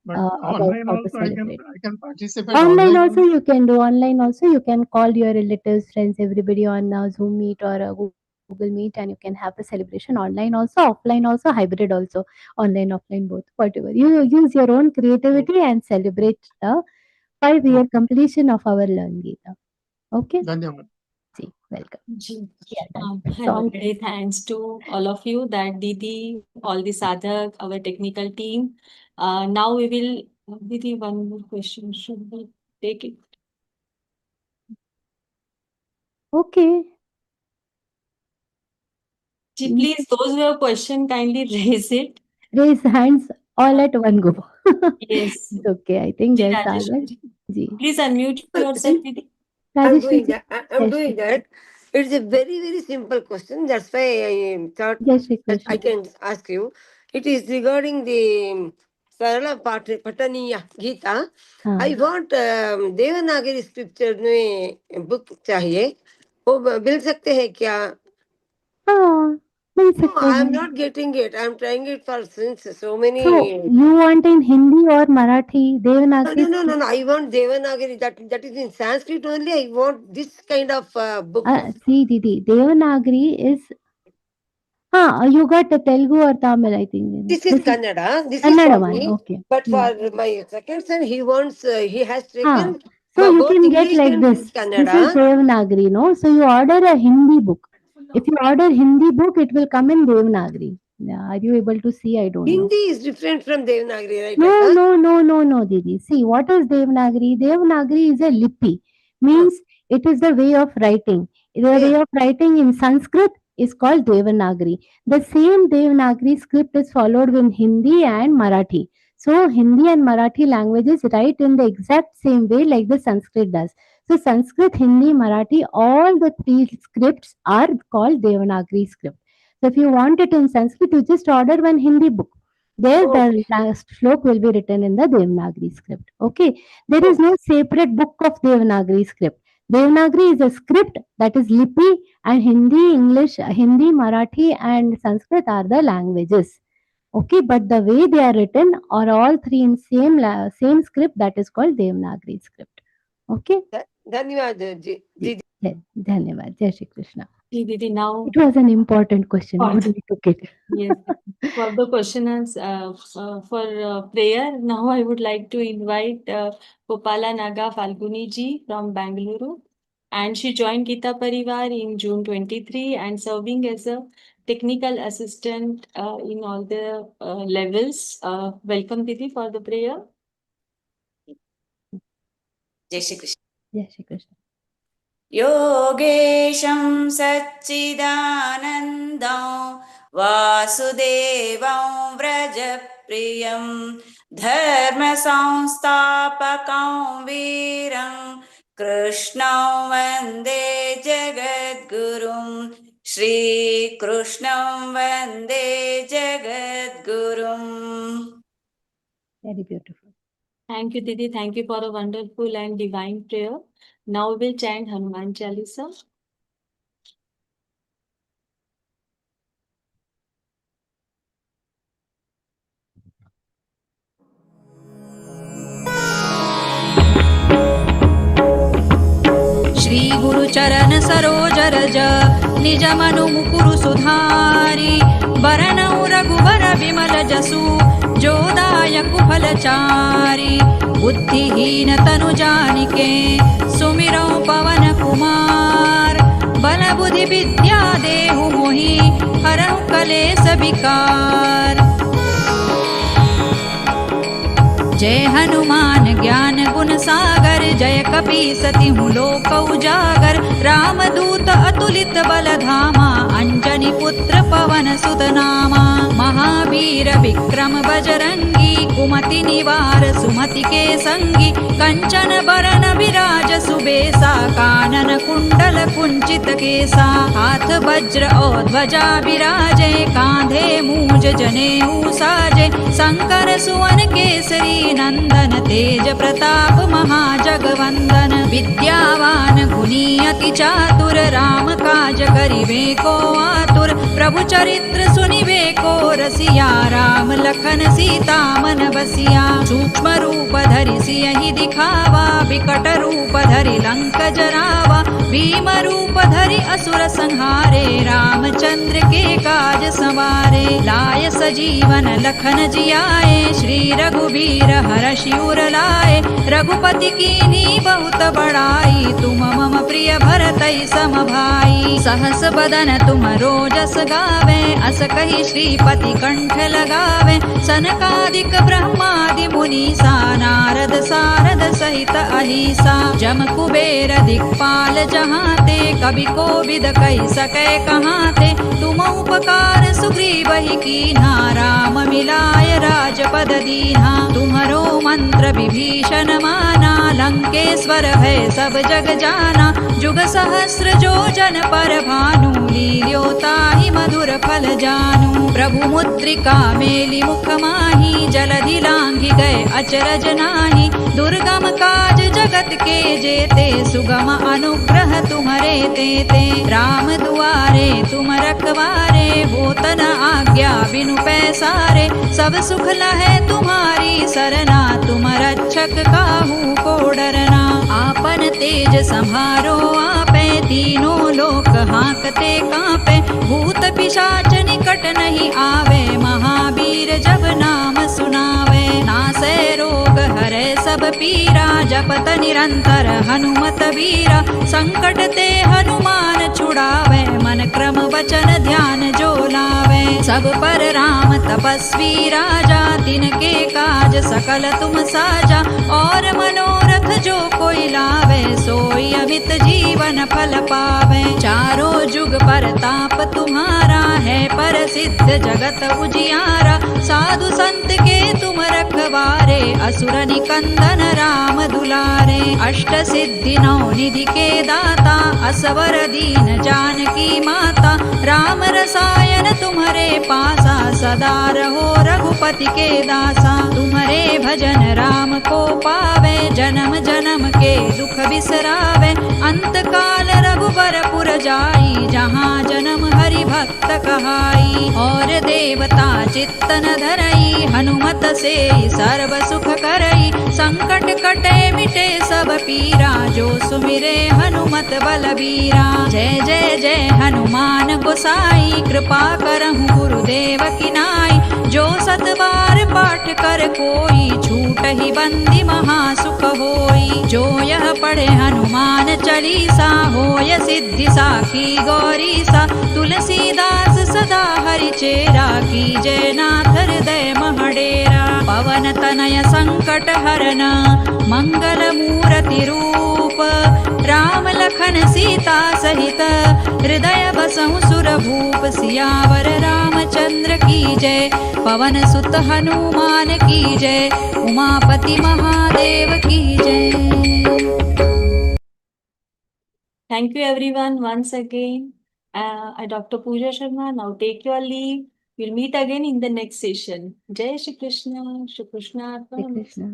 But about online how to also celebrate. I can participate Online also you can do. Online also you can call your relatives, friends, everybody on Zoom Meet or Google Meet, and you can have the celebration online also, offline also, hybrid also, online, offline both, whatever. You use your own creativity and celebrate the 5-year completion of our Learn Gita. Okay? धन्यवाद. See, welcome. Ji. Yeah, done. Already thanks to all of you, that Didi, all the sadhak, our technical team. Now we will, Didi, one more question. Should we take it? Okay. Ji, please, those who have question, kindly raise it. Raise hands all at one go. Yes. It's okay. I think Ji, there's Rajesh Sagar. ji. Ji. Please unmute yourself, Didi. I'm Rajeshri doing ji. that. I'm Jai doing Shri- that. It's a very, very simple question. That's why I thought Jai Shri that I Krishna. can ask you. It is regarding the Sarala Pataniya Gita. हाँ. I want Devanagari scripture में book चाहिए वो मिल सकते हैं क्या? हाँ, मिल No, सकते I am हैं. not getting it. I am trying it for since so many. So you want in Hindi or Marathi, No, Devanagari? no. I want Devanagari. That is in Sanskrit only. I want this kind of book. See, Didi, Devanagari is. You got the Telugu or Tamil, I think. This is Kannada. This is Kannada for one. me. Okay. But for my second son, he wants. He has हाँ. taken So you both can get English like and this. This is Kannada. Devanagari, no? So you order a Hindi book. If you order Hindi book, it will come in Devanagari. Yeah, are you able to see? I don't know. Hindi is different from Devanagari, right? No, Akka? no, Didi. See, what is Devanagari? Devanagari is a lipi. Means it is the way of writing. The way of writing in Sanskrit is called Devanagari. The same Devanagari script is followed in Hindi and Marathi. So Hindi and Marathi languages write in the exact same way like the Sanskrit does. So Sanskrit, Hindi, Marathi, all the three scripts are called Devanagari script. So if you want it in Sanskrit, you just order one Hindi book. There, the last slok will be written in the Devanagari script. Okay. There is no separate book of Devanagari script. Devanagari is a script that is lipi, and Hindi, English, Hindi, Marathi, and Sanskrit are the languages. Okay, but the way they are written are all three in same script, that is called Devanagari script. Okay. धन्यवाद जी. Dhanyavad. Jai Shri Krishna. Didi, now It was an important question. Important. Nobody took it. yes, for the questioners, for prayer, now I would like to invite Gopala Naga Falguni ji from Bangalore. And she joined Geeta Pariwar in June 23 and serving as a technical assistant in all the levels. Welcome, Didi, for the prayer. जय Shri Krishna Jai Shri Krishna. योगेशं सच्चिदानन्दं वासुदेवं व्रजप्रियं धर्मसंस्थापकं वीरं कृष्णं वन्दे जगद्गुरुं श्रीकृष्णं वन्दे जगद्गुरुम् Very beautiful. Thank you, Didi. Thank you for a wonderful and divine prayer. Now we will chant Hanuman Chalisa. Shri गुरु चरण सरोज रज निज मनु मुकुरु सुधारी बरनउ रघुबर विमल जसु जो दायक फलचारी बुद्धिहीन तनु जानिके सुमिरौ पवन कुमार बल बुद्धि विद्या देहु मोहि हरहु कलेस विकार जय हनुमान ज्ञान गुण सागर जय कपीसतिहु लोक उजागर रामदूत अतुलित बल धामा अंजनी पुत्र पवन सुत नामा महावीर विक्रम बजरंगी कुमति निवार सुमति के संगी कंचन बरन विराज सुबेसा कानन कुंडल कुंचित केसा हाथ वज्र और ध्वजा विराजे कांधे मूज जनेऊ साजे शंकर सुवन केसरी नंदन तेज प्रताप महाजगवंदन विद्यावान गुणी अति चातुर राम काज करिबे को आतुर प्रभु चरित्र सुनिबे को रसिया राम लखन सीता मन बसिया सूक्ष्म रूप धरि सियहि दिखावा विकट रूप धरि लंक जरावा भीम रूप धरि असुर संहारे रामचंद्र के काज संवारे लाय सजीवन लखन जियाए श्री रघुबीर हरषि उर लाए रघुपति कीन्ही बहुत बड़ाई तुम मम प्रिय भरतई सम भाई सहस बदन तुम रोजस गावे अस कहि श्रीपति कंठ लगावे सनकादिक ब्रह्मादि मुनीसा नारद सारद सहित अहिसा जम कुबेर दिक्पाल जहाते कवि कोविद कहि सकै कहाते तुम उपकार सुग्रीवहि कीन्हा राम मिलाय राजपद दीन्हा तुम्हरो मंत्र विभीषण माना लंकेश्वर भय सब जग जाना जुग सहस्र जो जन पर भानु लील्योताहि मधुर फल जानू प्रभु मुद्रिका मेलि मुख माहि जलधि लांघि गए अचरज नाही दुर्गम काज जगत के जेते सुगम अनुग्रह तुम्हरे तेते राम दुआरे तुम रखवारे होत न आज्ञा बिनु पैसारे सब सुख लहै तुम्हारी सरना तुम रक्षक काहू को डरना आपन तेज संहारो आपे तीनों लोक हांकते कांपे भूत पिशाच निकट नहीं आवे महावीर जब नाम सुनावे नासै रोग हरै सब पीरा जपत निरंतर हनुमत वीरा संकट ते हनुमान छुड़ावे मन क्रम वचन ध्यान जो लावे सब पर राम तपस्वी राजा तिनके काज सकल तुम साजा और मनोरथ जो कोई लावे सोई अमित जीवन फल पावे चारों जुग पर ताप तुम्हारा है प्रसिद्ध जगत उजियारा साधु संत के तुम रखवारे असुर निकंदन राम दुलारे अष्ट सिद्धि नौ निधि के दाता असवर दीन जानकी माता राम रसायन तुम्हारे पासा सदा रहो रघुपति के दासा तुम्हारे भजन राम को पावे जन्म जन्म के दुख बिसरावे अंत काल रघुबर पुर जाई जहाँ जन्म हरि भक्त कहाई। और देवता चित्तन धरई हनुमत से सर्व सुख करई। संकट कटे मिटे सब पीरा जो सुमिरे हनुमत बलबीरा। जय जय जय हनुमान गोसाई कृपा करहु गुरुदेव की नाई। जो सत बार पाठ कर कोई छूट ही बंदी महासुख होई। जो यह पढ़े हनुमान चालीसा होय सिद्धि साखी गौरीसा। तुलसीदास सदा हरि चेरा की जय नाथ हृदय महडेरा। पवन तनय संकट हरन मंगल मूर्ति रूप। राम लखन सीता सहित हृदय बसहु सुर भूप। सियावर रामचंद्र की जय पवन सुत हनुमान की जय। उमापति महादेव की जय। Thank you everyone once again. Dr. Pooja Sharma, now take your leave. We'll meet again in the next session. Jai Shri Krishna. Shri Krishna. Hare Krishna.